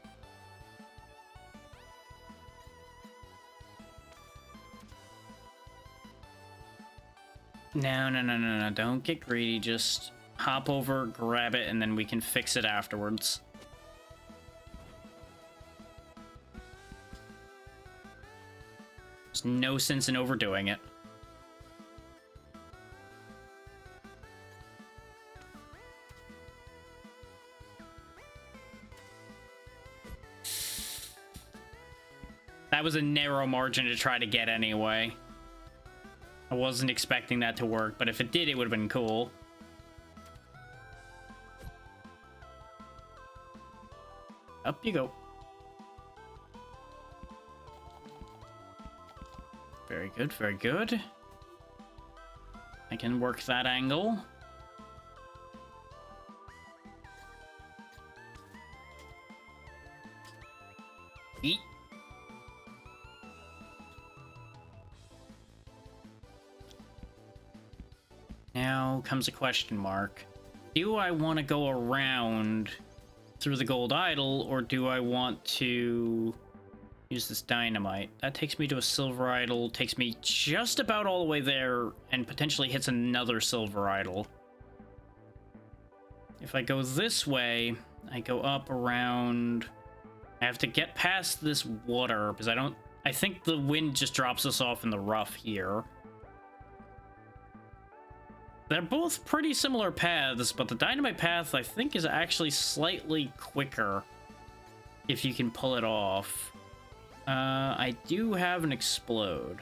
No. Don't get greedy. Just hop over, grab it, and then we can fix it afterwards. There's no sense in overdoing it. That was a narrow margin to try to get anyway. I wasn't expecting that to work, but if it did, it would have been cool. Up you go. Very good, very good. I can work that angle. Eat. Now comes a question mark. Do I want to go around through the gold idol, or do I want to use this dynamite? That takes me to a silver idol, takes me just about all the way there, and potentially hits another silver idol. If I go this way, I go up around... I have to get past this water, because I think the wind just drops us off in the rough here. They're both pretty similar paths, but the dynamite path, I think, is actually slightly quicker if you can pull it off. I do have an explode,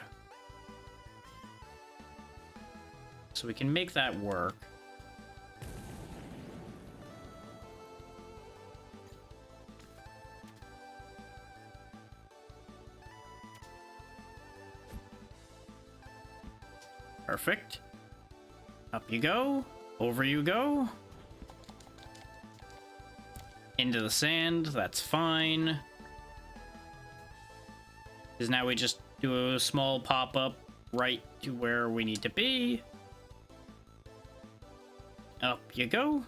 so we can make that work. Perfect. Up you go. Over you go. Into the sand. That's fine. Because now we just do a small pop-up right to where we need to be. Up you go.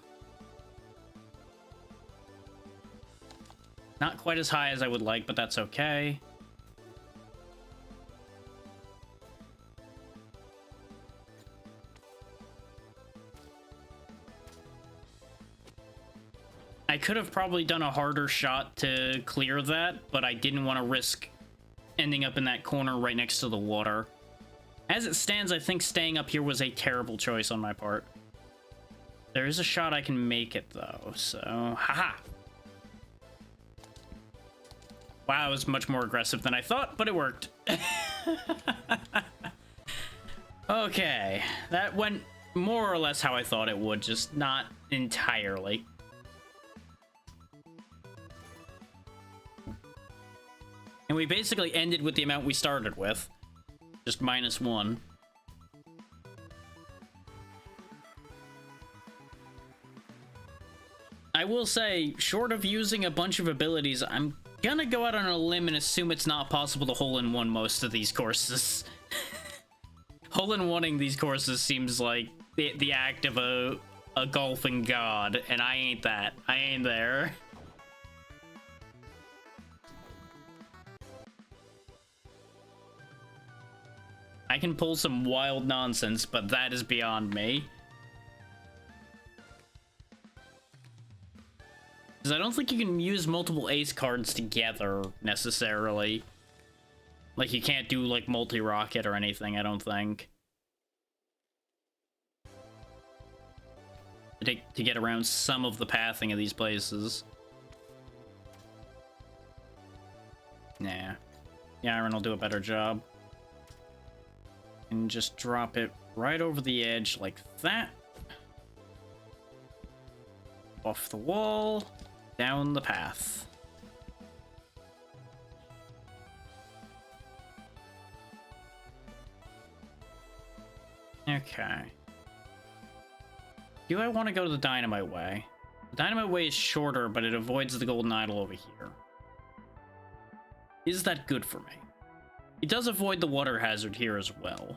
Not quite as high as I would like, but that's okay. I could have probably done a harder shot to clear that, but I didn't want to risk ending up in that corner right next to the water. As it stands, I think staying up here was a terrible choice on my part. There is a shot I can make it, though, so... Haha! Wow, it was much more aggressive than I thought, but it worked. Okay, that went more or less how I thought it would, just not entirely. And we basically ended with the amount we started with. Just -1. I will say, short of using a bunch of abilities, I'm gonna go out on a limb and assume it's not possible to hole-in-one most of these courses. Hole-in-oneing these courses seems like the act of a golfing god, and I ain't that. I ain't there. I can pull some wild nonsense, but that is beyond me. Because I don't think you can use multiple ace cards together, necessarily. Like, you can't do, like, multi-rocket or anything, I don't think. To get around some of the pathing of these places. Nah. Yeah, Iron will do a better job. And just drop it right over the edge like that. Off the wall, down the path. Okay. Do I want to go the Dynamite Way? The Dynamite Way is shorter, but it avoids the Golden Idol over here. Is that good for me? It does avoid the water hazard here as well.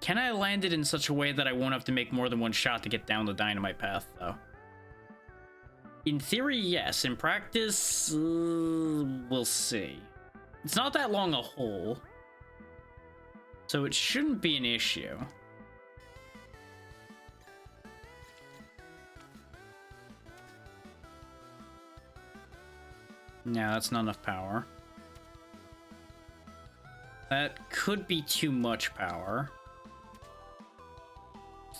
Can I land it in such a way that I won't have to make more than one shot to get down the dynamite path, though? In theory, yes. In practice, we'll see. It's not that long a hole, so it shouldn't be an issue. No, that's not enough power. That could be too much power.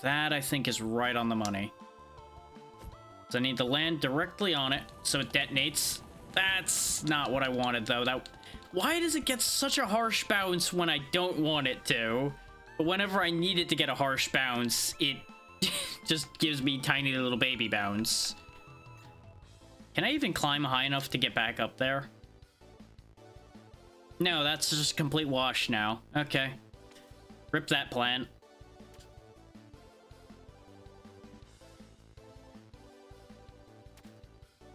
That, I think, is right on the money. So I need to land directly on it so it detonates. That's not what I wanted, though. Why does it get such a harsh bounce when I don't want it to? But whenever I need it to get a harsh bounce, it just gives me tiny little baby bounce. Can I even climb high enough to get back up there? No, that's just complete wash now. Okay. Rip that plant.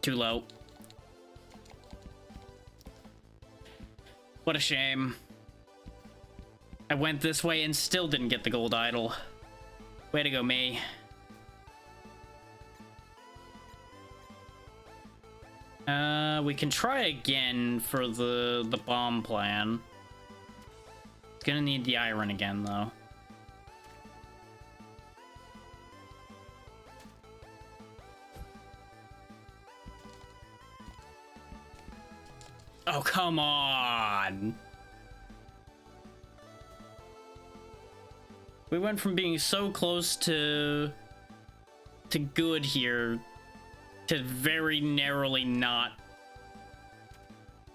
Too low. What a shame. I went this way and still didn't get the gold idol. Way to go, me. We can try again for the bomb plan. It's gonna need the iron again, though. Oh, come on! We went from being so close to good here to very narrowly not.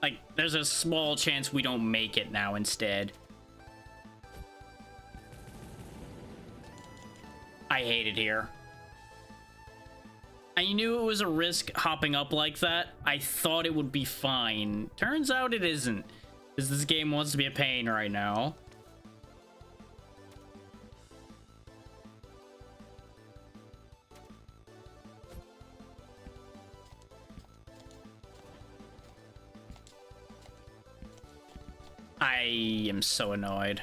Like, there's a small chance we don't make it now instead. I hate it here. I knew it was a risk hopping up like that. I thought it would be fine. Turns out it isn't. Because this game wants to be a pain right now. am so annoyed.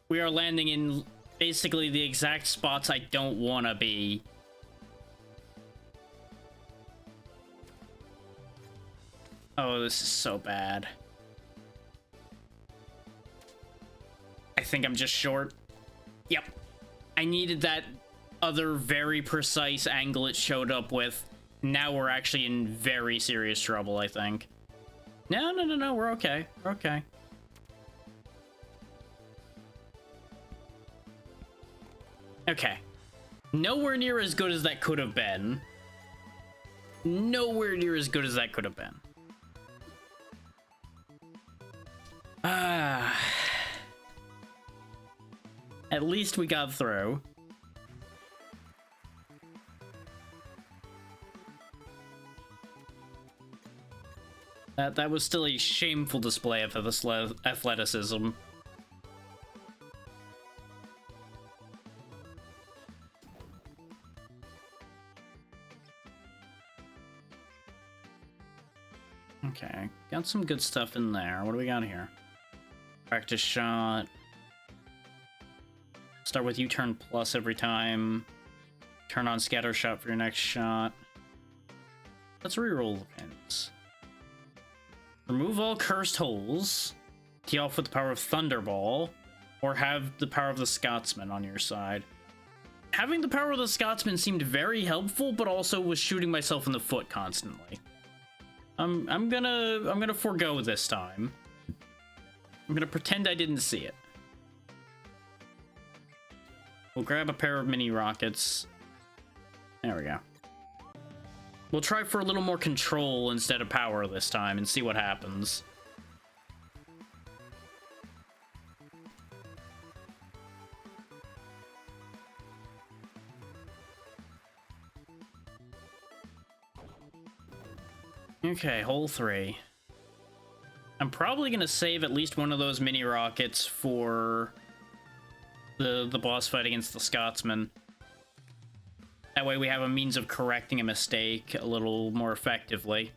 We are landing in basically the exact spots I don't want to be. Oh, this is so bad. I think I'm just short. Yep. I needed that other very precise angle it showed up with. Now we're actually in very serious trouble, I think. No, we're okay. We're okay. Okay. Nowhere near as good as that could have been. Nowhere near as good as that could have been. Ah. At least we got through. That was still a shameful display of athleticism. Okay, got some good stuff in there. What do we got here? Practice shot. Start with U-turn plus every time. Turn on scatter shot for your next shot. Let's reroll the pins. Remove all cursed holes. Tee off with the power of Thunderball. Or have the power of the Scotsman on your side. Having the power of the Scotsman seemed very helpful, but also was shooting myself in the foot constantly. I'm gonna forego this time. I'm gonna pretend I didn't see it. We'll grab a pair of mini rockets. There we go. We'll try for a little more control instead of power this time and see what happens. Okay, hole 3. I'm probably gonna save at least one of those mini rockets for the boss fight against the Scotsman. That way we have a means of correcting a mistake a little more effectively.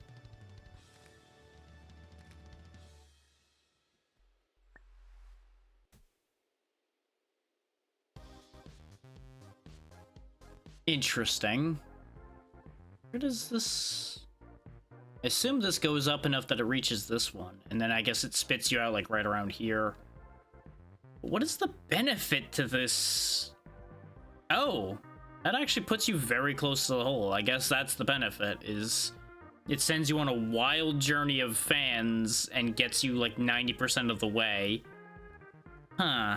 Interesting. Where does this... I assume this goes up enough that it reaches this one, and then I guess it spits you out like right around here. What is the benefit to this? Oh, that actually puts you very close to the hole. I guess that's the benefit, is it sends you on a wild journey of fans and gets you like 90% of the way. Huh.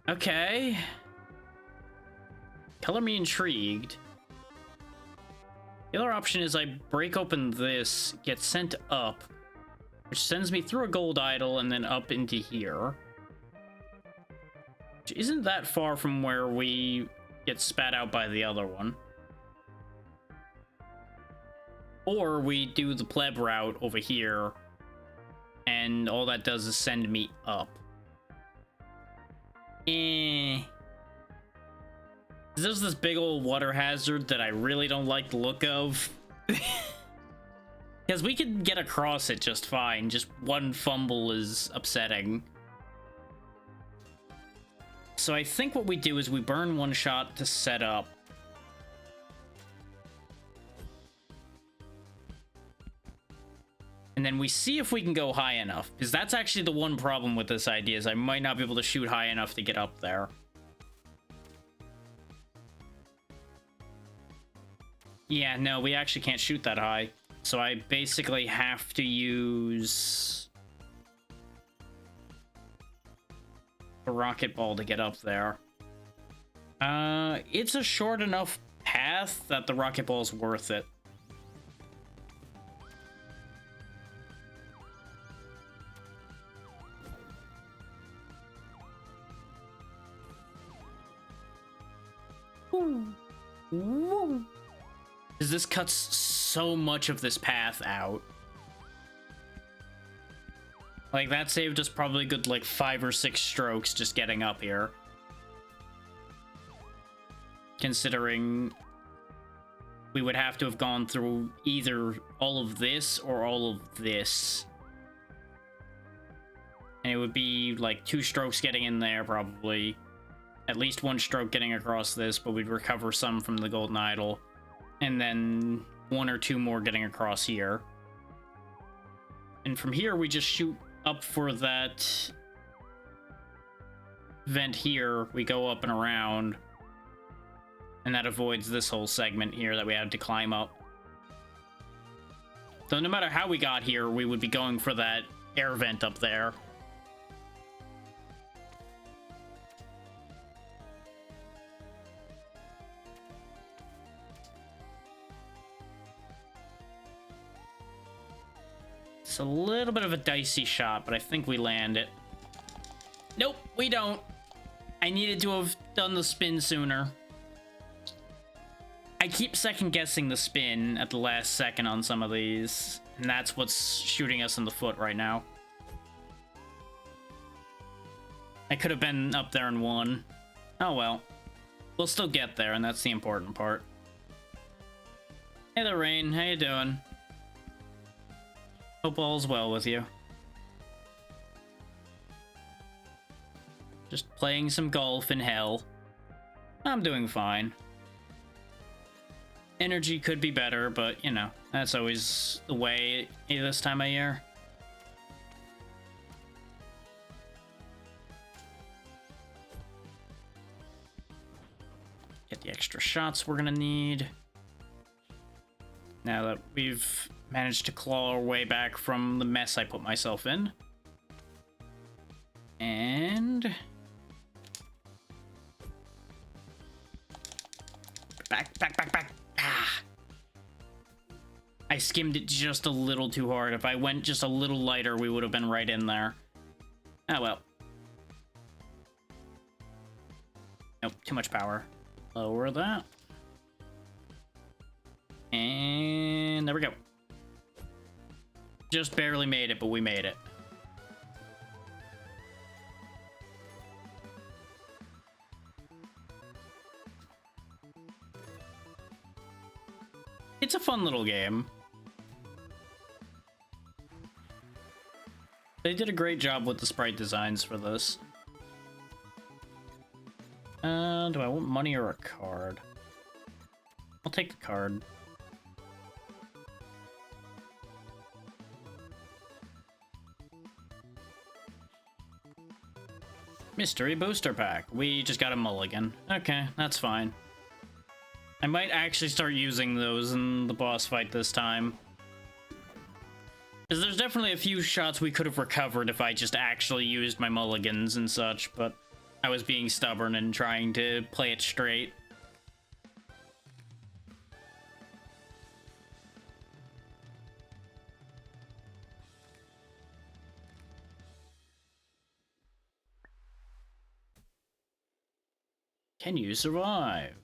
Okay. Color me intrigued. The other option is I break open this, get sent up, which sends me through a gold idol and then up into here. Which isn't that far from where we get spat out by the other one. Or we do the pleb route over here, and all that does is send me up. There's this big old water hazard that I really don't like the look of. Because we could get across it just fine, just one fumble is upsetting. So I think what we do is we burn one shot to set up. And then we see if we can go high enough. Because that's actually the one problem with this idea, is I might not be able to shoot high enough to get up there. Yeah, no, we actually can't shoot that high. So I basically have to use a rocket ball to get up there. It's a short enough path that the rocket ball's worth it. Ooh. Ooh. Because this cuts so much of this path out. Like, that saved us probably a good, like, 5 or 6 strokes just getting up here. Considering we would have to have gone through either all of this or all of this. And it would be like 2 strokes getting in there, probably. At least 1 stroke getting across this, but we'd recover some from the golden idol. And then 1 or 2 more getting across here. And from here, we just shoot up for that vent here. We go up and around. And that avoids this whole segment here that we had to climb up. So no matter how we got here, we would be going for that air vent up there. It's a little bit of a dicey shot, but I think we land it. Nope, we don't. I needed to have done the spin sooner. I keep second guessing the spin at the last second on some of these, and that's what's shooting us in the foot right now. I could have been up there and won. Oh well. We'll still get there, and that's the important part. Hey there, Rain. How you doing? Hope all's well with you. Just playing some golf in hell. I'm doing fine. Energy could be better, but, you know, that's always the way this time of year. Get the extra shots we're gonna need. Now that we've managed to claw our way back from the mess I put myself in. And... back. Ah. I skimmed it just a little too hard. If I went just a little lighter, we would have been right in there. Oh well. Nope, too much power. Lower that. And there we go. Just barely made it, but we made it. It's a fun little game. They did a great job with the sprite designs for this. Do I want money or a card? I'll take the card. Mystery booster pack. We just got a mulligan. Okay, that's fine. I might actually start using those in the boss fight this time. Because there's definitely a few shots we could have recovered if I just actually used my mulligans and such, but I was being stubborn and trying to play it straight. Can you survive?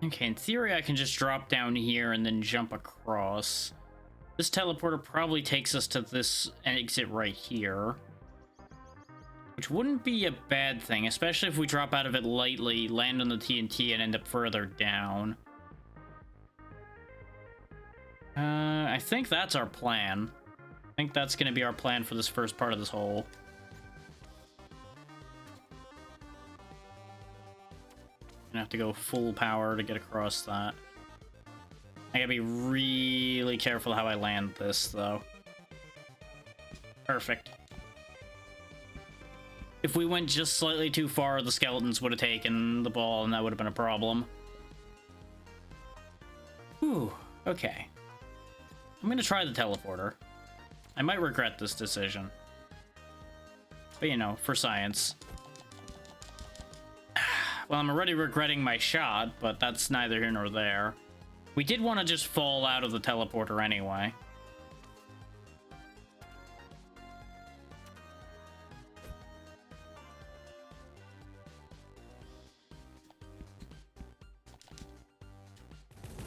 Okay, in theory I can just drop down here and then jump across. This teleporter probably takes us to this exit right here. Which wouldn't be a bad thing, especially if we drop out of it lightly, land on the TNT, and end up further down. I think that's our plan. I think that's going to be our plan for this first part of this hole. Gonna have to go full power to get across that. I gotta be really careful how I land this, though. Perfect. If we went just slightly too far, the skeletons would have taken the ball, and that would have been a problem. Whew, okay. I'm gonna try the teleporter. I might regret this decision. But, you know, for science. Well, I'm already regretting my shot, but that's neither here nor there. We did want to just fall out of the teleporter anyway.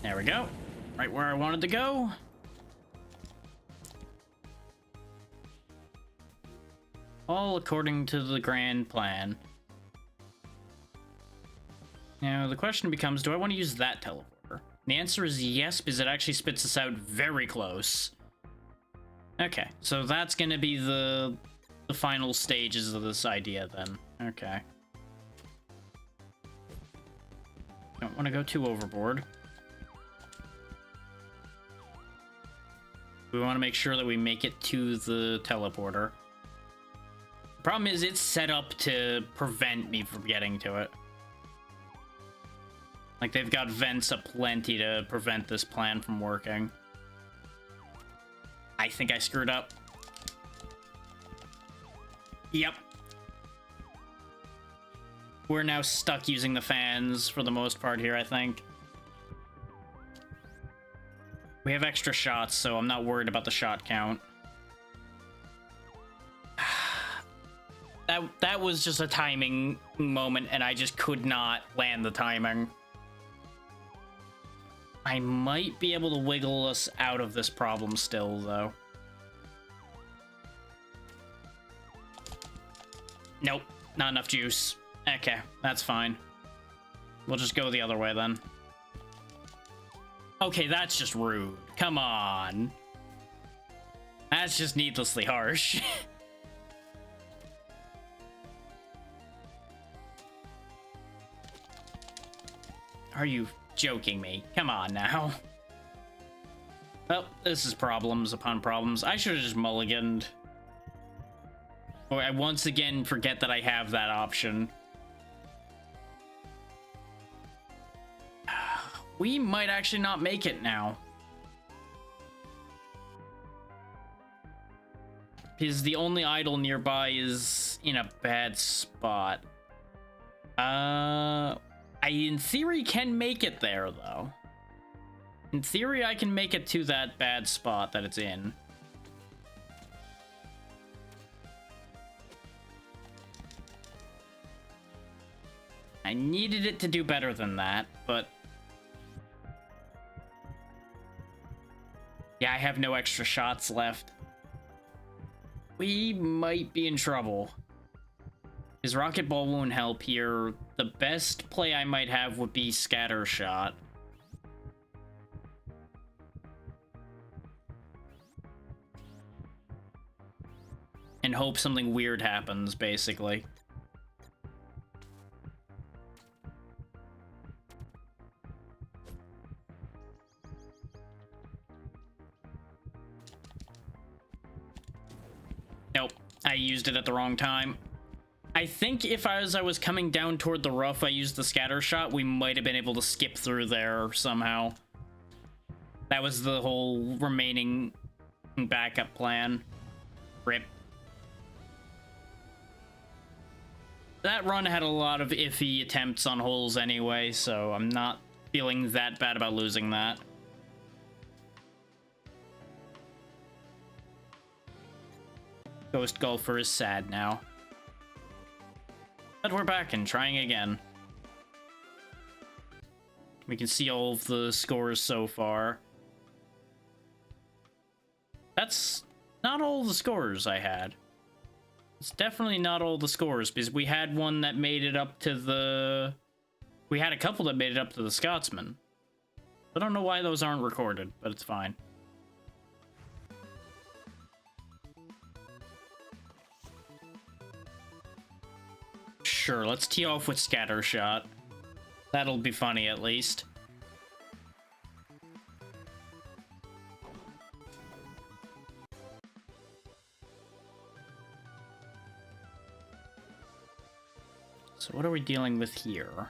There we go. Right where I wanted to go. All according to the grand plan. Now, the question becomes, do I want to use that teleporter? The answer is yes, because it actually spits us out very close. Okay, so that's gonna be the final stages of this idea then. Okay. Don't want to go too overboard. We want to make sure that we make it to the teleporter. Problem is, it's set up to prevent me from getting to it. Like, they've got vents aplenty to prevent this plan from working. I think I screwed up. Yep. We're now stuck using the fans for the most part here, I think. We have extra shots, so I'm not worried about the shot count. That was just a timing moment, and I just could not land the timing. I might be able to wiggle us out of this problem still, though. Nope, not enough juice. Okay, that's fine. We'll just go the other way then. Okay, that's just rude. Come on. That's just needlessly harsh. Are you joking me? Come on now. Well, this is problems upon problems. I should have just mulliganed. Or I once again forget that I have that option. We might actually not make it now. Because the only idol nearby is in a bad spot. I, in theory, can make it there, though. In theory, I can make it to that bad spot that it's in. I needed it to do better than that, but... yeah, I have no extra shots left. We might be in trouble. His rocket ball won't help here. The best play I might have would be scatter shot. And hope something weird happens, basically. Nope, I used it at the wrong time. I think if I was coming down toward the roof, I used the scatter shot, we might have been able to skip through there somehow. That was the whole remaining backup plan. Rip. That run had a lot of iffy attempts on holes anyway, so I'm not feeling that bad about losing that. Ghost Golfer is sad now. But we're back and trying again. We can see all of the scores so far. That's not all the scores I had. It's definitely not all the scores, because we had one that made it up to the... we had a couple that made it up to the Scotsman. I don't know why those aren't recorded, but it's fine. Sure, let's tee off with scatter shot. That'll be funny, at least. So what are we dealing with here?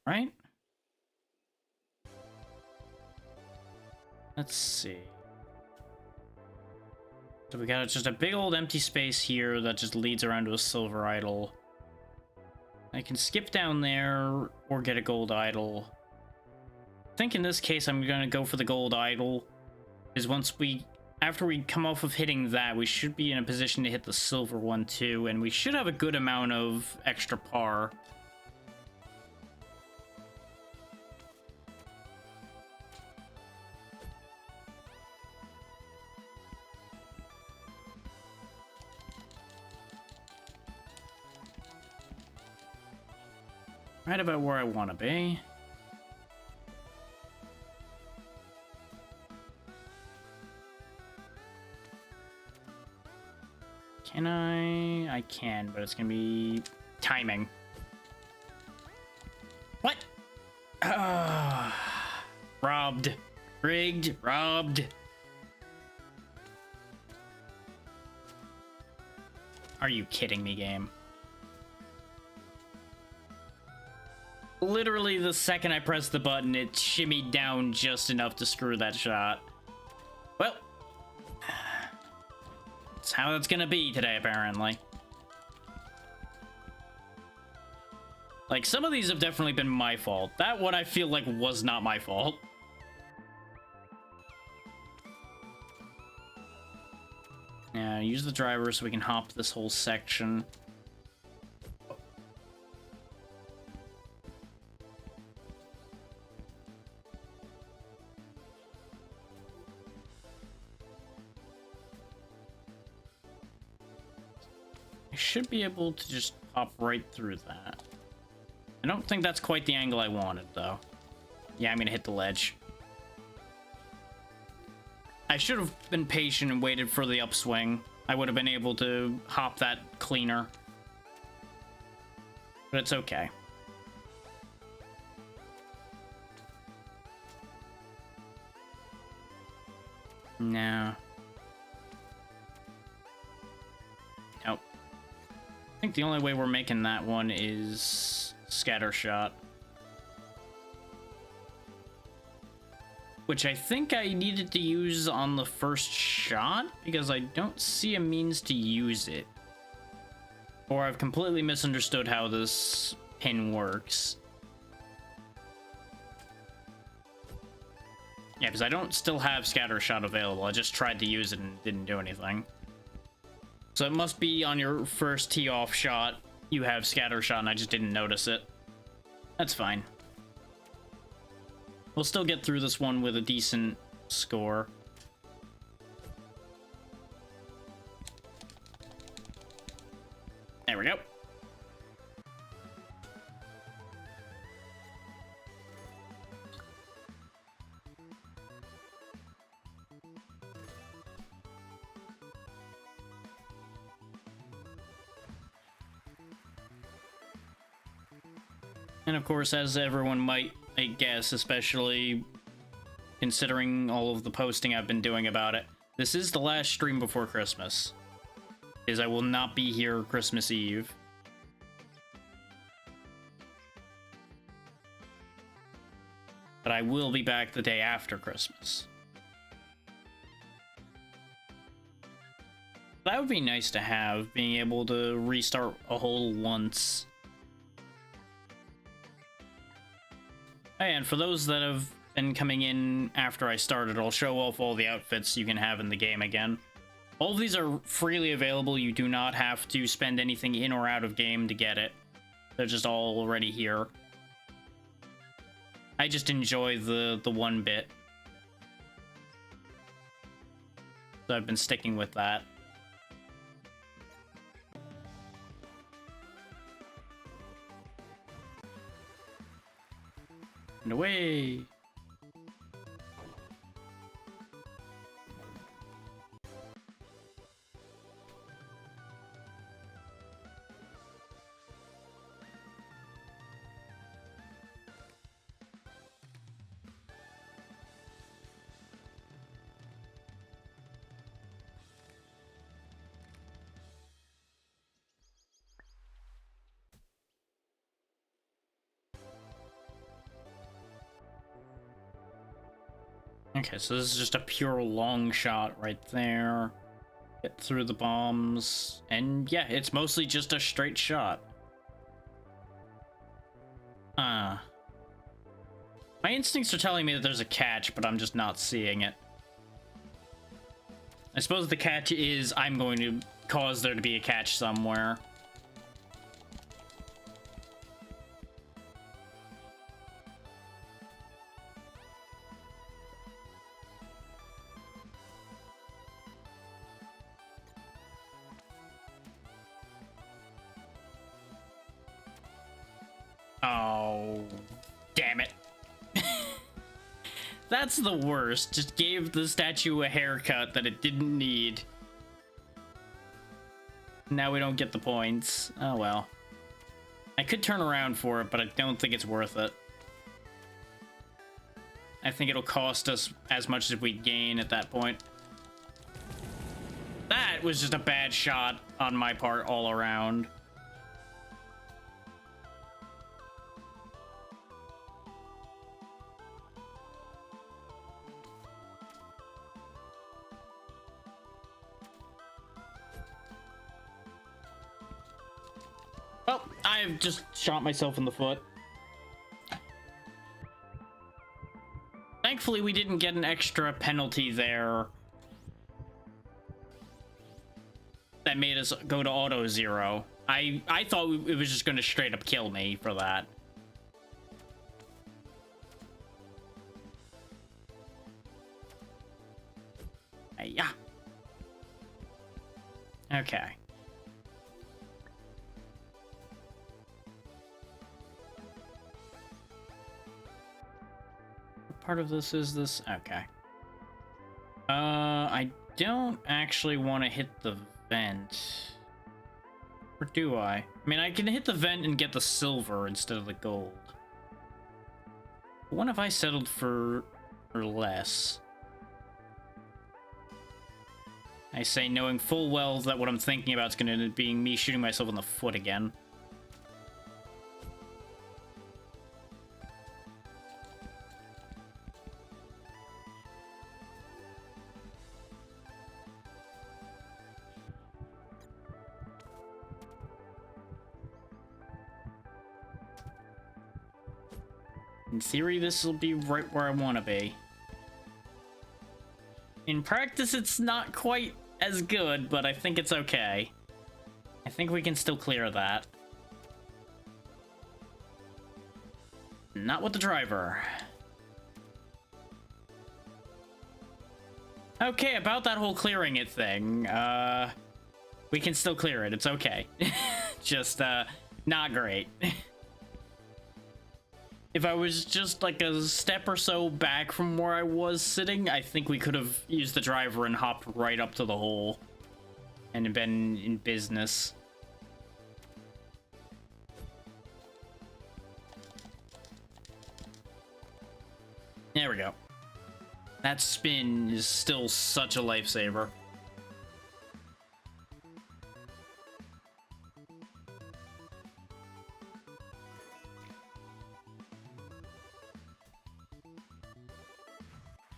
Right? Let's see. So we got just a big old empty space here that just leads around to a silver idol. I can skip down there or get a gold idol. I think in this case I'm gonna go for the gold idol, because after we come off of hitting that, we should be in a position to hit the silver one too, and we should have a good amount of extra par. Right about where I want to be. Can I? I can, but it's gonna be timing. What? Robbed. Rigged. Robbed. Are you kidding me, game? Literally the second I pressed the button, it shimmied down just enough to screw that shot. Well, that's how it's gonna be today, apparently. Like, some of these have definitely been my fault. That one I feel like was not my fault. Yeah, use the driver so we can hop this whole section. I should be able to just pop right through that. I don't think that's quite the angle I wanted, though. Yeah, I'm gonna hit the ledge. I should have been patient and waited for the upswing. I would have been able to hop that cleaner. But it's okay. No. Nope. I think the only way we're making that one is scatter shot. Which I think I needed to use on the first shot, because I don't see a means to use it. Or I've completely misunderstood how this pin works. Yeah, because I don't still have scatter shot available. I just tried to use it and didn't do anything. So it must be on your first tee off shot, you have scatter shot and I just didn't notice it. That's fine. We'll still get through this one with a decent score. There we go. And of course, as everyone might, I guess, especially considering all of the posting I've been doing about it, this is the last stream before Christmas. I will not be here Christmas Eve. But I will be back the day after Christmas. That would be nice to have, being able to restart a whole once. And for those that have been coming in after I started, I'll show off all the outfits you can have in the game again. All of these are freely available. You do not have to spend anything in or out of game to get it. They're just all already here. I just enjoy the one bit. So I've been sticking with that. And away! Okay, so this is just a pure long shot right there. Get through the bombs. And yeah, it's mostly just a straight shot. My instincts are telling me that there's a catch, but I'm just not seeing it. I suppose the catch is I'm going to cause there to be a catch somewhere. Oh. That's the worst. Just gave the statue a haircut that it didn't need. Now we don't get the points. Oh well. I could turn around for it, but I don't think it's worth it. I think it'll cost us as much as we gain at that point. That was just a bad shot on my part all around. Well, I've just shot myself in the foot. Thankfully, we didn't get an extra penalty there that made us go to auto zero. I thought it was just going to straight up kill me for that. Yeah. Okay. What part of this is this? Okay. I don't actually want to hit the vent. Or do I? I mean, I can hit the vent and get the silver instead of the gold. What if I settled for less? I say knowing full well that what I'm thinking about is going to end up being me shooting myself in the foot again. In theory, this will be right where I want to be. In practice, it's not quite as good, but I think it's okay. I think we can still clear that. Not with the driver. Okay, about that whole clearing it thing, we can still clear it. It's okay. Just, not great. If I was just like a step or so back from where I was sitting, I think we could have used the driver and hopped right up to the hole and been in business. There we go. That spin is still such a lifesaver.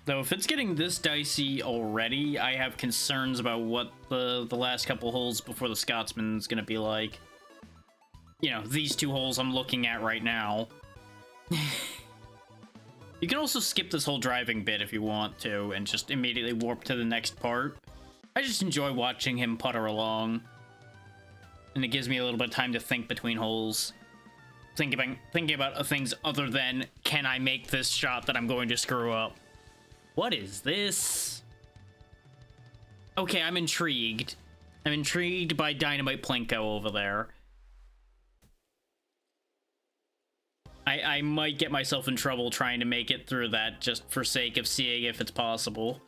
Though if it's getting this dicey already, I have concerns about what the last couple holes before the Scotsman's gonna be like. You know, these two holes I'm looking at right now. You can also skip this whole driving bit if you want to, and just immediately warp to the next part. I just enjoy watching him putter along. And it gives me a little bit of time to think between holes. Thinking about things other than, can I make this shot that I'm going to screw up? What is this? Okay, I'm intrigued. I'm intrigued by Dynamite Plinko over there. I might get myself in trouble trying to make it through that just for sake of seeing if it's possible.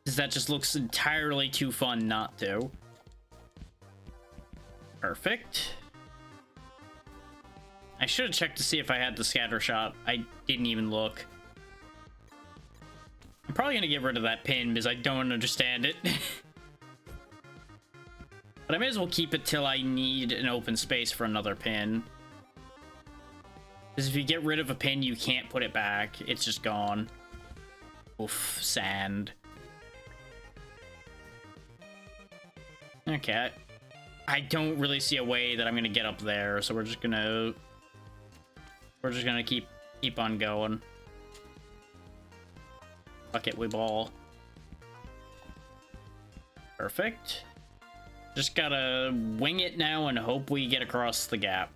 Because that just looks entirely too fun not to. Perfect. I should have checked to see if I had the scatter shot. I didn't even look. I'm probably going to get rid of that pin because I don't understand it. But I may as well keep it till I need an open space for another pin. Because if you get rid of a pin, you can't put it back. It's just gone. Oof, sand. Okay. I don't really see a way that I'm going to get up there, so we're just going to keep on going. Fuck it, we ball. Perfect. Just gotta wing it now and hope we get across the gap.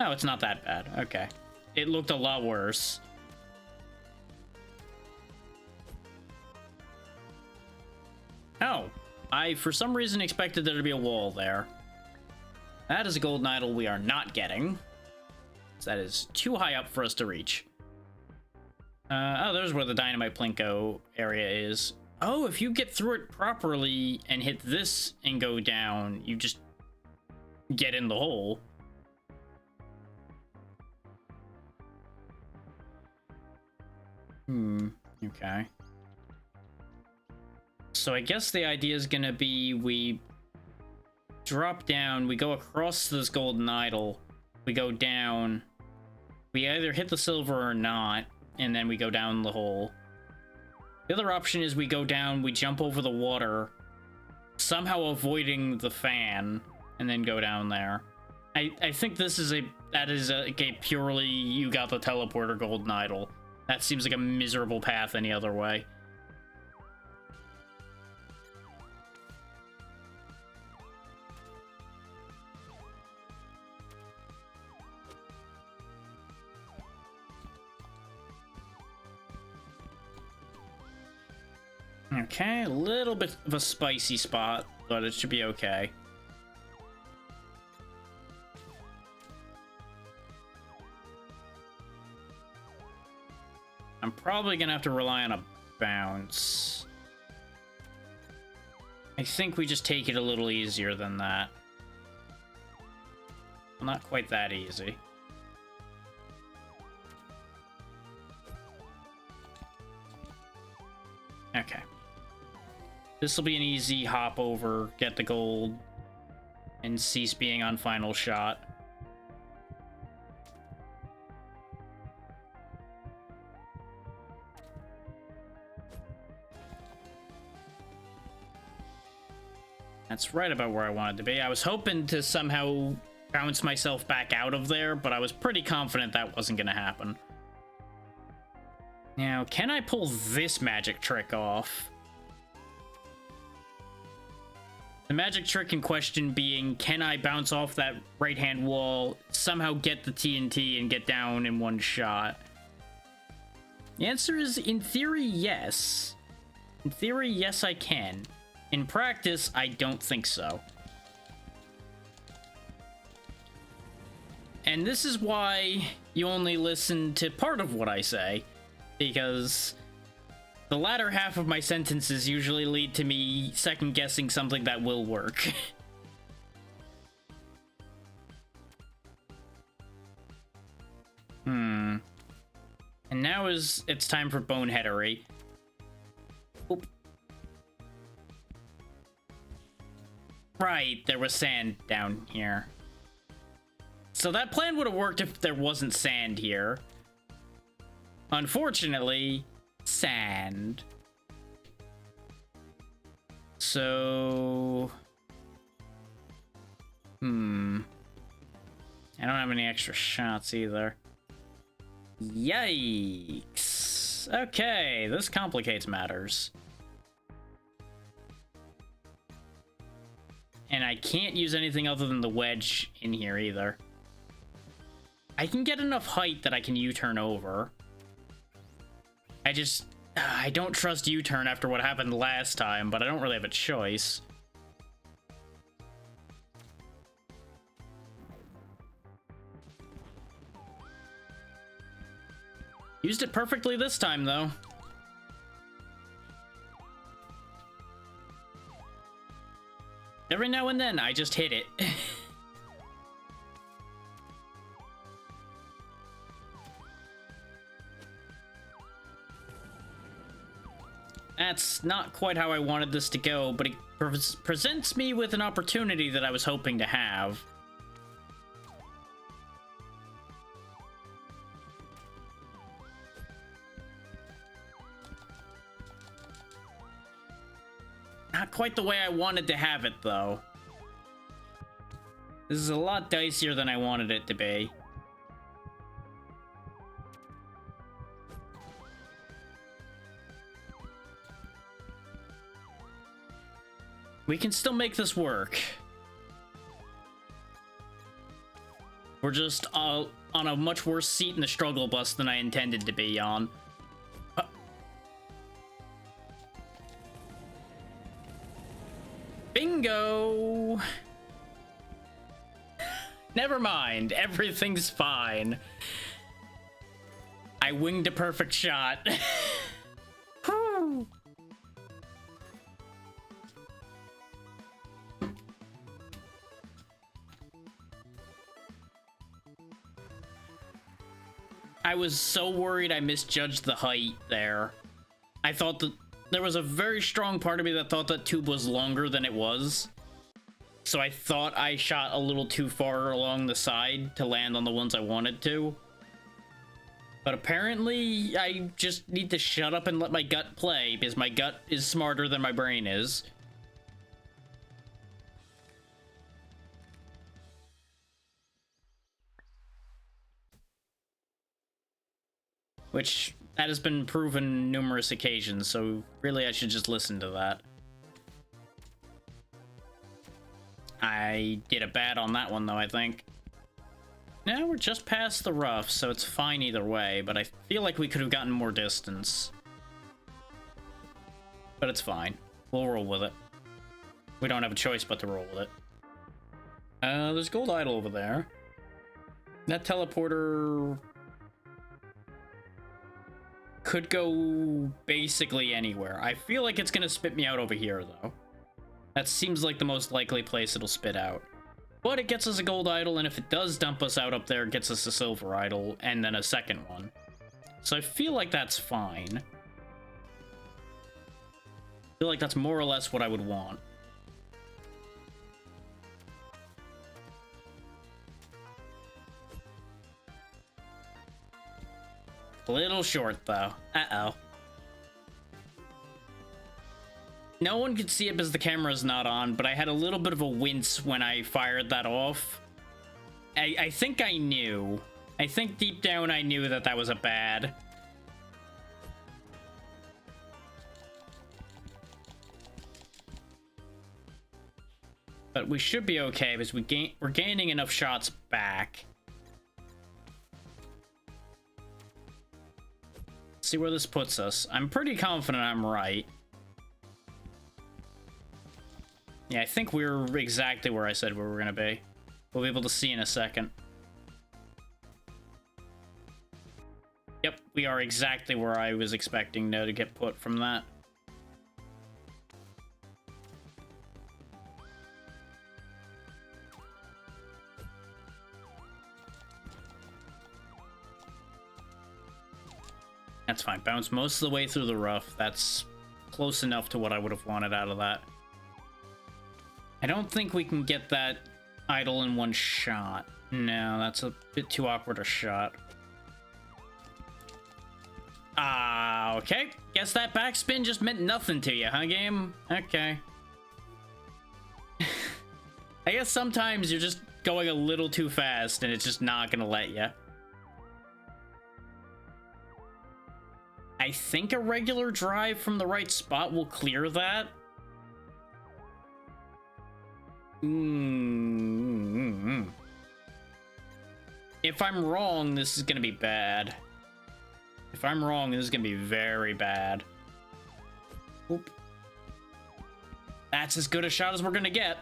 Oh, it's not that bad. Okay. It looked a lot worse. Oh. I, for some reason, expected there to be a wall there. That is a golden idol we are not getting. That is too high up for us to reach. Oh, there's where the dynamite plinko area is. Oh, if you get through it properly and hit this and go down, you just get in the hole. Okay. So I guess the idea is gonna be we drop down, we go across this golden idol, we go down, we either hit the silver or not, and then we go down the hole. The other option is we go down, we jump over the water, somehow avoiding the fan, and then go down there. I think this is a purely you got the teleporter golden idol. That seems like a miserable path any other way. Okay, a little bit of a spicy spot, but it should be okay. I'm probably gonna have to rely on a bounce. I think we just take it a little easier than that. Well, not quite that easy. Okay. This will be an easy hop over, get the gold, and cease being on final shot. That's right about where I wanted to be. I was hoping to somehow bounce myself back out of there, but I was pretty confident that wasn't going to happen. Now, can I pull this magic trick off? The magic trick in question being, can I bounce off that right-hand wall, somehow get the TNT, and get down in one shot? The answer is, in theory, yes. In theory, yes, I can. In practice, I don't think so. And this is why you only listen to part of what I say, because the latter half of my sentences usually lead to me second-guessing something that will work. And now it's time for boneheadery. Oop. Right, there was sand down here. So that plan would have worked if there wasn't sand here. Unfortunately, sand. So... I don't have any extra shots either. Yikes. Okay, this complicates matters. And I can't use anything other than the wedge in here either. I can get enough height that I can U-turn over. I don't trust U-turn after what happened last time, but I don't really have a choice. Used it perfectly this time, though. Every now and then, I just hit it. That's not quite how I wanted this to go, but it presents me with an opportunity that I was hoping to have. Not quite the way I wanted to have it, though. This is a lot dicier than I wanted it to be. We can still make this work. We're just on a much worse seat in the struggle bus than I intended to be on. Bingo! Never mind. Everything's fine. I winged a perfect shot. Whew. I was so worried I misjudged the height there. I thought that there was a very strong part of me that thought that tube was longer than it was. So I thought I shot a little too far along the side to land on the ones I wanted to. But apparently, I just need to shut up and let my gut play, because my gut is smarter than my brain is. Which, that has been proven numerous occasions, so really I should just listen to that. I did a bad on that one, though, I think. Now we're just past the rough, so it's fine either way, but I feel like we could have gotten more distance. But it's fine. We'll roll with it. We don't have a choice but to roll with it. There's Gold Idol over there. That teleporter could go basically anywhere. I feel like it's gonna spit me out over here, though. That seems like the most likely place it'll spit out. But it gets us a gold idol, and if it does dump us out up there, it gets us a silver idol, and then a second one. So I feel like that's fine. I feel like that's more or less what I would want. A little short, though. Uh-oh. No one could see it because the camera's not on, but I had a little bit of a wince when I fired that off. I think I knew. I think deep down I knew that that was a bad. But we should be okay because we're gaining enough shots back. See where this puts us. I'm pretty confident I'm right. Yeah, I think we're exactly where I said we were gonna be. We'll be able to see in a second. Yep, we are exactly where I was expecting to get put from that. That's fine. Bounce most of the way through the rough. That's close enough to what I would have wanted out of that. I don't think we can get that idol in one shot. No, that's a bit too awkward a shot. Okay. Guess that backspin just meant nothing to you, huh, game? Okay. I guess sometimes you're just going a little too fast and it's just not gonna let you. I think a regular drive from the right spot will clear that. If I'm wrong, this is gonna be bad. If I'm wrong, this is gonna be very bad. Oop. That's as good a shot as we're gonna get.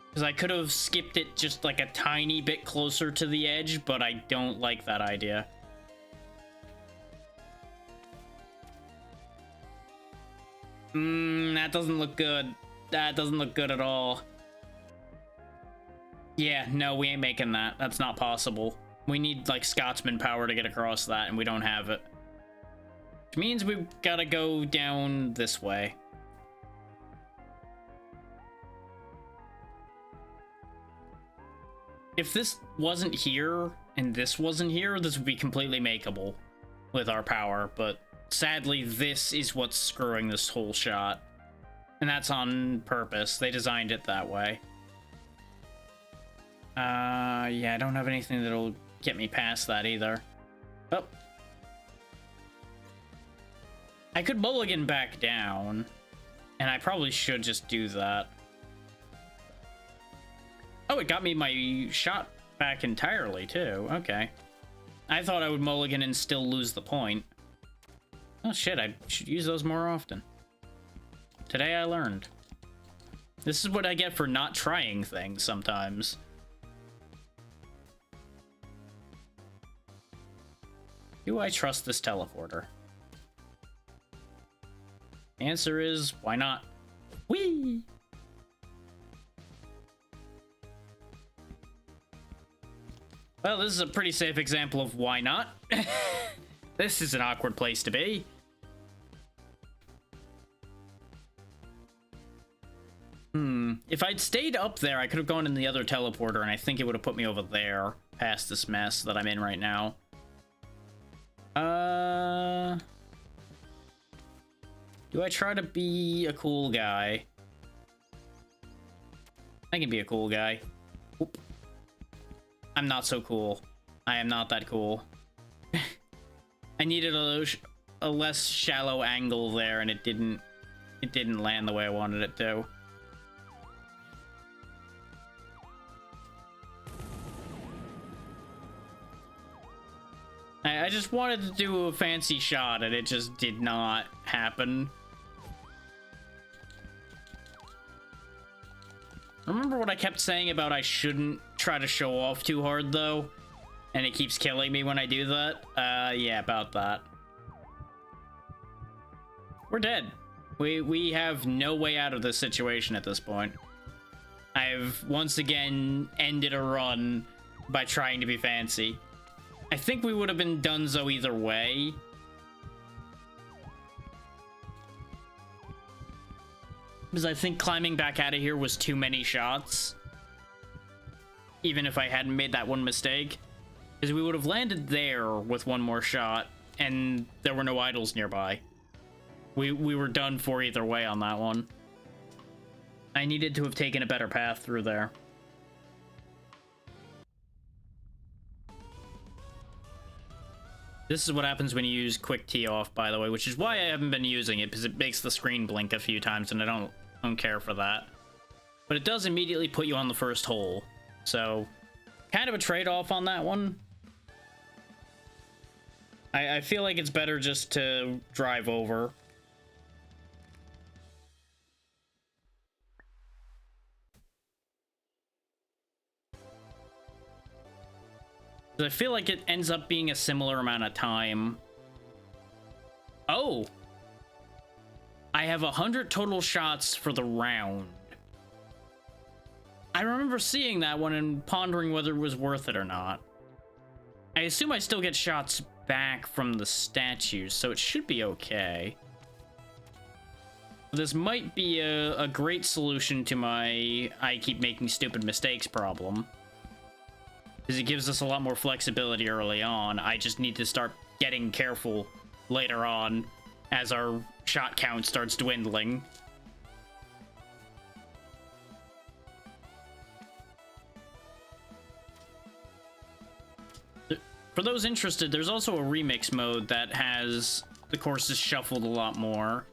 Because I could have skipped it just like a tiny bit closer to the edge, but I don't like that idea. That doesn't look good. That doesn't look good at all. Yeah, no, we ain't making that. That's not possible. We need, like, Scotsman power to get across that, and we don't have it. Which means we've gotta go down this way. If this wasn't here, and this wasn't here, this would be completely makeable with our power, but sadly, this is what's screwing this whole shot. And that's on purpose. They designed it that way. Yeah, I don't have anything that'll get me past that either. Oh. I could mulligan back down, and I probably should just do that. Oh, it got me my shot back entirely, too. Okay. I thought I would mulligan and still lose the point. Oh shit, I should use those more often. Today I learned. This is what I get for not trying things sometimes. Do I trust this teleporter? Answer is, why not? Whee! Well, this is a pretty safe example of why not. This is an awkward place to be. If I'd stayed up there, I could have gone in the other teleporter, and I think it would have put me over there, past this mess that I'm in right now. Do I try to be a cool guy? I can be a cool guy. Oop. I'm not so cool. I am not that cool. I needed a less shallow angle there, and it didn't land the way I wanted it to. I just wanted to do a fancy shot, and it just did not happen. Remember what I kept saying about I shouldn't try to show off too hard, though? And it keeps killing me when I do that? Yeah, about that. We're dead. We have no way out of this situation at this point. I've once again ended a run by trying to be fancy. I think we would have been donezo either way. Because I think climbing back out of here was too many shots. Even if I hadn't made that one mistake. Because we would have landed there with one more shot, and there were no idols nearby. We were done for either way on that one. I needed to have taken a better path through there. This is what happens when you use quick tee off, by the way, which is why I haven't been using it, because it makes the screen blink a few times, and I don't care for that. But it does immediately put you on the first hole, so kind of a trade-off on that one. I feel like it's better just to drive over. I feel like it ends up being a similar amount of time. Oh! I have 100 total shots for the round. I remember seeing that one and pondering whether it was worth it or not. I assume I still get shots back from the statues, so it should be okay. This might be a great solution to my I keep making stupid mistakes problem. Because it gives us a lot more flexibility early on. I just need to start getting careful later on as our shot count starts dwindling. For those interested, there's also a remix mode that has the courses shuffled a lot more.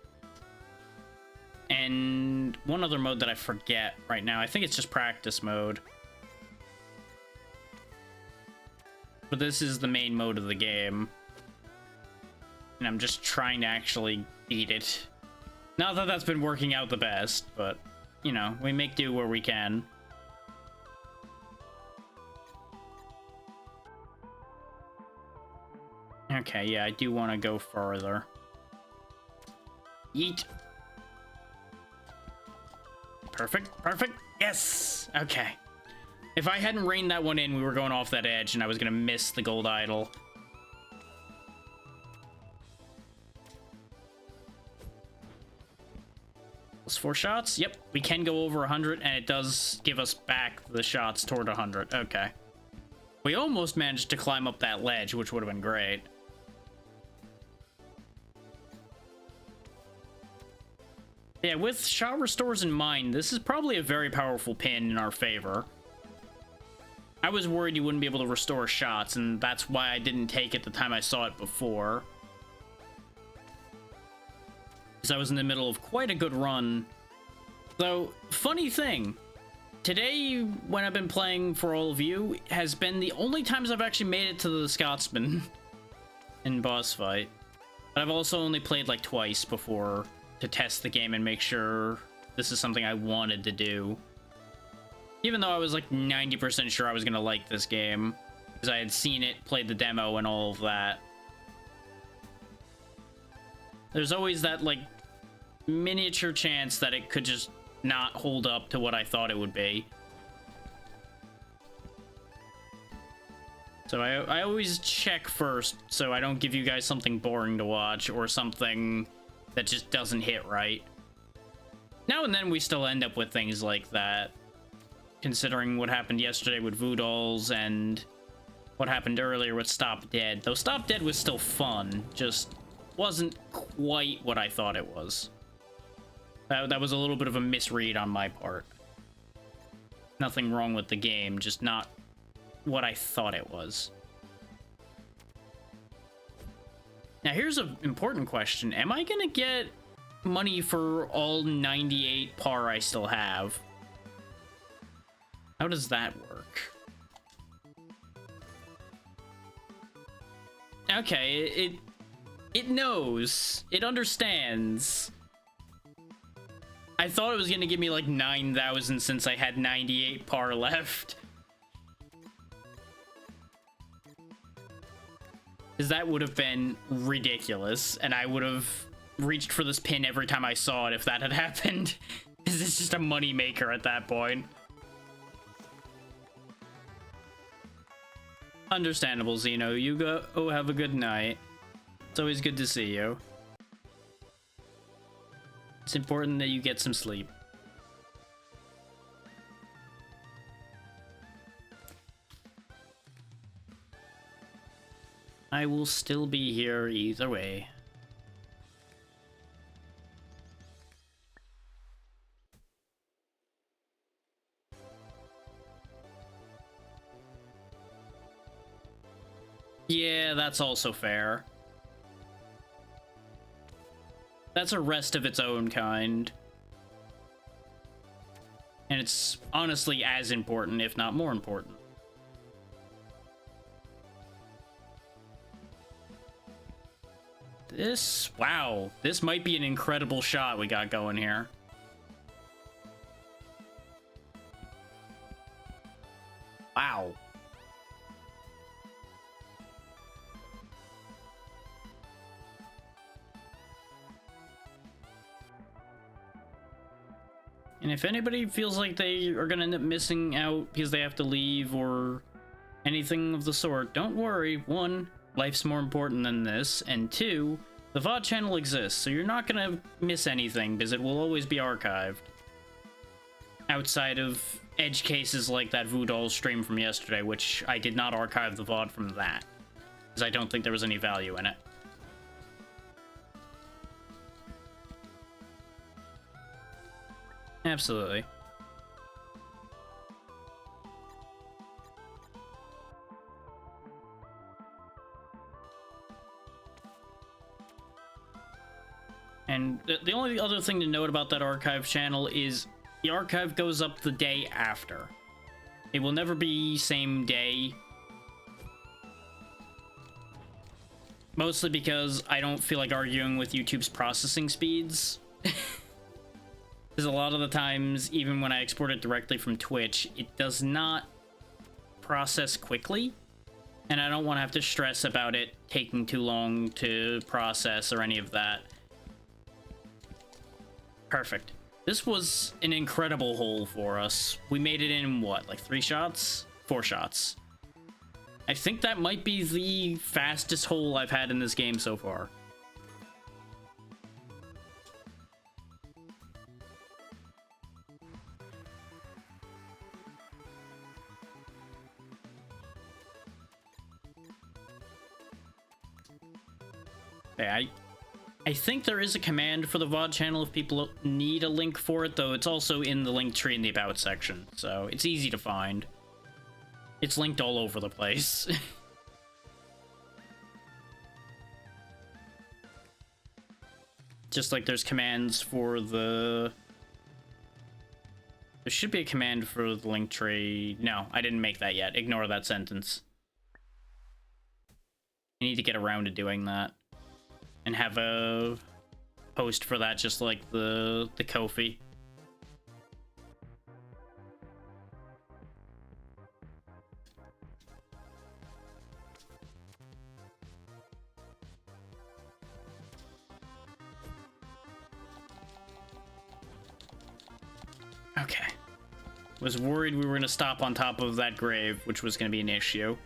And one other mode that I forget right now. I think it's just practice mode. But this is the main mode of the game. And I'm just trying to actually beat it. Not that that's been working out the best, but, you know, we make do where we can. Okay, yeah, I do want to go further. Yeet. Perfect, perfect. Yes! Okay. If I hadn't reined that one in, we were going off that edge, and I was going to miss the gold idol. Plus 4 shots? Yep, we can go over 100, and it does give us back the shots toward 100. Okay. We almost managed to climb up that ledge, which would have been great. Yeah, with shot restores in mind, this is probably a very powerful pin in our favor. I was worried you wouldn't be able to restore shots, and that's why I didn't take it the time I saw it before. Because I was in the middle of quite a good run. Though, funny thing, today, when I've been playing for all of you, has been the only times I've actually made it to the Scotsman in boss fight. But I've also only played like twice before to test the game and make sure this is something I wanted to do. Even though I was like 90% sure I was gonna like this game, because I had seen it, played the demo, and all of that. There's always that, like, miniature chance that it could just not hold up to what I thought it would be. So I always check first, so I don't give you guys something boring to watch, or something that just doesn't hit right. Now and then we still end up with things like that, considering what happened yesterday with Voodools and what happened earlier with Stop Dead. Though Stop Dead was still fun, just wasn't quite what I thought it was. That was a little bit of a misread on my part. Nothing wrong with the game, just not what I thought it was. Now here's an important question. Am I gonna get money for all 98 par I still have? How does that work? Okay, it knows. It understands. I thought it was gonna give me like 9,000 since I had 98 par left. Because that would have been ridiculous, and I would have reached for this pin every time I saw it if that had happened. Because it's just a money maker at that point. Understandable, Zeno. You go. Oh, have a good night. It's always good to see you. It's important that you get some sleep. I will still be here either way. Yeah, that's also fair. That's a rest of its own kind. And it's honestly as important, if not more important. Wow, this might be an incredible shot we got going here. Wow. And if anybody feels like they are gonna end up missing out because they have to leave or anything of the sort, don't worry. One, life's more important than this, and two, the VOD channel exists, so you're not gonna miss anything because it will always be archived. Outside of edge cases like that Voodoo stream from yesterday, which I did not archive the VOD from that, because I don't think there was any value in it. Absolutely. And the only other thing to note about that archive channel is the archive goes up the day after. It will never be same day. Mostly because I don't feel like arguing with YouTube's processing speeds. Because a lot of the times, even when I export it directly from Twitch, it does not process quickly. And I don't want to have to stress about it taking too long to process or any of that. Perfect. This was an incredible hole for us. We made it in, what, like 3 shots? 4 shots. I think that might be the fastest hole I've had in this game so far. Okay, I think there is a command for the VOD channel if people need a link for it, though it's also in the link tree in the About section, so it's easy to find. It's linked all over the place. Just like there's commands for the... There should be a command for the link tree. No, I didn't make that yet. Ignore that sentence. I need to get around to doing that. And have a post for that, just like the Ko-fi. Okay. Was worried we were gonna stop on top of that grave, which was gonna be an issue.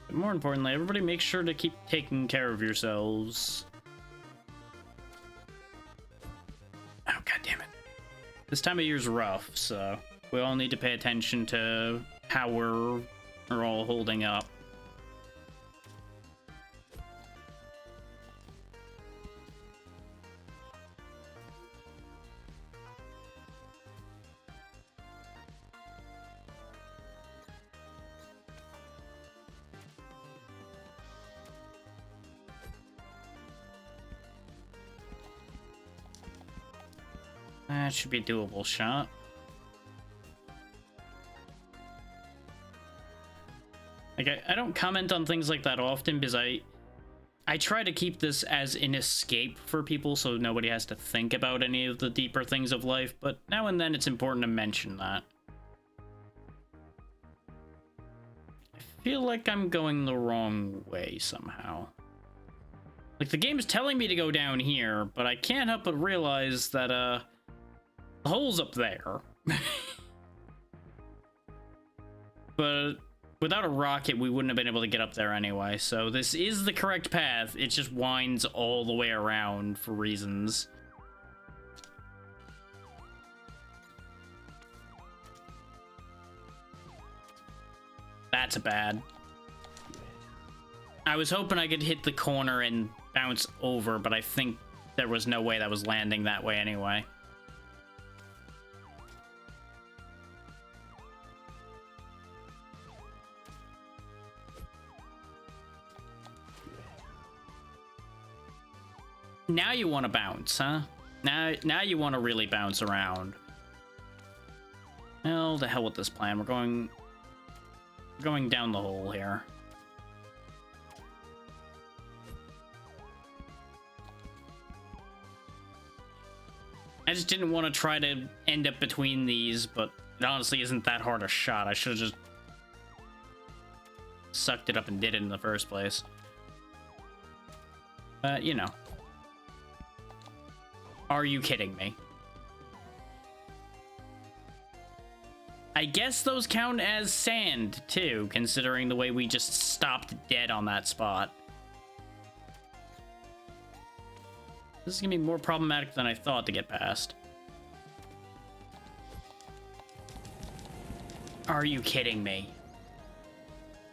But more importantly, everybody make sure to keep taking care of yourselves. Oh, god damn it. This time of year's rough, so we all need to pay attention to how we're all holding up. That should be a doable shot. Like, I don't comment on things like that often because I try to keep this as an escape for people so nobody has to think about any of the deeper things of life, but now and then it's important to mention that. I feel like I'm going the wrong way somehow. Like, the game's telling me to go down here, but I can't help but realize that, the hole's up there. But without a rocket, we wouldn't have been able to get up there anyway. So this is the correct path. It just winds all the way around for reasons. That's bad. I was hoping I could hit the corner and bounce over, but I think there was no way that was landing that way anyway. Now you want to bounce, huh? Now you want to really bounce around. Well, the hell with this plan. We're going down the hole here. I just didn't want to try to end up between these, but it honestly isn't that hard a shot. I should have just sucked it up and did it in the first place. But, you know. Are you kidding me? I guess those count as sand, too, considering the way we just stopped dead on that spot. This is gonna be more problematic than I thought to get past. Are you kidding me?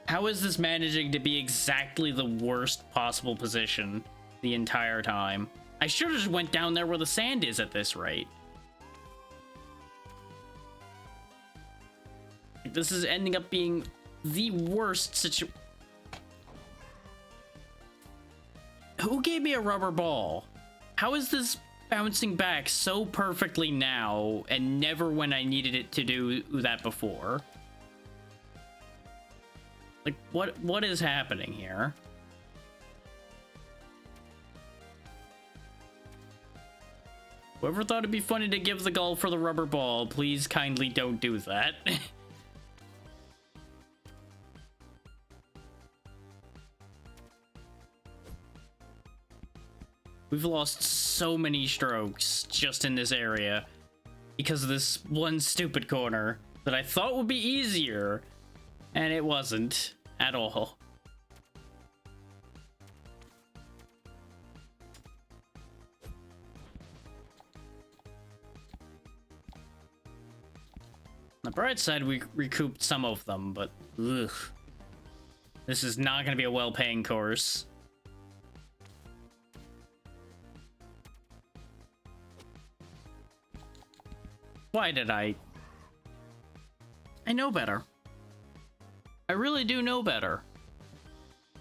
How is this managing to be exactly the worst possible position the entire time? I should have just went down there where the sand is at this rate. This is ending up being the worst situation. Who gave me a rubber ball? How is this bouncing back so perfectly now and never when I needed it to do that before? Like, what is happening here? Whoever thought it'd be funny to give the golfer the rubber ball, please kindly don't do that. We've lost so many strokes just in this area because of this one stupid corner that I thought would be easier, and it wasn't at all. On the bright side, we recouped some of them, but ugh. This is not going to be a well-paying course. Why did I know better. I really do know better.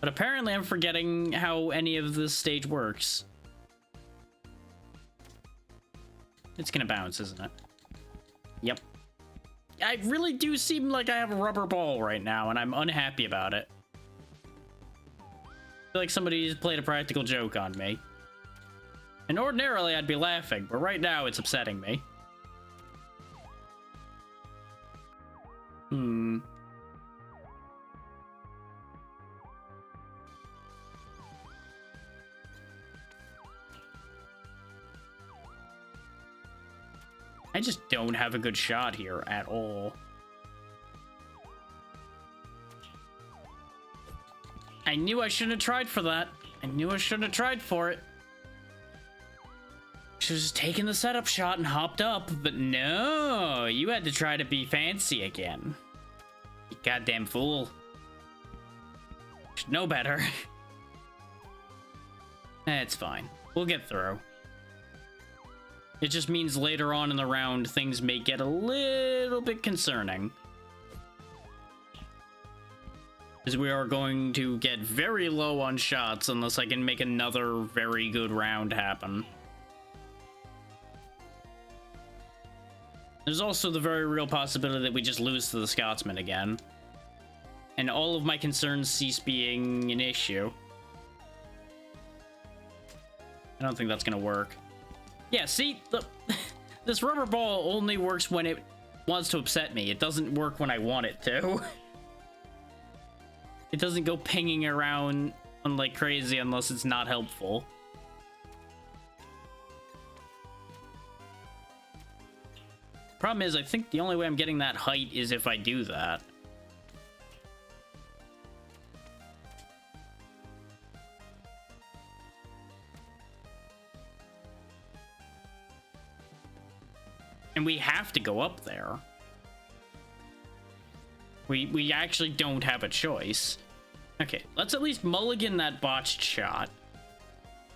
But apparently I'm forgetting how any of this stage works. It's gonna bounce, isn't it? Yep. I really do seem like I have a rubber ball right now, and I'm unhappy about it. I feel like somebody's played a practical joke on me. And ordinarily I'd be laughing, but right now it's upsetting me. I just don't have a good shot here at all. I knew I shouldn't have tried for that. I knew I shouldn't have tried for it. Should have just taken the setup shot and hopped up, but no, you had to try to be fancy again. You goddamn fool. Should know better. It's fine. We'll get through. It just means later on in the round, things may get a little bit concerning. Because we are going to get very low on shots unless I can make another very good round happen. There's also the very real possibility that we just lose to the Scotsman again. And all of my concerns cease being an issue. I don't think that's gonna work. Yeah, see, this rubber ball only works when it wants to upset me. It doesn't work when I want it to. It doesn't go pinging around like crazy unless it's not helpful. Problem is, I think the only way I'm getting that height is if I do that. And we have to go up there. We actually don't have a choice. Okay, let's at least mulligan that botched shot.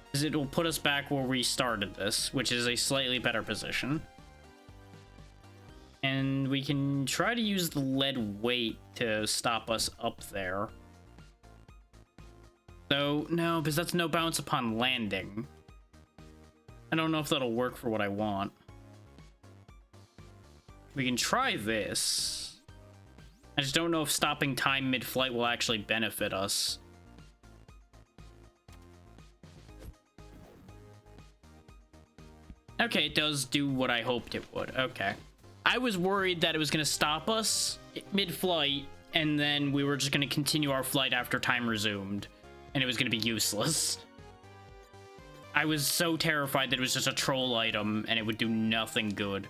Because it will put us back where we started this, which is a slightly better position. And we can try to use the lead weight to stop us up there. So, no, because that's no bounce upon landing. I don't know if that'll work for what I want. We can try this. I just don't know if stopping time mid-flight will actually benefit us. Okay, it does do what I hoped it would. Okay. I was worried that it was going to stop us mid-flight, and then we were just going to continue our flight after time resumed, and it was going to be useless. I was so terrified that it was just a troll item, and it would do nothing good.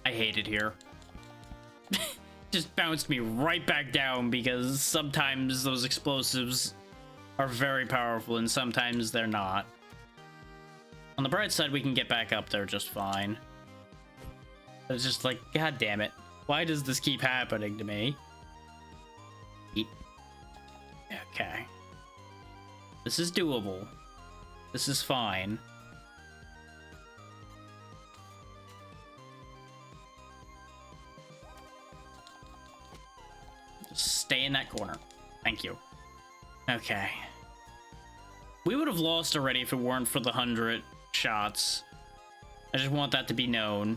I hate it here. Just bounced me right back down because sometimes those explosives are very powerful and sometimes they're not. On the bright side, we can get back up there just fine. But it's just like, god damn it. Why does this keep happening to me? Okay. This is doable. This is fine. Just stay in that corner. Thank you. Okay. We would have lost already if it weren't for the 100 shots. I just want that to be known.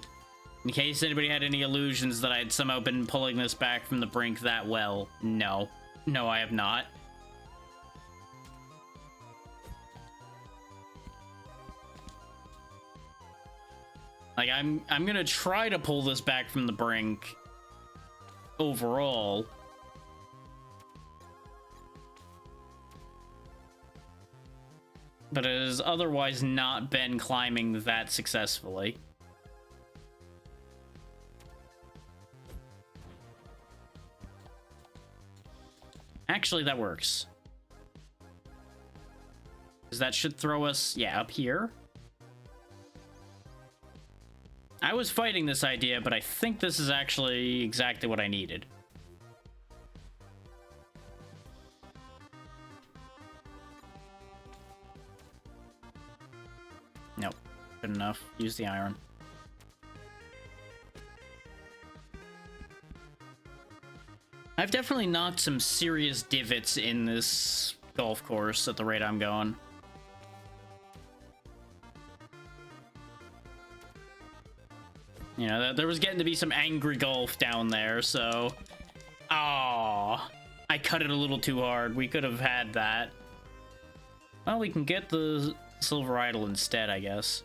In case anybody had any illusions that I had somehow been pulling this back from the brink that well. No. No, I have not. Like, I'm gonna try to pull this back from the brink overall. But it has otherwise not been climbing that successfully. Actually, that works. Because that should throw us, yeah, up here. I was fighting this idea, but I think this is actually exactly what I needed. Nope. Good enough. Use the iron. I've definitely knocked some serious divots in this golf course at the rate I'm going. You know, there was getting to be some angry golf down there, so... Aww. I cut it a little too hard. We could have had that. Well, we can get the silver idol instead, I guess.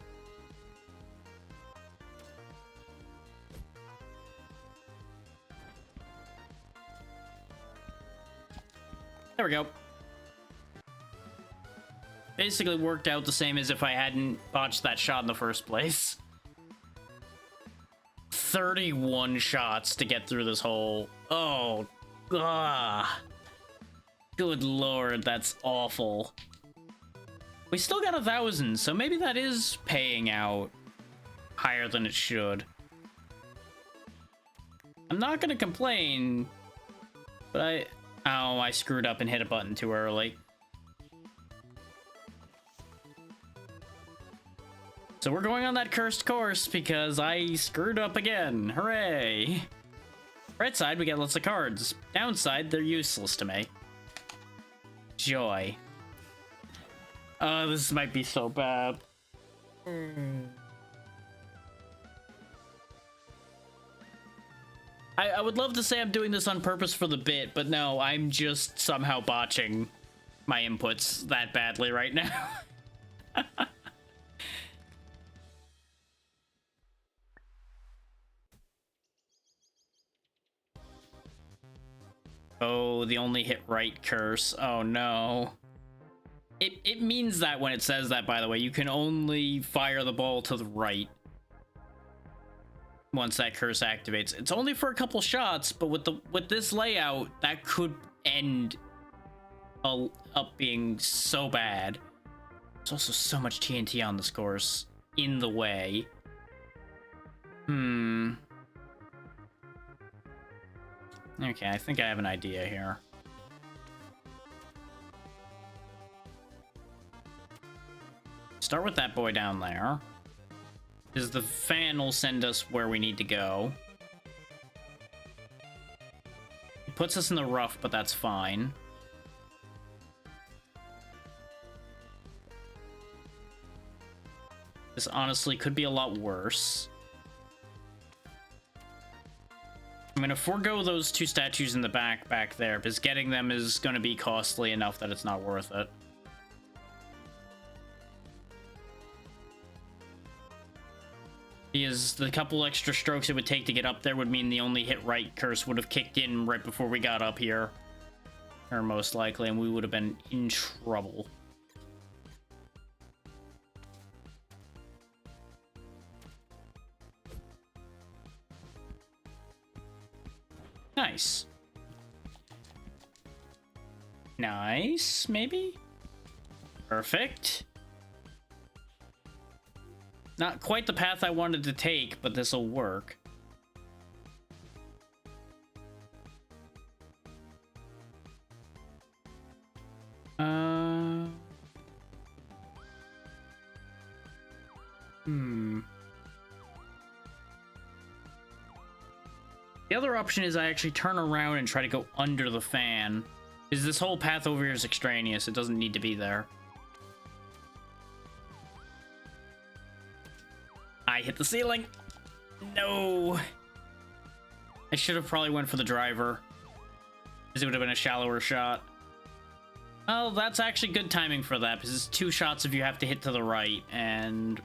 There we go. basically worked out the same as if I hadn't botched that shot in the first place. 31 shots to get through this hole. Oh, ah. Good lord, that's awful. We still got 1,000, so maybe that is paying out higher than it should. I'm not gonna complain, but I screwed up and hit a button too early. So we're going on that cursed course because I screwed up again. Hooray! Right side, we get lots of cards. Downside, they're useless to me. Joy. Oh, this might be so bad. I would love to say I'm doing this on purpose for the bit, but no, I'm just somehow botching my inputs that badly right now. Oh, the only hit right curse. Oh no. It means that when it says that, by the way, you can only fire the ball to the right once that curse activates. It's only for a couple shots, but with this layout, that could end up being so bad. There's also so much TNT on this course in the way. Okay, I think I have an idea here. Start with that boy down there, because the fan will send us where we need to go. It puts us in the rough, but that's fine. This honestly could be a lot worse. I'm gonna forego those two statues in the back there, because getting them is gonna be costly enough that it's not worth it. Because the couple extra strokes it would take to get up there would mean the only hit right curse would have kicked in right before we got up here. Or most likely, and we would have been in trouble. Nice. Nice, maybe? Perfect. Not quite the path I wanted to take, but this'll work. The other option is I actually turn around and try to go under the fan. Because this whole path over here is extraneous. It doesn't need to be there. I hit the ceiling. No. I should have probably went for the driver, because it would have been a shallower shot. Oh, that's actually good timing for that, because it's 2 shots if you have to hit to the right, and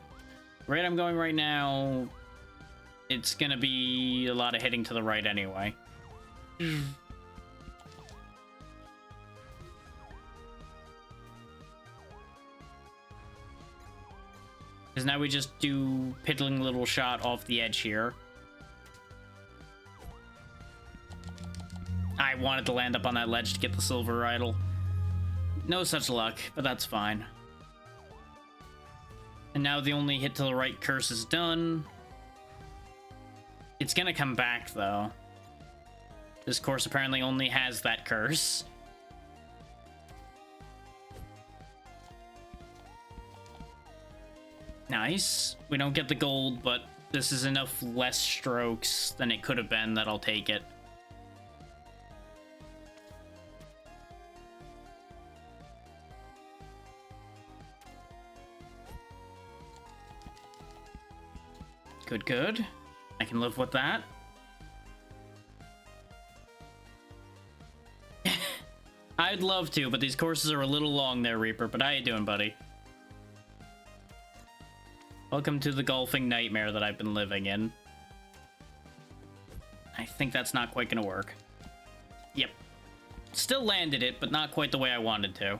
right I'm going right now, it's gonna be a lot of hitting to the right anyway. Because now we just do piddling little shot off the edge here. I wanted to land up on that ledge to get the silver idol. No such luck, but that's fine. And now the only hit to the right curse is done. It's gonna come back, though. This course apparently only has that curse. Nice. We don't get the gold, but this is enough less strokes than it could have been that I'll take it. Good, good. I can live with that. I'd love to, but these courses are a little long there, Reaper. But how you doing, buddy? Welcome to the golfing nightmare that I've been living in. I think that's not quite gonna work. Yep. Still landed it, but not quite the way I wanted to.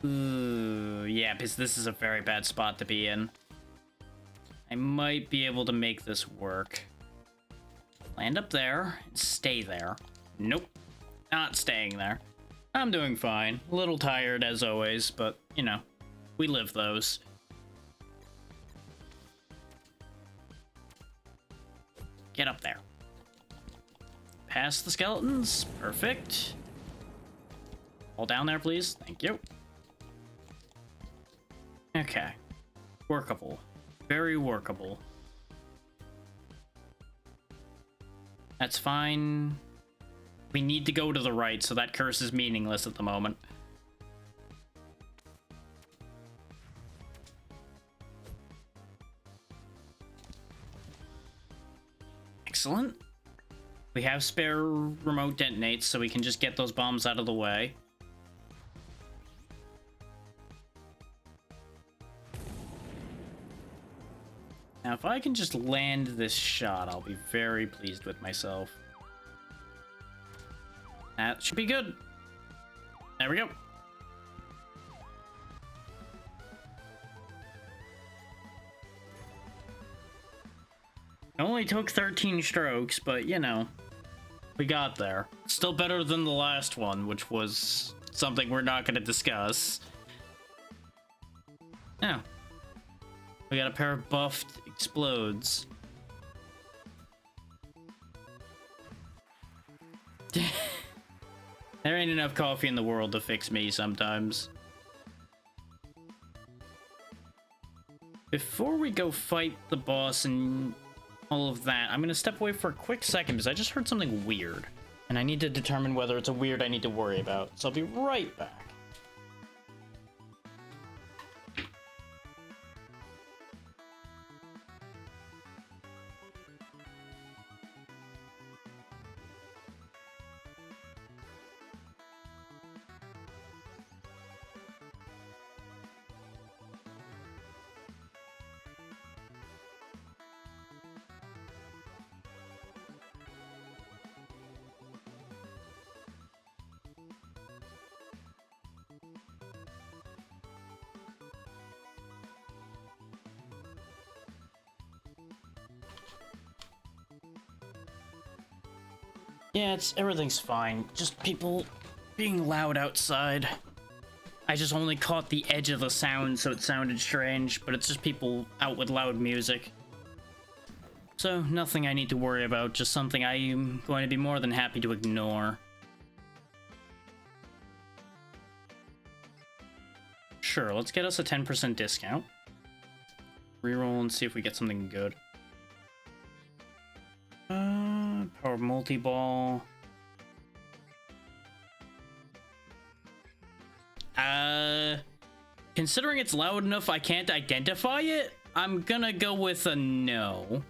Ooh, yeah, because this is a very bad spot to be in. I might be able to make this work. Land up there and stay there. Nope, not staying there. I'm doing fine. A little tired as always, but, you know, we live those. Get up there. Past the skeletons. Perfect. Hold down there, please. Thank you. Okay. Workable. Very workable. That's fine. We need to go to the right, so that curse is meaningless at the moment. Excellent. We have spare remote detonates, so we can just get those bombs out of the way. Now, if I can just land this shot, I'll be very pleased with myself. That should be good. There we go. It only took 13 strokes, but, you know, we got there. Still better than the last one, which was something we're not going to discuss. Now, we got a pair of buffed explodes. There ain't enough coffee in the world to fix me sometimes. Before we go fight the boss and all of that, I'm gonna step away for a quick second because I just heard something weird. And I need to determine whether it's a weird I need to worry about. So I'll be right back. Yeah, everything's fine. Just people being loud outside. I just only caught the edge of the sound, so it sounded strange, but it's just people out with loud music. So, nothing I need to worry about, just something I'm going to be more than happy to ignore. Sure, let's get us a 10% discount. Reroll and see if we get something good. Power multi-ball. Considering it's loud enough I can't identify it, I'm gonna go with a no.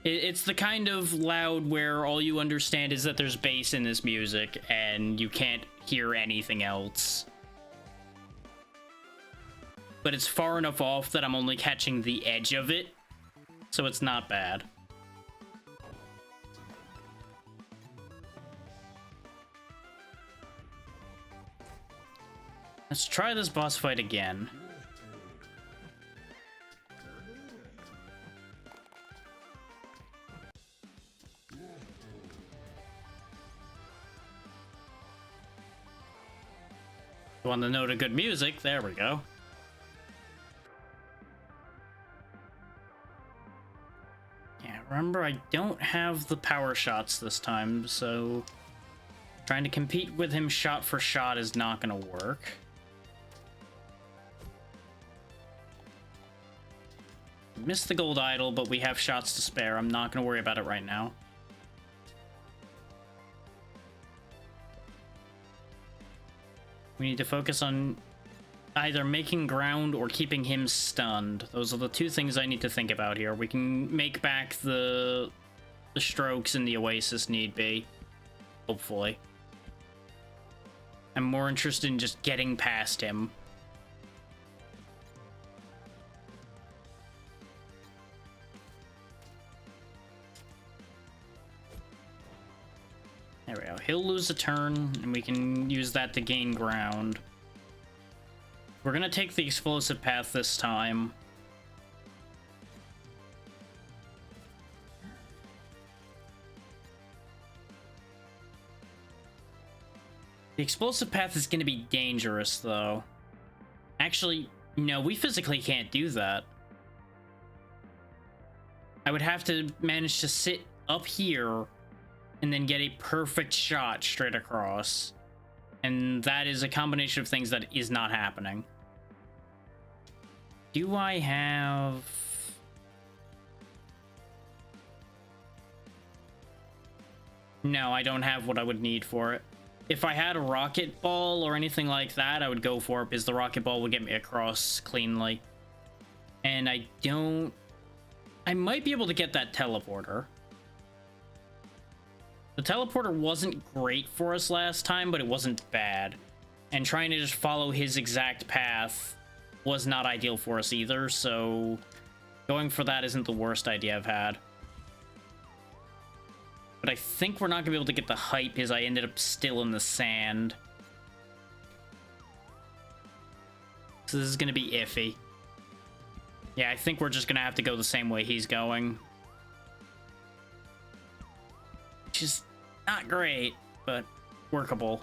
It's the kind of loud where all you understand is that there's bass in this music and you can't hear anything else. But it's far enough off that I'm only catching the edge of it, so it's not bad. Let's try this boss fight again. You want the note of good music? There we go. Yeah, remember, I don't have the power shots this time, so trying to compete with him shot for shot is not gonna work. Missed the gold idol, but we have shots to spare. I'm not gonna worry about it right now. We need to focus on either making ground or keeping him stunned. Those are the two things I need to think about here. We can make back the strokes in the Oasis need be, hopefully. I'm more interested in just getting past him. There we go. he'll lose a turn, and we can use that to gain ground. We're gonna take the explosive path this time. The explosive path is gonna be dangerous, though. Actually, no, we physically can't do that. I would have to manage to sit up here and then get a perfect shot straight across. And that is a combination of things that is not happening. Do I have... No, I don't have what I would need for it. If I had a rocket ball or anything like that, I would go for it because the rocket ball would get me across cleanly. And I don't... I might be able to get that teleporter. The teleporter wasn't great for us last time, but it wasn't bad. And trying to just follow his exact path was not ideal for us either, so going for that isn't the worst idea I've had. But I think we're not going to be able to get the height because I ended up still in the sand. So this is going to be iffy. Yeah, I think we're just going to have to go the same way he's going. Which is not great, but workable.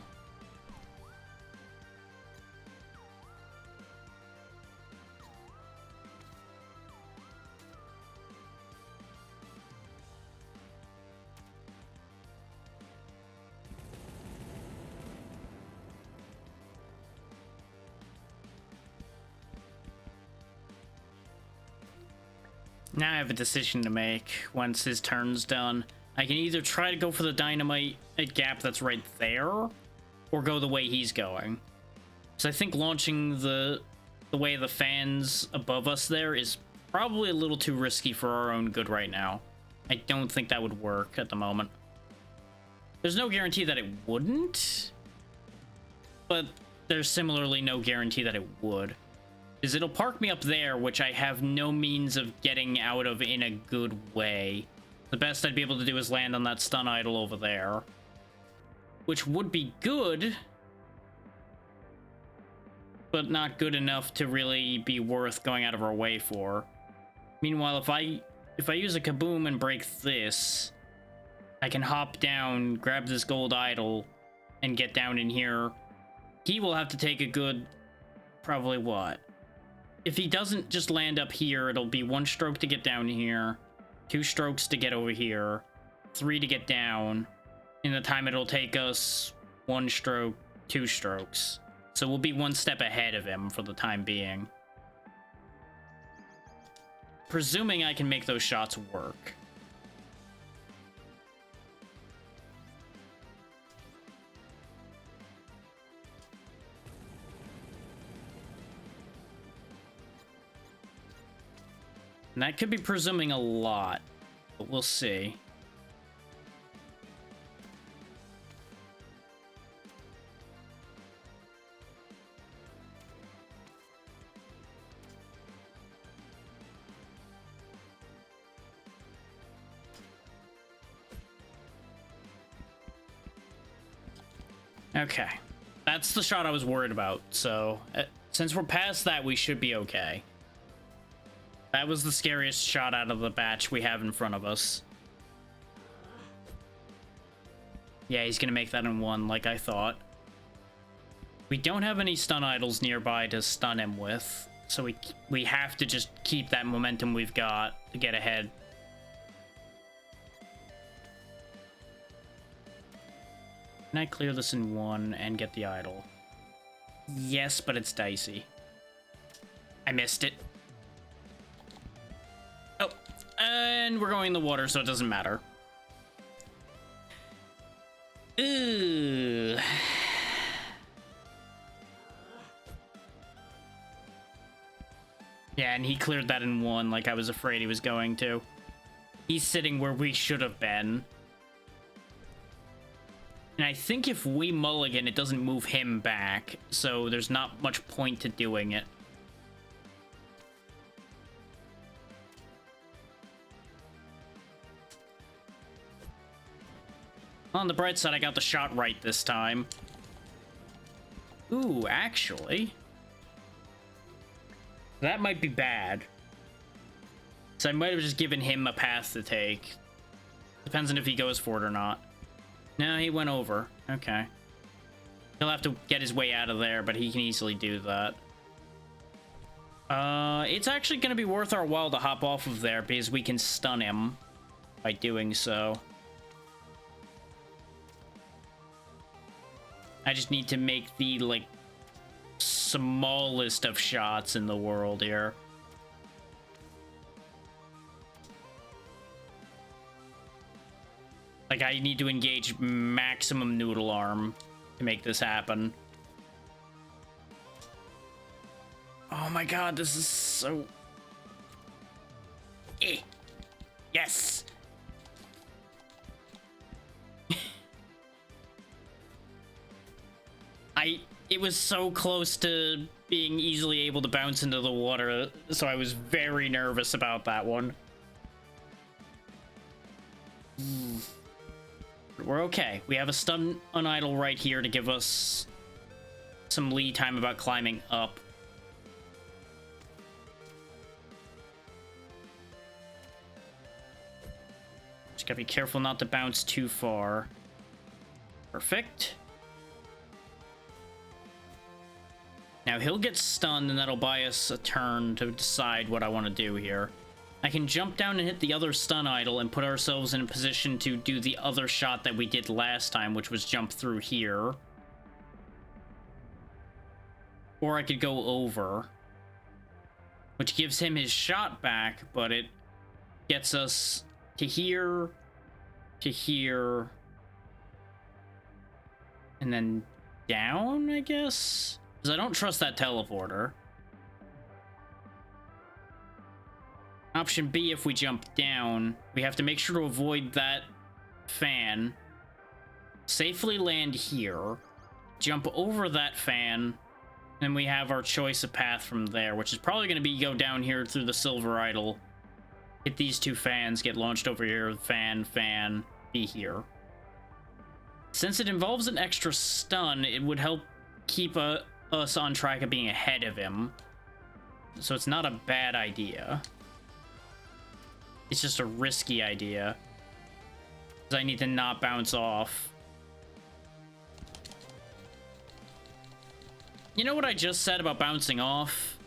Now I have a decision to make once his turn's done. I can either try to go for the dynamite gap that's right there, or go the way he's going. So I think launching the way the fans above us there is probably a little too risky for our own good right now. I don't think that would work at the moment. There's no guarantee that it wouldn't, but there's similarly no guarantee that it would. Is it'll park me up there, which I have no means of getting out of in a good way. The best I'd be able to do is land on that stun idol over there, which would be good, but not good enough to really be worth going out of our way for. Meanwhile, if I use a kaboom and break this, I can hop down, grab this gold idol, and get down in here. He will have to take a good, probably what? If he doesn't just land up here, it'll be 1 stroke to get down here, 2 strokes to get over here, 3 to get down. In the time it'll take us 1 stroke, 2 strokes. So we'll be 1 step ahead of him for the time being. Presuming I can make those shots work. And that could be presuming a lot, but we'll see. Okay, that's the shot I was worried about, so since we're past that, we should be okay. That was the scariest shot out of the batch we have in front of us. Yeah, he's gonna make that in 1, like I thought. We don't have any stun idols nearby to stun him with, so we have to just keep that momentum we've got to get ahead. Can I clear this in 1 and get the idol? Yes, but it's dicey. I missed it. Oh, and we're going in the water, so it doesn't matter. Ooh. Yeah, and he cleared that in 1 like I was afraid he was going to. He's sitting where we should have been. And I think if we mulligan, it doesn't move him back, so there's not much point to doing it. On the bright side, I got the shot right this time. Ooh, actually, that might be bad. So I might have just given him a path to take. Depends on if he goes for it or not. No, he went over. Okay. He'll have to get his way out of there, but he can easily do that. It's actually going to be worth our while to hop off of there because we can stun him by doing so. I just need to make the, like, smallest of shots in the world here. Like, I need to engage maximum noodle arm to make this happen. Oh my god, this is so... Yes! It was so close to being easily able to bounce into the water, so I was very nervous about that one. We're okay. We have a stun on idle right here to give us some lead time about climbing up. Just gotta be careful not to bounce too far. Perfect. Now he'll get stunned and that'll buy us a turn to decide what I want to do here. I can jump down and hit the other stun idol and put ourselves in a position to do the other shot that we did last time, which was jump through here. Or I could go over, which gives him his shot back, but it gets us to here, and then down, I guess? Because I don't trust that teleporter. Option B, if we jump down, we have to make sure to avoid that fan, safely land here, jump over that fan, and we have our choice of path from there, which is probably going to be go down here through the silver idol, hit these two fans, get launched over here, fan, be here. Since it involves an extra stun, it would help keep us on track of being ahead of him, so it's not a bad idea. It's just a risky idea, because I need to not bounce off. You know what I just said about bouncing off?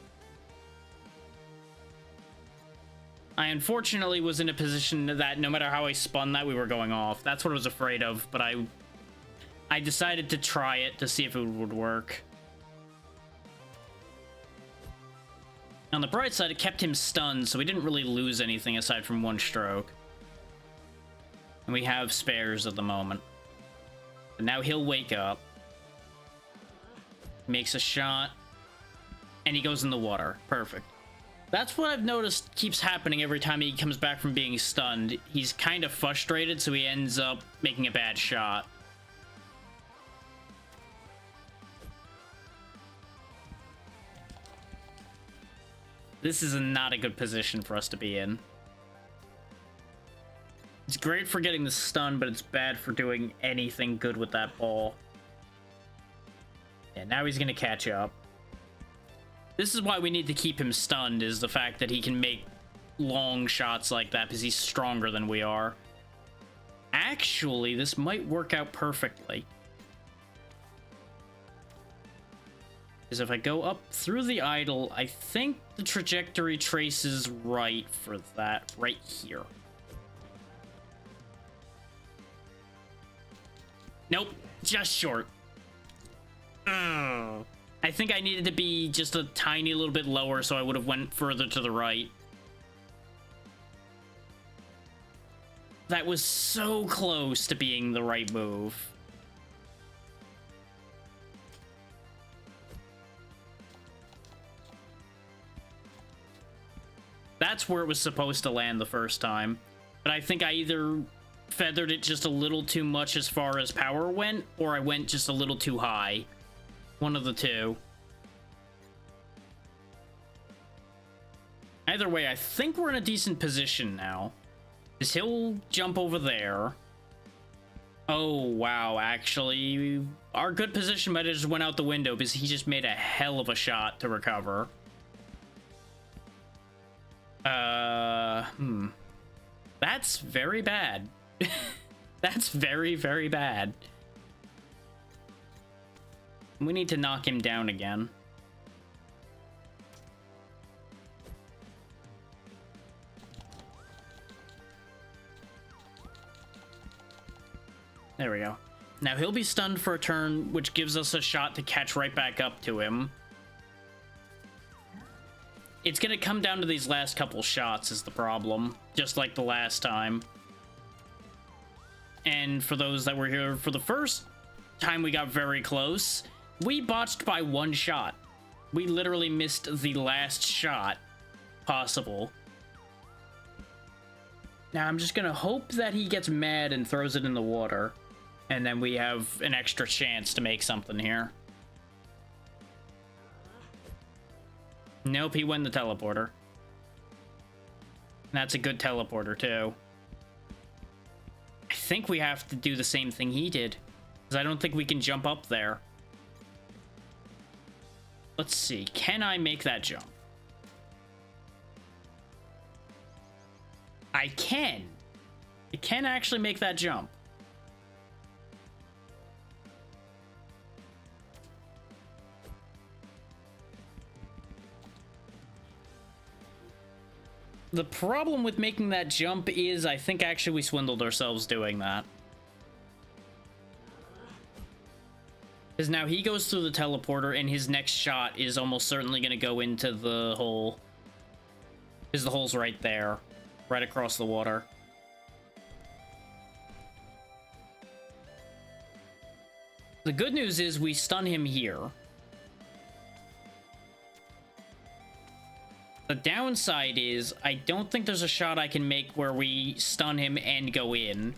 I unfortunately was in a position that no matter how I spun that, we were going off. That's what I was afraid of, but I decided to try it to see if it would work. On the bright side, it kept him stunned, so we didn't really lose anything aside from one stroke. And we have spares at the moment. And now he'll wake up. Makes a shot. And he goes in the water. Perfect. That's what I've noticed keeps happening every time he comes back from being stunned. He's kind of frustrated, so he ends up making a bad shot. This is not a good position for us to be in. It's great for getting the stun, but it's bad for doing anything good with that ball. And now he's gonna catch up. This is why we need to keep him stunned, is the fact that he can make long shots like that, because he's stronger than we are. Actually, this might work out perfectly. Is if I go up through the idol, I think the trajectory traces right for that right here. Nope, just short. I think I needed to be just a tiny little bit lower, so I would have went further to the right. That was so close to being the right move. That's where it was supposed to land the first time. But I think I either feathered it just a little too much as far as power went, or I went just a little too high. One of the two. Either way, I think we're in a decent position now. Because he'll jump over there. Oh, wow, actually, our good position might have just went out the window because he just made a hell of a shot to recover. That's very bad. That's very, very bad. We need to knock him down again. There we go. Now he'll be stunned for a turn, which gives us a shot to catch right back up to him. It's gonna come down to these last couple shots is the problem, just like the last time. And for those that were here for the first time we got very close, we botched by one shot. We literally missed the last shot possible. Now I'm just gonna hope that he gets mad and throws it in the water. And then we have an extra chance to make something here. Nope, he went the teleporter. That's a good teleporter, too. I think we have to do the same thing he did, because I don't think we can jump up there. Let's see. Can I make that jump? I can. I can actually make that jump. The problem with making that jump is I think actually we swindled ourselves doing that. Because now he goes through the teleporter and his next shot is almost certainly going to go into the hole. Because the hole's right there. Right across the water. The good news is we stun him here. The downside is, I don't think there's a shot I can make where we stun him and go in.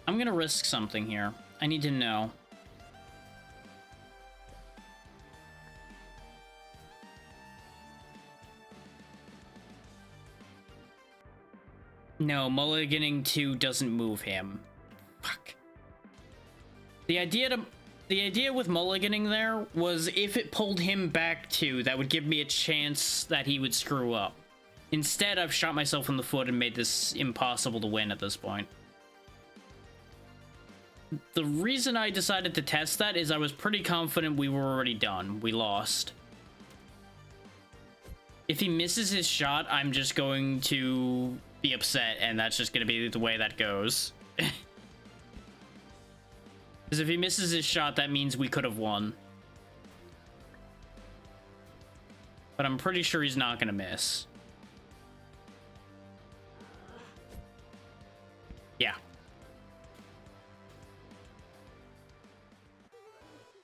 I'm gonna risk something here. I need to know. No, mulliganing 2 doesn't move him. Fuck. The idea with mulliganing there was if it pulled him back 2, that would give me a chance that he would screw up. Instead, I've shot myself in the foot and made this impossible to win at this point. The reason I decided to test that is I was pretty confident we were already done. We lost. If he misses his shot, I'm just going to be upset, and that's just going to be the way that goes. Because if he misses his shot, that means we could have won. But I'm pretty sure he's not going to miss. Yeah.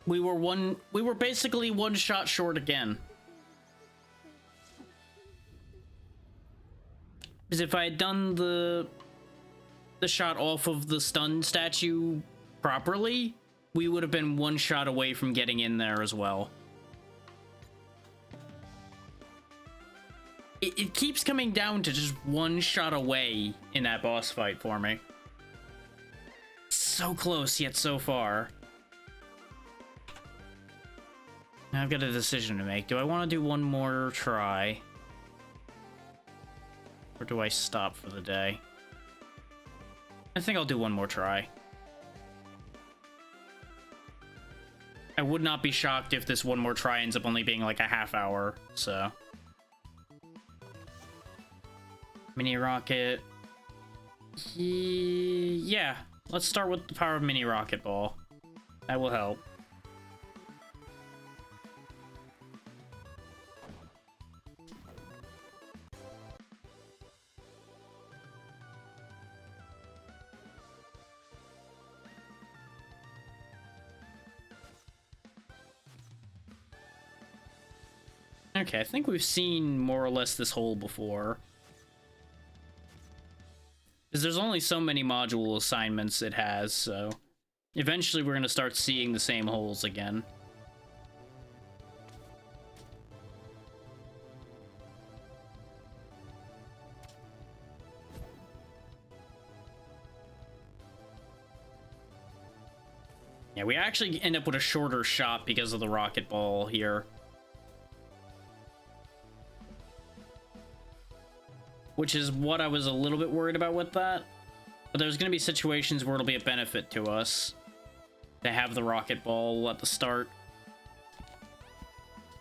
We were basically one shot short again. Because if I had done the shot off of the stun statue properly, we would have been one shot away from getting in there as well. It keeps coming down to just one shot away in that boss fight for me. So close, yet so far. Now I've got a decision to make. Do I want to do one more try? Or do I stop for the day? I think I'll do one more try. I would not be shocked if this one more try ends up only being like a half hour, so. Mini rocket. Yeah, let's start with the power of mini rocket ball. That will help. Okay, I think we've seen more or less this hole before. Because there's only so many module assignments it has, so eventually we're going to start seeing the same holes again. Yeah, we actually end up with a shorter shot because of the rocket ball here. Which is what I was a little bit worried about with that. But there's going to be situations where it'll be a benefit to us to have the rocket ball at the start.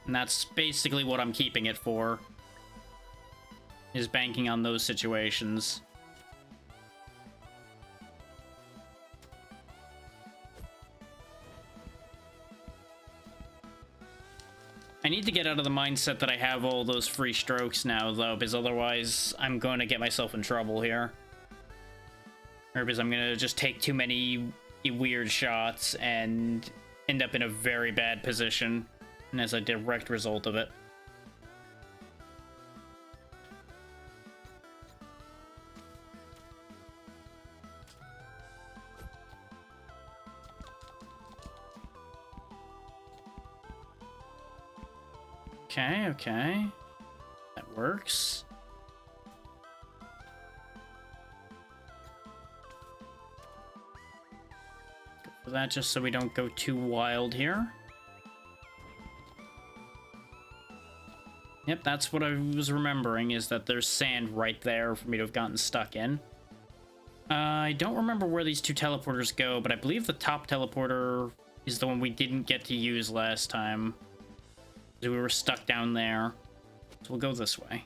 And that's basically what I'm keeping it for. Is banking on those situations. I need to get out of the mindset that I have all those free strokes now, though, because otherwise I'm going to get myself in trouble here. Or because I'm going to just take too many weird shots and end up in a very bad position, and as a direct result of it. Okay, okay. That works. Go for that just so we don't go too wild here. Yep, that's what I was remembering, is that there's sand right there for me to have gotten stuck in. I don't remember where these two teleporters go, but I believe the top teleporter is the one we didn't get to use last time. We were stuck down there. So we'll go this way.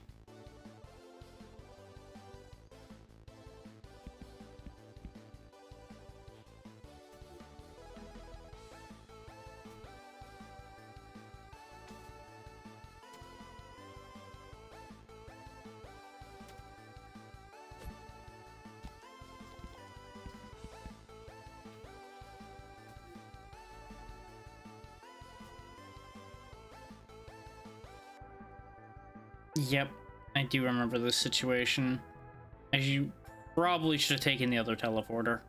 Yep, I do remember this situation. As you probably should have taken the other teleporter.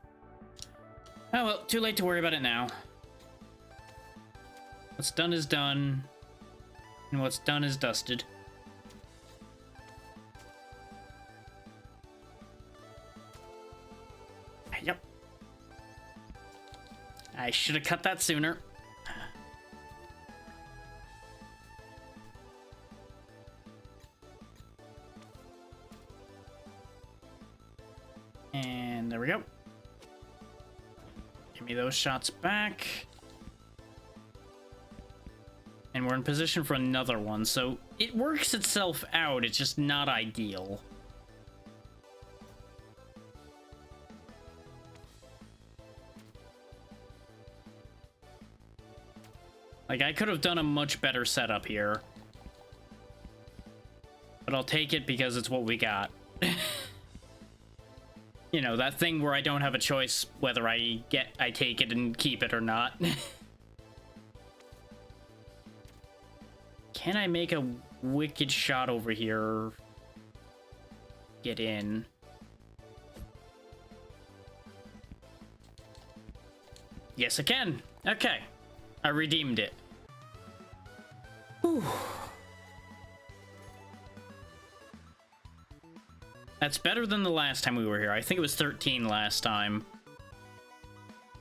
Oh well, too late to worry about it now. What's done is done. And what's done is dusted. Yep. I should have cut that sooner. And there we go. Give me those shots back. And we're in position for another one, so it works itself out, it's just not ideal. Like, I could have done a much better setup here. But I'll take it because it's what we got. You know, that thing where I don't have a choice whether I take it and keep it or not. Can I make a wicked shot over here? Get in. Yes, I can. Okay. I redeemed it. Whew. That's better than the last time we were here. I think it was 13 last time.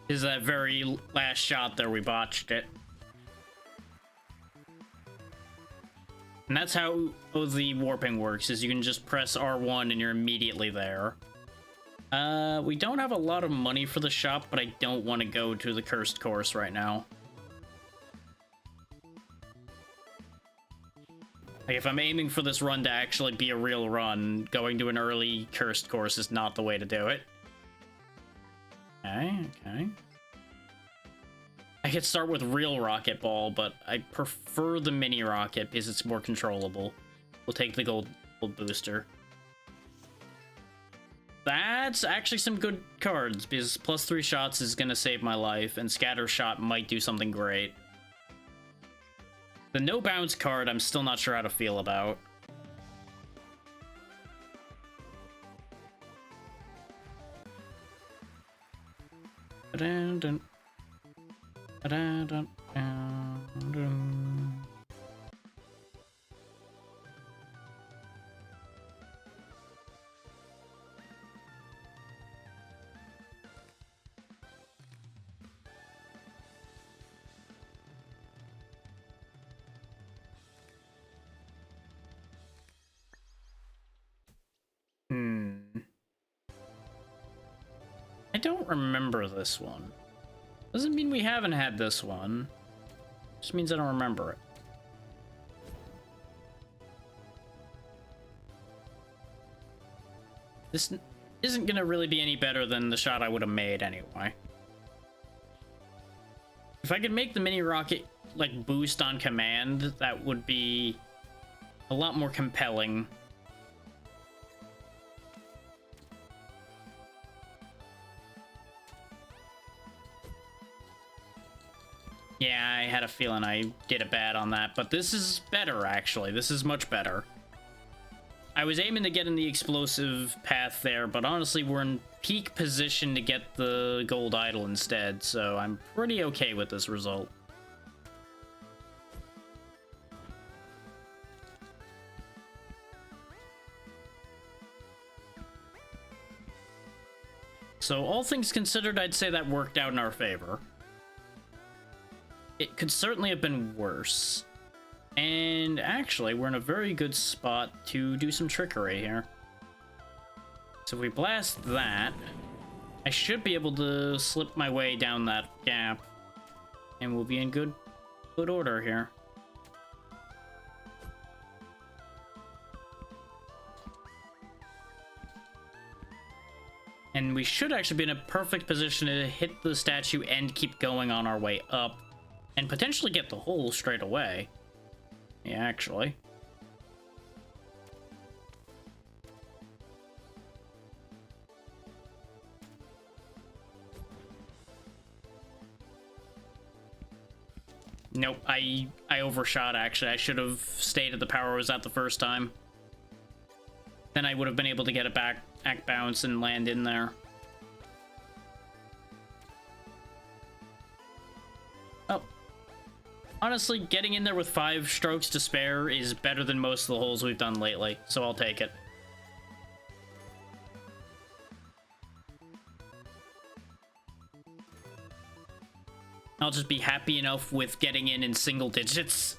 Is that very last shot there, we botched it. And that's how the warping works, is you can just press R1 and you're immediately there. We don't have a lot of money for the shop, but I don't want to go to the cursed course right now. Like, if I'm aiming for this run to actually be a real run, going to an early cursed course is not the way to do it. Okay, okay. I could start with real rocket ball, but I prefer the mini rocket because it's more controllable. We'll take the gold booster. That's actually some good cards, because plus 3 shots is gonna save my life, and scatter shot might do something great. The no bounce card, I'm still not sure how to feel about. Ba-dun-dun. Ba-dun-dun. Dun-dun. don't remember this one. Doesn't mean we haven't had this one. Just means I don't remember it. This isn't gonna really be any better than the shot I would have made anyway. If I could make the mini rocket like boost on command, that would be a lot more compelling. Yeah, I had a feeling I did it bad on that, but this is better, actually. This is much better. I was aiming to get in the explosive path there, but honestly, we're in peak position to get the gold idol instead, so I'm pretty okay with this result. So all things considered, I'd say that worked out in our favor. It could certainly have been worse. And actually, we're in a very good spot to do some trickery here. So if we blast that, I should be able to slip my way down that gap. And we'll be in good order here. And we should actually be in a perfect position to hit the statue and keep going on our way up. And potentially get the hole straight away. Yeah, actually. Nope, I overshot, actually. I should have stayed at the power I was at the first time. Then I would have been able to get a back bounce and land in there. Oh. Honestly, getting in there with 5 strokes to spare is better than most of the holes we've done lately, so I'll take it. I'll just be happy enough with getting in single digits.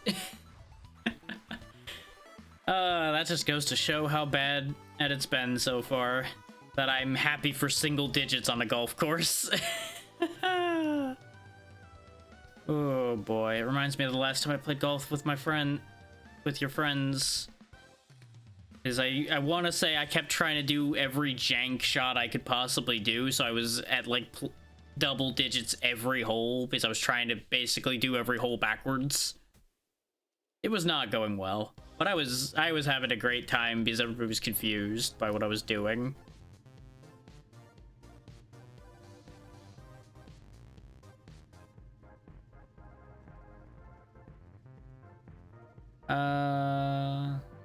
That just goes to show how bad at it's been so far. That I'm happy for single digits on a golf course. Oh boy, it reminds me of the last time I played golf with your friends. Is I want to say I kept trying to do every jank shot I could possibly do, so I was at like double digits every hole because I was trying to basically do every hole backwards. It was not going well, but I was having a great time because everybody was confused by what I was doing.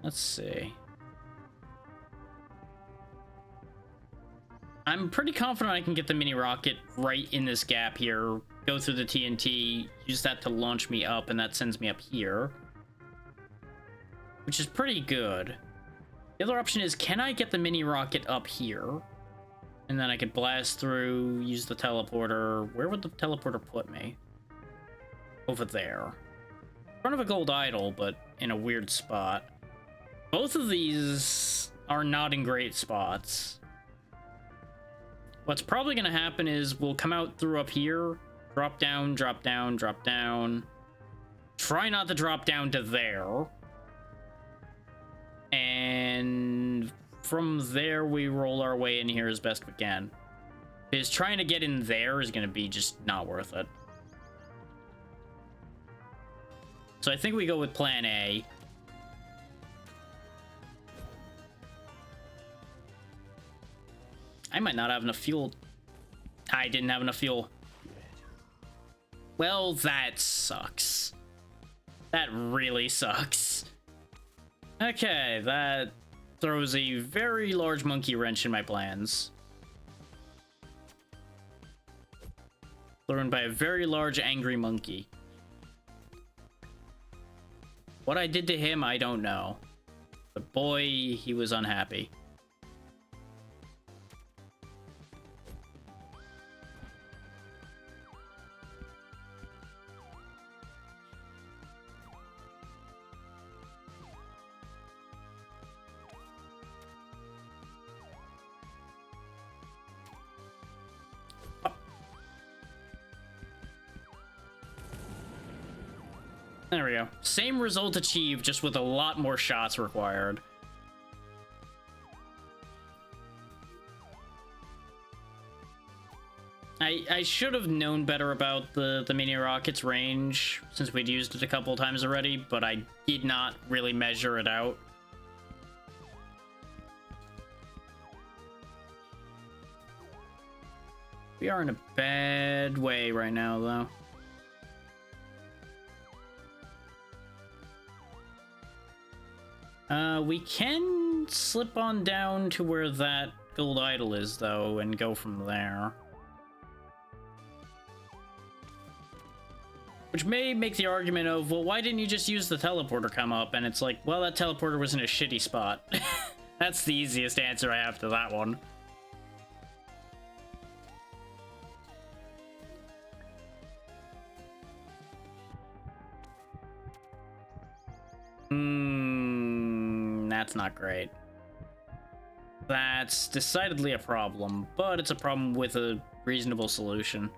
Let's see. I'm pretty confident I can get the mini rocket right in this gap here, go through the TNT, use that to launch me up, and that sends me up here. Which is pretty good. The other option is, can I get the mini rocket up here? And then I could blast through, use the teleporter. Where would the teleporter put me? Over there. In front of a gold idol, but in a weird spot. Both of these are not in great spots. What's probably going to happen is we'll come out through up here, drop down, drop down, drop down. Try not to drop down to there. And from there, we roll our way in here as best we can. Because trying to get in there is going to be just not worth it. So I think we go with plan A. I might not have enough fuel. I didn't have enough fuel. Well, that sucks. That really sucks. Okay, that throws a very large monkey wrench in my plans. Thrown by a very large angry monkey. What I did to him, I don't know. But boy, he was unhappy. There we go. Same result achieved, just with a lot more shots required. I should have known better about the mini rocket's range, since we'd used it a couple times already, but I did not really measure it out. We are in a bad way right now, though. We can slip on down to where that gold idol is, though, and go from there. Which may make the argument of, well, why didn't you just use the teleporter come up? And it's like, well, that teleporter was in a shitty spot. That's the easiest answer I have to that one. That's not great. That's decidedly a problem, but it's a problem with a reasonable solution.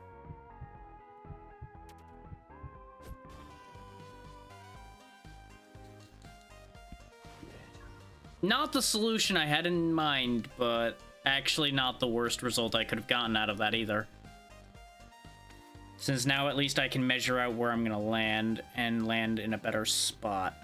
Not the solution I had in mind, but actually not the worst result I could have gotten out of that either. Since now at least I can measure out where I'm gonna land, and land in a better spot.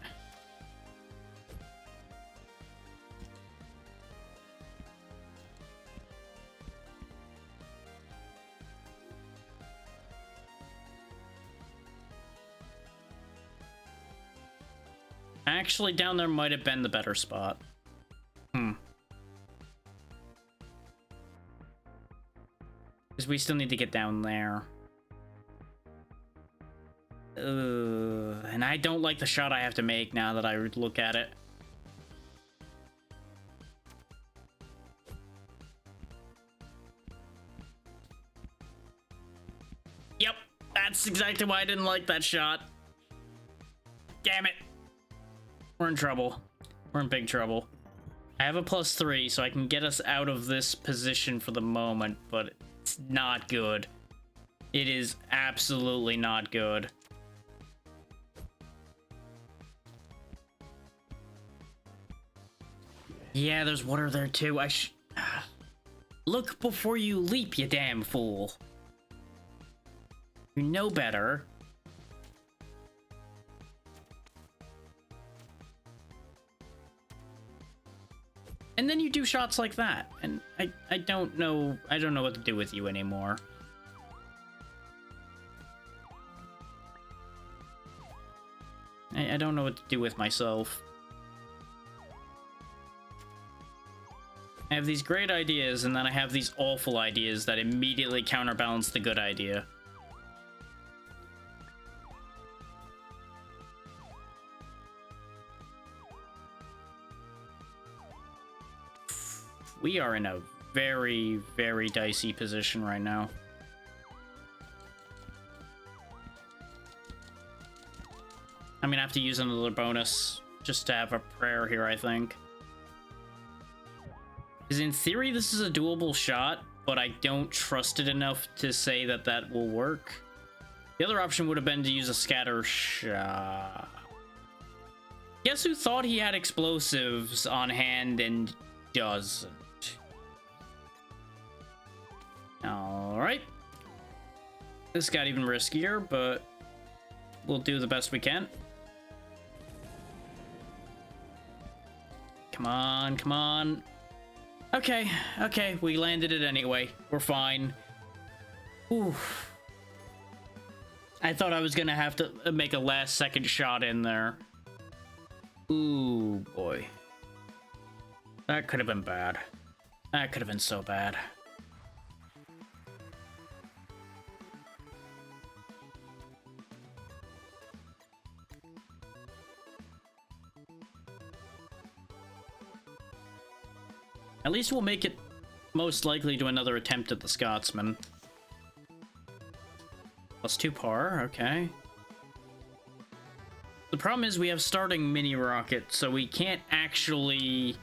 Actually, down there might have been the better spot. Because we still need to get down there. And I don't like the shot I have to make now that I look at it. Yep, that's exactly why I didn't like that shot. Damn it. We're in trouble. We're in big trouble. I have a +3, so I can get us out of this position for the moment, but it's not good. It is absolutely not good. Yeah, there's water there too. Look before you leap, you damn fool. You know better. And then you do shots like that, and I don't know what to do with you anymore. I don't know what to do with myself. I have these great ideas, and then I have these awful ideas that immediately counterbalance the good idea. We are in a very, very dicey position right now. I'm gonna have to use another bonus just to have a prayer here, I think. Because in theory, this is a doable shot, but I don't trust it enough to say that that will work. The other option would have been to use a scatter shot. Guess who thought he had explosives on hand and doesn't? Alright. This got even riskier, but we'll do the best we can. Come on, come on. Okay, okay, we landed it anyway. We're fine. Oof. I thought I was gonna have to make a last-second shot in there. Ooh, boy. That could have been bad. That could have been so bad. At least we'll make it most likely to another attempt at the Scotsman. +2 par, okay. The problem is we have starting mini rocket, so we can't actually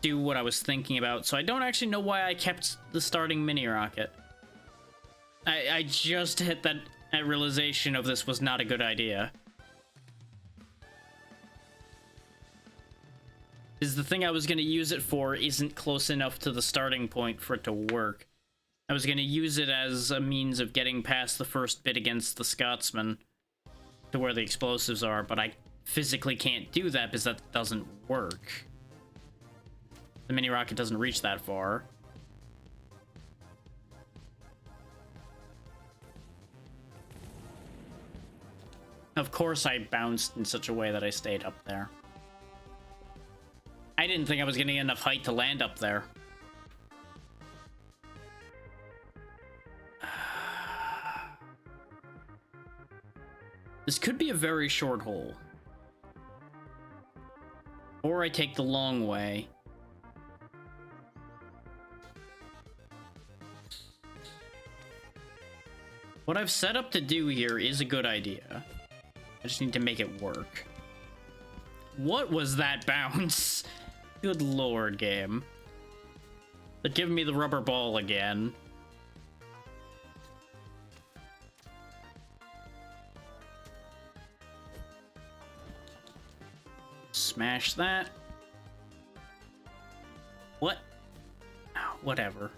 do what I was thinking about. So I don't actually know why I kept the starting mini rocket. I just hit that realization of this was not a good idea. Is the thing I was going to use it for isn't close enough to the starting point for it to work. I was going to use it as a means of getting past the first bit against the Scotsman to where the explosives are, but I physically can't do that because that doesn't work. The mini rocket doesn't reach that far. Of course I bounced in such a way that I stayed up there. I didn't think I was getting enough height to land up there. This could be a very short hole. Or I take the long way. What I've set up to do here is a good idea. I just need to make it work. What was that bounce? Good lord, game. They're giving me the rubber ball again. Smash that. What? Oh, whatever.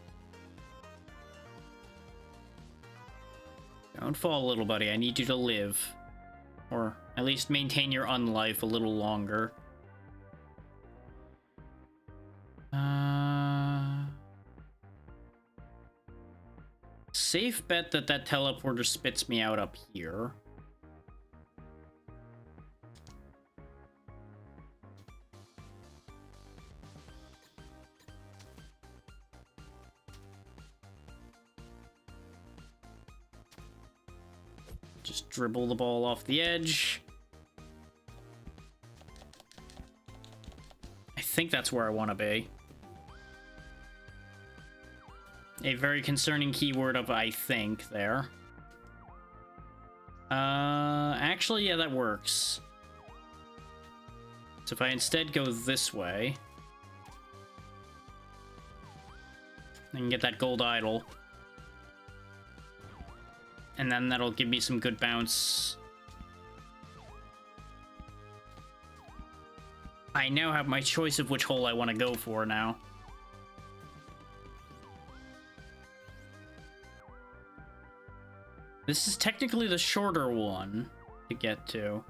Don't fall, little buddy. I need you to live. Or at least maintain your unlife a little longer. Safe bet that that teleporter spits me out up here. Just dribble the ball off the edge. I think that's where I want to be. A very concerning keyword of I think there. Actually, yeah, that works. So if I instead go this way, I can get that gold idol. And then that'll give me some good bounce. I now have my choice of which hole I want to go for now. This is technically the shorter one to get to.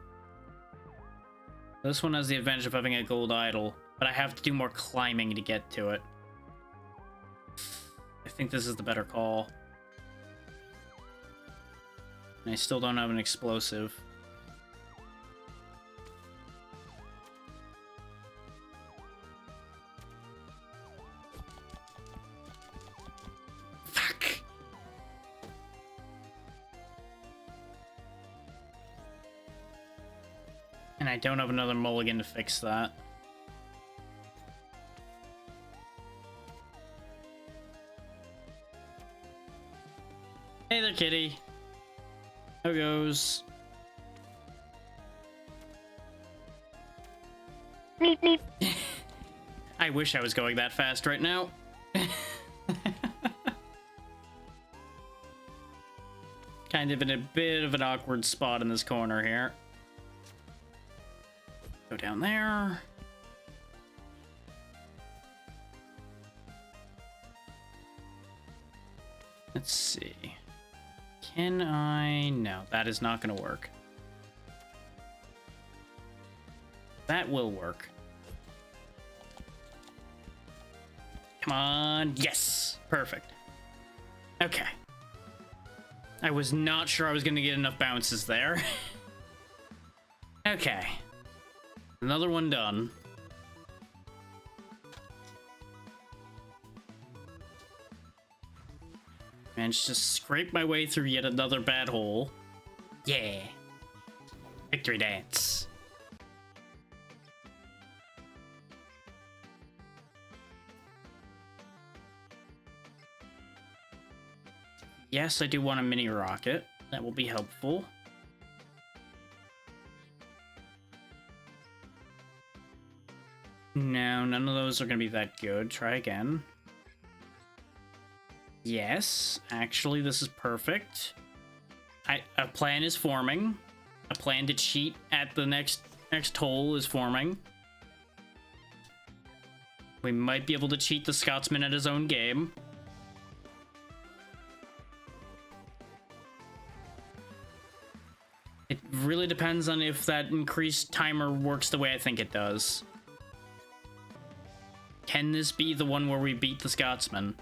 This one has the advantage of having a gold idol, but I have to do more climbing to get to it. I think this is the better call. And I still don't have an explosive. Fuck! And I don't have another mulligan to fix that. Hey there, kitty. How goes? Bleep, bleep. I wish I was going that fast right now. Kind of in a bit of an awkward spot in this corner here. Go down there. Let's see. Can I? No, that is not going to work. That will work. Come on. Yes. Perfect. Okay. I was not sure I was going to get enough bounces there. Okay. Another one done. Managed to scrape my way through yet another bad hole. Yeah. Victory dance. Yes, I do want a mini rocket. That will be helpful. No, none of those are going to be that good. Try again. Yes, actually, this is perfect. A plan is forming. A plan to cheat at the next hole is forming. We might be able to cheat the Scotsman at his own game. It really depends on if that increased timer works the way I think it does. Can this be the one where we beat the Scotsman?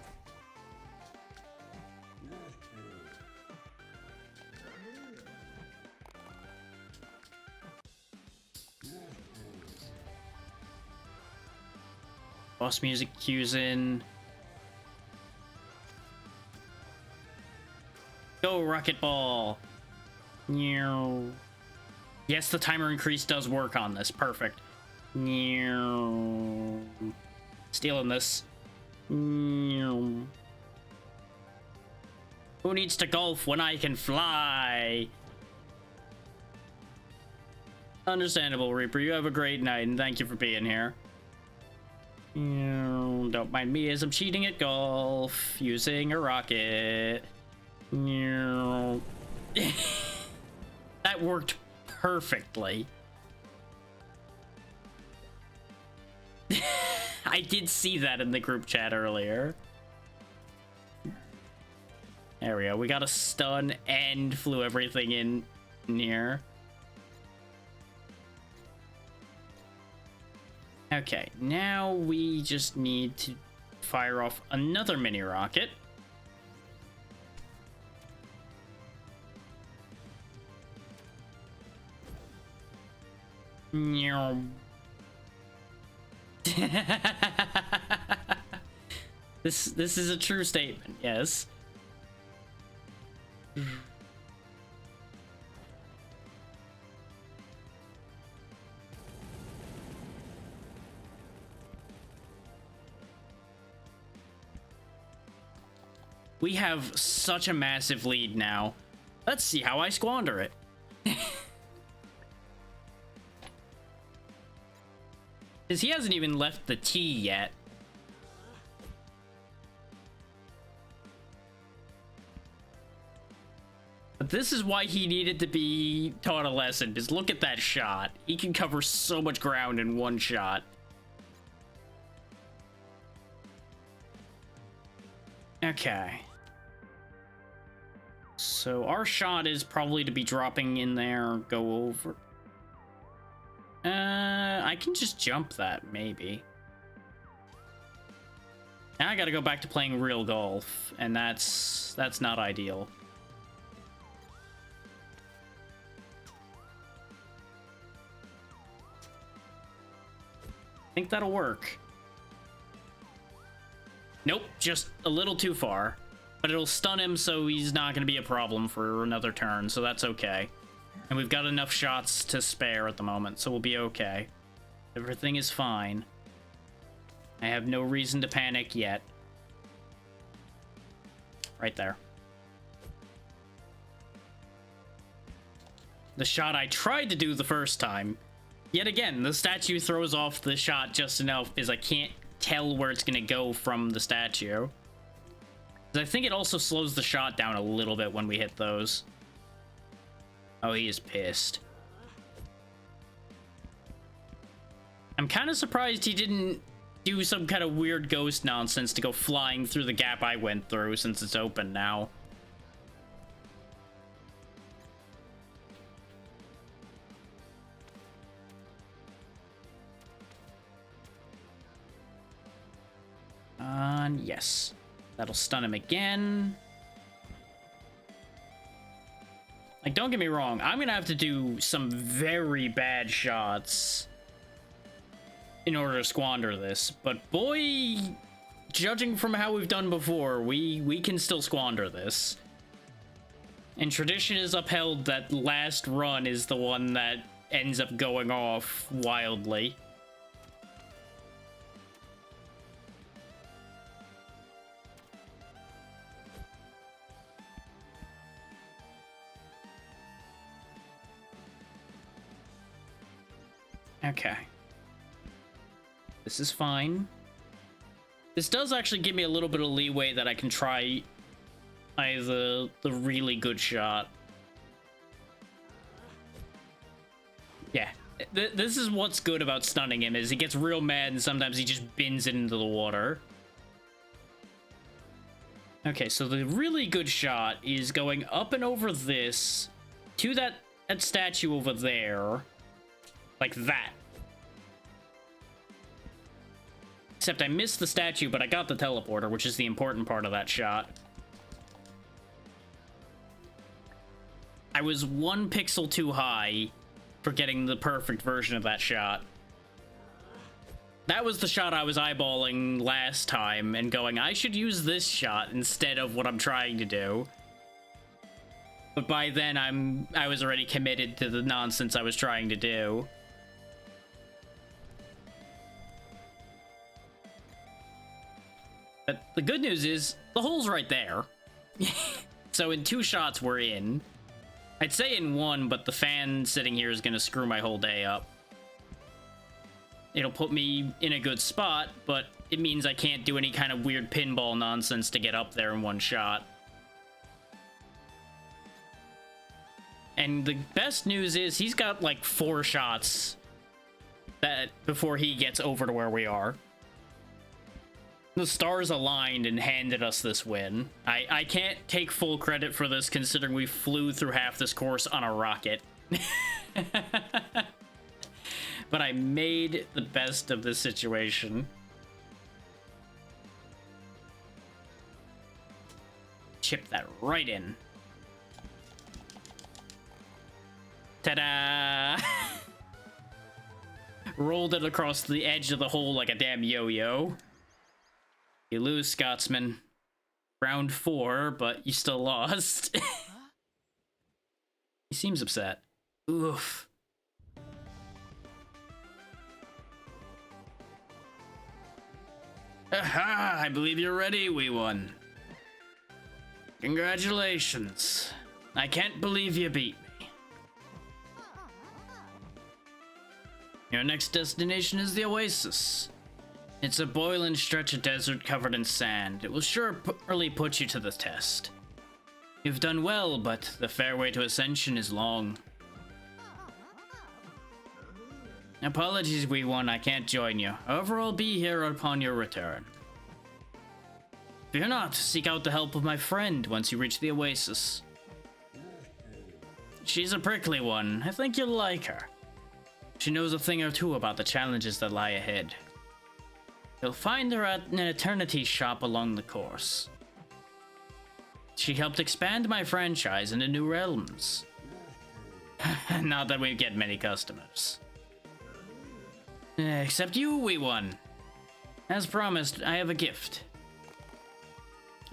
Boss music cues in. Go, Rocket Ball! Yes, the timer increase does work on this. Perfect. Stealing this. Who needs to golf when I can fly? Understandable, Reaper. You have a great night, and thank you for being here. Don't mind me as I'm cheating at golf using a rocket. That worked perfectly. I did see that in the group chat earlier. There we go. We got a stun and flew everything in here. Okay, now we just need to fire off another mini rocket. This is a true statement, yes. We have such a massive lead now. Let's see how I squander it. Because he hasn't even left the tee yet. But this is why he needed to be taught a lesson. Just look at that shot. He can cover so much ground in one shot. Okay. So our shot is probably to be dropping in there, go over. I can just jump that, maybe. Now I gotta go back to playing real golf, and that's not ideal. I think that'll work. Nope, just a little too far. But it'll stun him, so he's not going to be a problem for another turn, so that's okay. And we've got enough shots to spare at the moment, so we'll be okay. Everything is fine. I have no reason to panic yet. Right there. The shot I tried to do the first time. Yet again, the statue throws off the shot just enough because I can't tell where it's going to go from the statue. I think it also slows the shot down a little bit when we hit those. Oh, he is pissed. I'm kind of surprised he didn't do some kind of weird ghost nonsense to go flying through the gap I went through since it's open now. Yes. That'll stun him again. Like, don't get me wrong. I'm gonna have to do some very bad shots in order to squander this. But boy, judging from how we've done before, we can still squander this. And tradition is upheld that last run is the one that ends up going off wildly. Okay. This is fine. This does actually give me a little bit of leeway that I can try either the really good shot. Yeah, This is what's good about stunning him, is he gets real mad and sometimes he just bins it into the water. Okay, so the really good shot is going up and over this to that statue over there. Like that. Except I missed the statue, but I got the teleporter, which is the important part of that shot. I was 1 pixel too high for getting the perfect version of that shot. That was the shot I was eyeballing last time and going, I should use this shot instead of what I'm trying to do. But by then I was already committed to the nonsense I was trying to do. But the good news is the hole's right there. So in 2 shots we're in. I'd say in 1, but the fan sitting here is gonna screw my whole day up. It'll put me in a good spot, but it means I can't do any kind of weird pinball nonsense to get up there in 1 shot. And the best news is he's got like 4 shots that before he gets over to where we are. The stars aligned and handed us this win. I can't take full credit for this considering we flew through half this course on a rocket. But I made the best of this situation. Chip that right in. Ta-da! Rolled it across the edge of the hole like a damn yo-yo. You lose, Scotsman. Round 4, but you still lost. He seems upset. Oof. Aha! I believe you're ready, wee one. Congratulations. I can't believe you beat me. Your next destination is the Oasis. It's a boiling stretch of desert covered in sand. It will surely put you to the test. You've done well, but the fairway to ascension is long. Apologies, wee one, I can't join you. However, I'll be here upon your return. Fear not, seek out the help of my friend once you reach the Oasis. She's a prickly one. I think you'll like her. She knows a thing or two about the challenges that lie ahead. You'll find her at an Eternity shop along the course. She helped expand my franchise into new realms. Not that we get many customers. Except you, wee one. As promised, I have a gift.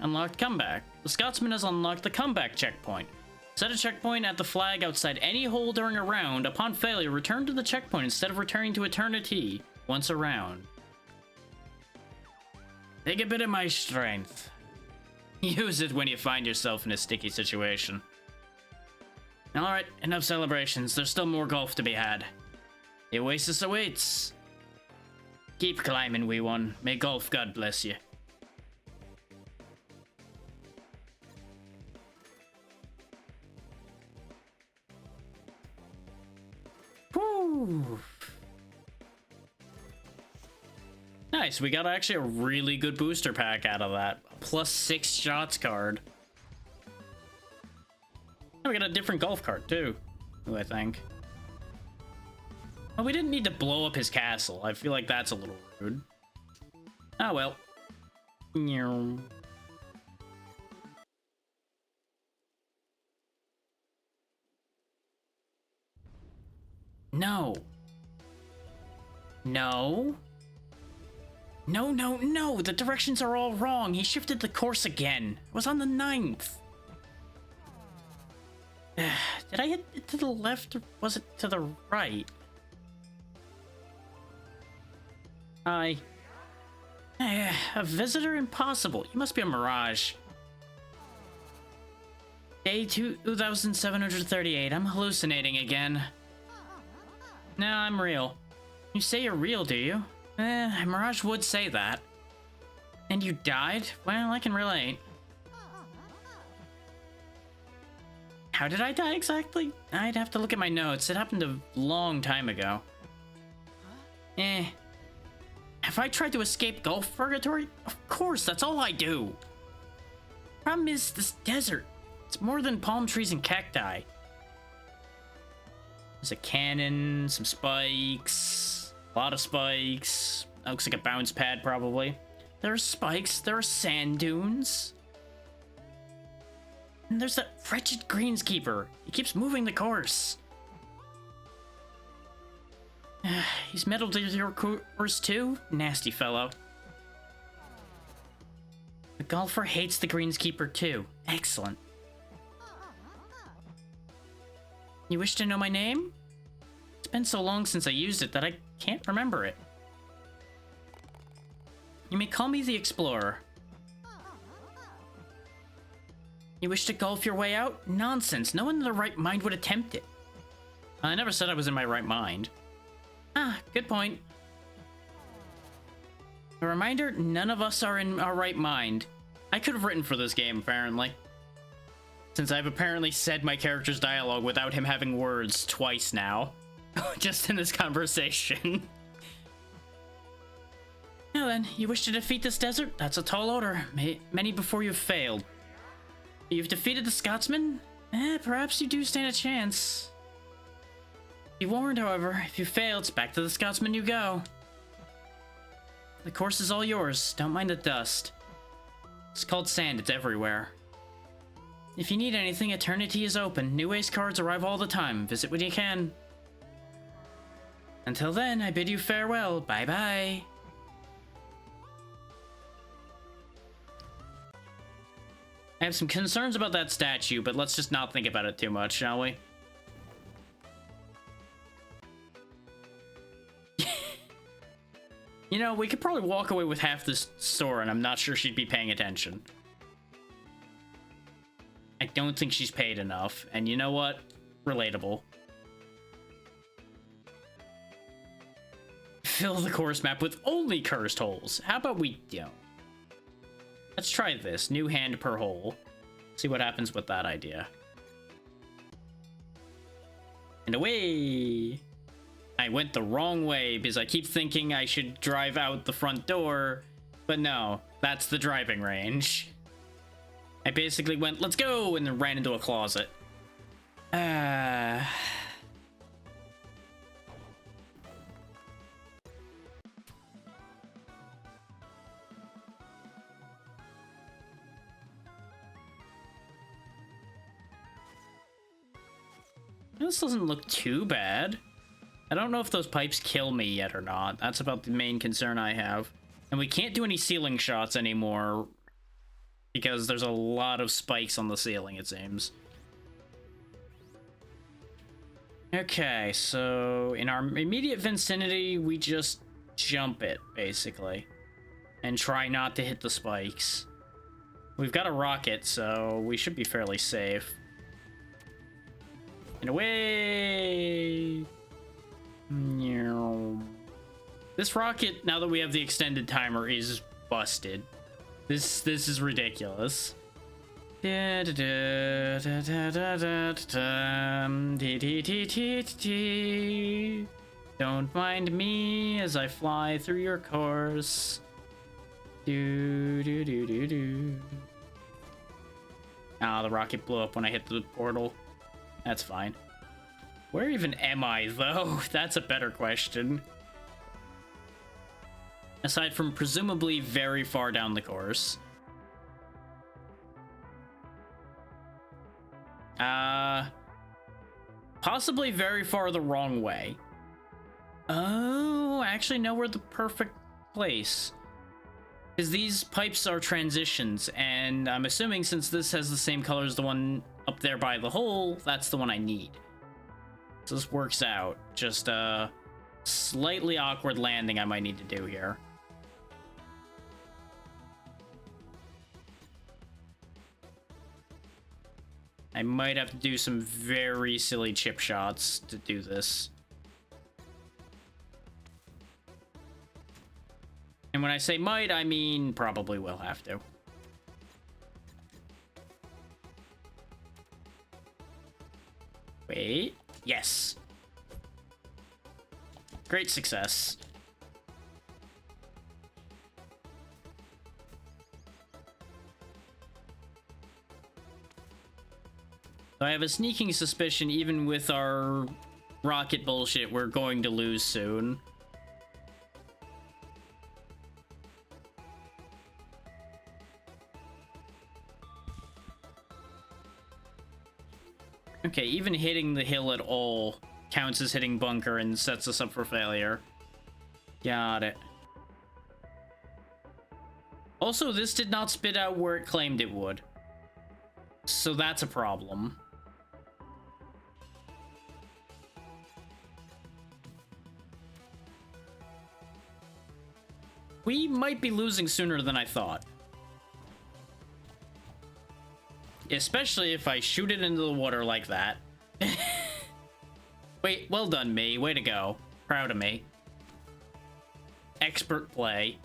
Unlocked comeback. The Scotsman has unlocked the comeback checkpoint. Set a checkpoint at the flag outside any hole during a round. Upon failure, return to the checkpoint instead of returning to Eternity once a round. Take a bit of my strength. Use it when you find yourself in a sticky situation. Alright, enough celebrations. There's still more golf to be had. The Oasis awaits. Keep climbing, wee one. May golf God bless you. Whew. Nice, we got actually a really good booster pack out of that. Plus 6 shots card. And we got a different golf cart too, I think. Well, we didn't need to blow up his castle. I feel like that's a little rude. Oh well. No. No. No, no, no! The directions are all wrong! He shifted the course again! It was on the 9th! Did I hit it to the left or was it to the right? Hi. A visitor impossible. You must be a mirage. Day 2738. I'm hallucinating again. No, I'm real. You say you're real, do you? Mirage would say that. And you died? Well, I can relate. How did I die exactly? I'd have to look at my notes. It happened a long time ago. Have I tried to escape Gulf Purgatory? Of course, that's all I do. Problem is, this desert. It's more than palm trees and cacti. There's a cannon, some spikes, a lot of spikes. That looks like a bounce pad, probably. There are spikes, there are sand dunes. And there's that wretched greenskeeper. He keeps moving the course. He's meddled with your course too? Nasty fellow. The golfer hates the greenskeeper too. Excellent. You wish to know my name? It's been so long since I used it that I can't remember it. You may call me the Explorer. You wish to golf your way out? Nonsense. No one in their right mind would attempt it. I never said I was in my right mind. Ah, good point. A reminder, none of us are in our right mind. I could have written for this game, apparently. Since I've apparently said my character's dialogue without him having words twice now. Just in this conversation. Now then, you wish to defeat this desert? That's a tall order. Many before you've failed. You've defeated the Scotsman? Perhaps you do stand a chance. Be warned, however, if you fail, it's back to the Scotsman you go. The course is all yours. Don't mind the dust. It's called sand. It's everywhere. If you need anything, Eternity is open. New ace cards arrive all the time. Visit when you can. Until then, I bid you farewell. Bye-bye. I have some concerns about that statue, but let's just not think about it too much, shall we? You know, we could probably walk away with half this store, and I'm not sure she'd be paying attention. I don't think she's paid enough, and you know what? Relatable. Fill the course map with only cursed holes. How about we don't? Let's try this. New hand per hole. See what happens with that idea. And away! I went the wrong way because I keep thinking I should drive out the front door. But no, that's the driving range. I basically went, let's go, and then ran into a closet. This doesn't look too bad. I don't know if those pipes kill me yet or not. That's about the main concern I have. And we can't do any ceiling shots anymore because there's a lot of spikes on the ceiling, it seems. Okay, so in our immediate vicinity, we just jump it, basically. And try not to hit the spikes. We've got a rocket, so we should be fairly safe. And away! This rocket, now that we have the extended timer, is busted. This is ridiculous. Don't mind me as I fly through your course. Ah, the rocket blew up when I hit the portal. That's fine. Where even am I, though? That's a better question. Aside from presumably very far down the course. Possibly very far the wrong way. Oh, I actually know where the perfect place. Because these pipes are transitions, and I'm assuming since this has the same color as the one up there by the hole, that's the one I need. So this works out. Just a slightly awkward landing I might need to do here. I might have to do some very silly chip shots to do this. And when I say might, I mean probably will have to. Wait. Yes. Great success. I have a sneaking suspicion, even with our rocket bullshit, we're going to lose soon. Okay, even hitting the hill at all counts as hitting bunker and sets us up for failure. Got it. Also, this did not spit out where it claimed it would. So that's a problem. We might be losing sooner than I thought. Especially if I shoot it into the water like that. Wait, well done, me. Way to go. Proud of me. Expert play.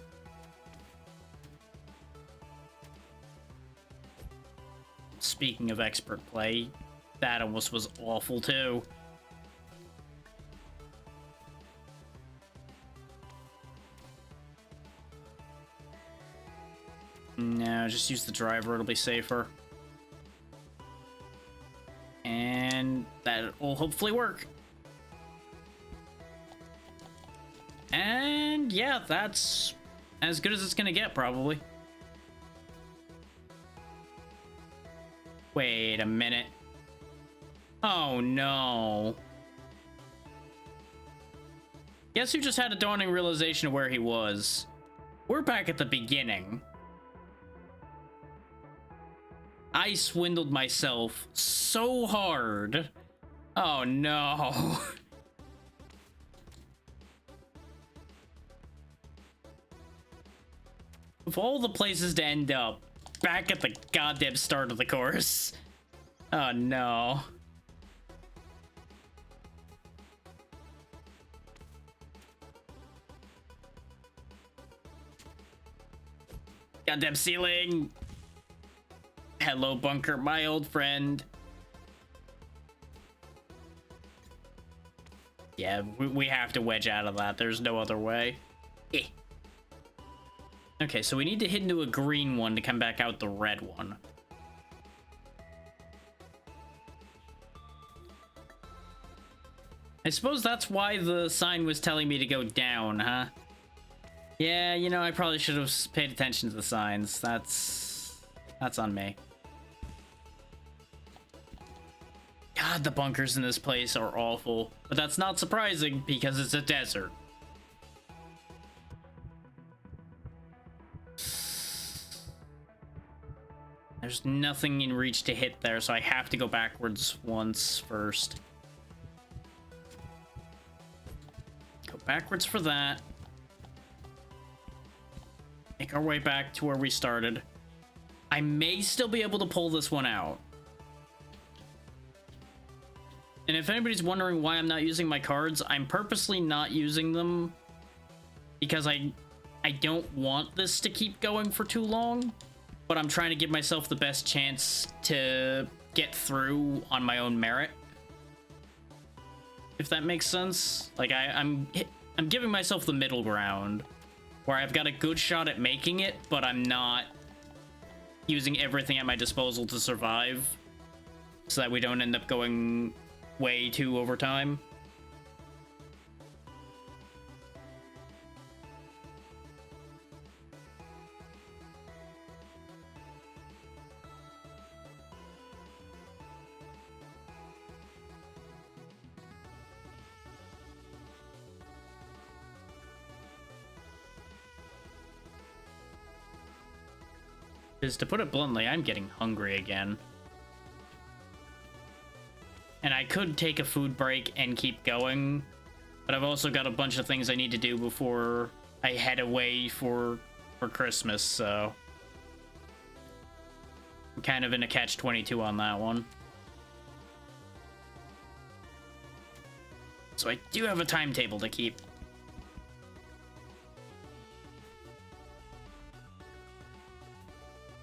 Speaking of expert play, that almost was awful too. No, just use the driver, it'll be safer. And that will hopefully work. And yeah, that's as good as it's gonna get, probably. Wait a minute. Oh no. Guess who just had a dawning realization of where he was? We're back at the beginning. I swindled myself so hard. Oh no. Of all the places to end up, back at the goddamn start of the course. Oh no. Goddamn ceiling. Hello, bunker, my old friend. Yeah, we have to wedge out of that. There's no other way. Eh. Okay, so we need to hit into a green one to come back out the red one. I suppose that's why the sign was telling me to go down, huh? Yeah, you know, I probably should have paid attention to the signs. That's on me. God, the bunkers in this place are awful. But that's not surprising because it's a desert. There's nothing in reach to hit there, so I have to go backwards once first. Go backwards for that. Make our way back to where we started. I may still be able to pull this one out. And if anybody's wondering why I'm not using my cards, I'm purposely not using them because I don't want this to keep going for too long, but I'm trying to give myself the best chance to get through on my own merit. If that makes sense. Like I'm giving myself the middle ground where I've got a good shot at making it, but I'm not using everything at my disposal to survive so that we don't end up going way too over time. Because to put it bluntly, I'm getting hungry again. And I could take a food break and keep going, but I've also got a bunch of things I need to do before I head away for Christmas, so I'm kind of in a catch-22 on that one. So I do have a timetable to keep.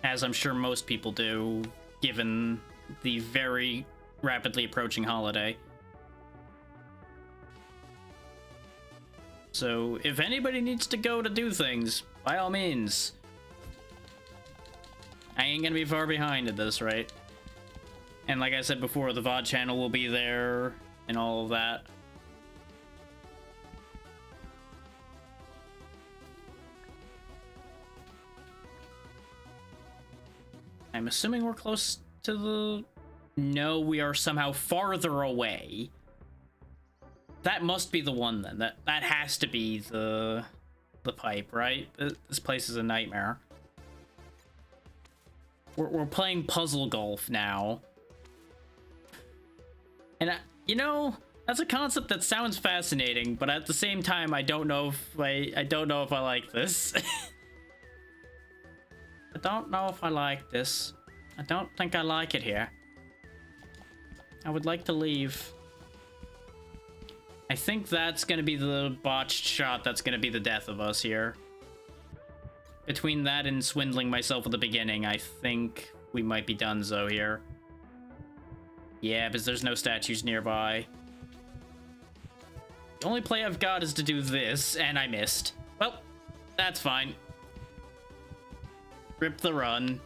As I'm sure most people do, given the very rapidly approaching holiday. So if anybody needs to go to do things, by all means. I ain't gonna be far behind at this rate. And like I said before, the VOD channel will be there and all of that. I'm assuming we're close to the... No, we are somehow farther away. That must be the one then. That has to be the pipe, right? This place is a nightmare. We're playing puzzle golf now. And you know, that's a concept that sounds fascinating, but at the same time, I don't know if I don't know if I like this. I don't know if I like this. I don't think I like it here. I would like to leave. I think that's gonna be the botched shot that's gonna be the death of us here. Between that and swindling myself at the beginning, I think we might be donezo here. Yeah, because there's no statues nearby. The only play I've got is to do this, and I missed. Well, that's fine. Rip the run.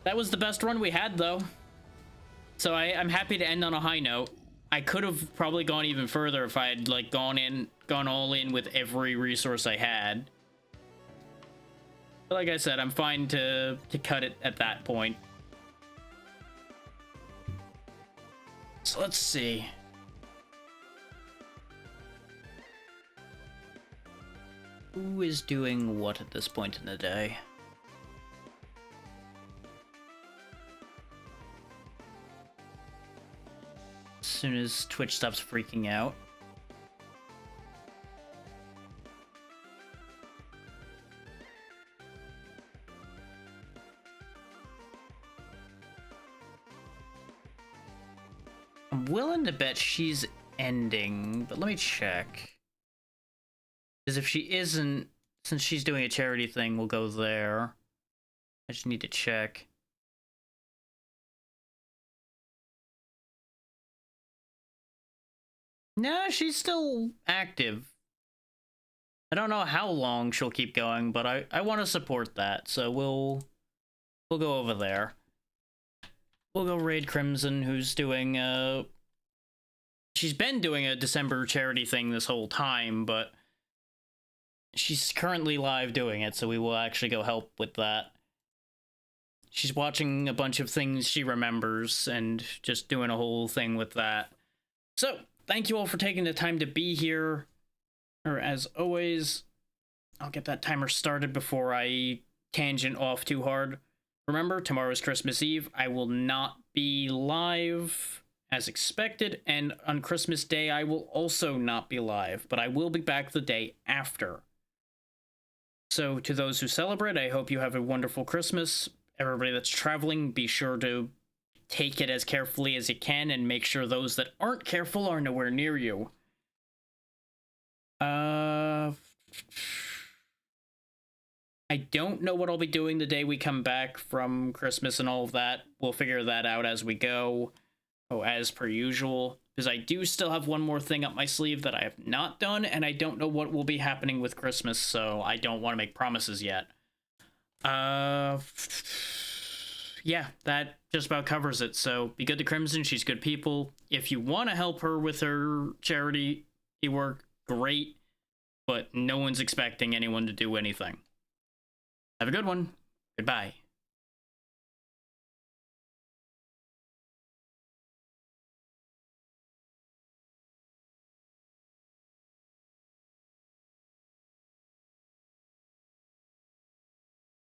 That was the best run we had, though. So I'm happy to end on a high note. I could have probably gone even further if I had, like, gone all in with every resource I had. But like I said, I'm fine to cut it at that point. So let's see. Who is doing what at this point in the day? As soon as Twitch stops freaking out. I'm willing to bet she's ending, but let me check. Because if she isn't, since she's doing a charity thing, we'll go there. I just need to check. No, she's still active. I don't know how long she'll keep going, but I want to support that, so we'll go over there. We'll go raid Crimson, who's doing she's been doing a December charity thing this whole time, but she's currently live doing it, so we will actually go help with that. She's watching a bunch of things she remembers and just doing a whole thing with that. So, thank you all for taking the time to be here. Or as always, I'll get that timer started before I tangent off too hard. Remember, tomorrow is Christmas Eve. I will not be live as expected, and on Christmas Day, I will also not be live, but I will be back the day after. So, to those who celebrate, I hope you have a wonderful Christmas. Everybody that's traveling, be sure to take it as carefully as you can, and make sure those that aren't careful are nowhere near you. I don't know what I'll be doing the day we come back from Christmas and all of that. We'll figure that out as we go. Oh, as per usual. Because I do still have one more thing up my sleeve that I have not done, and I don't know what will be happening with Christmas, so I don't want to make promises yet. Yeah, that just about covers it. So be good to Crimson. She's good people. If you want to help her with her charity work, great. But no one's expecting anyone to do anything. Have a good one. Goodbye.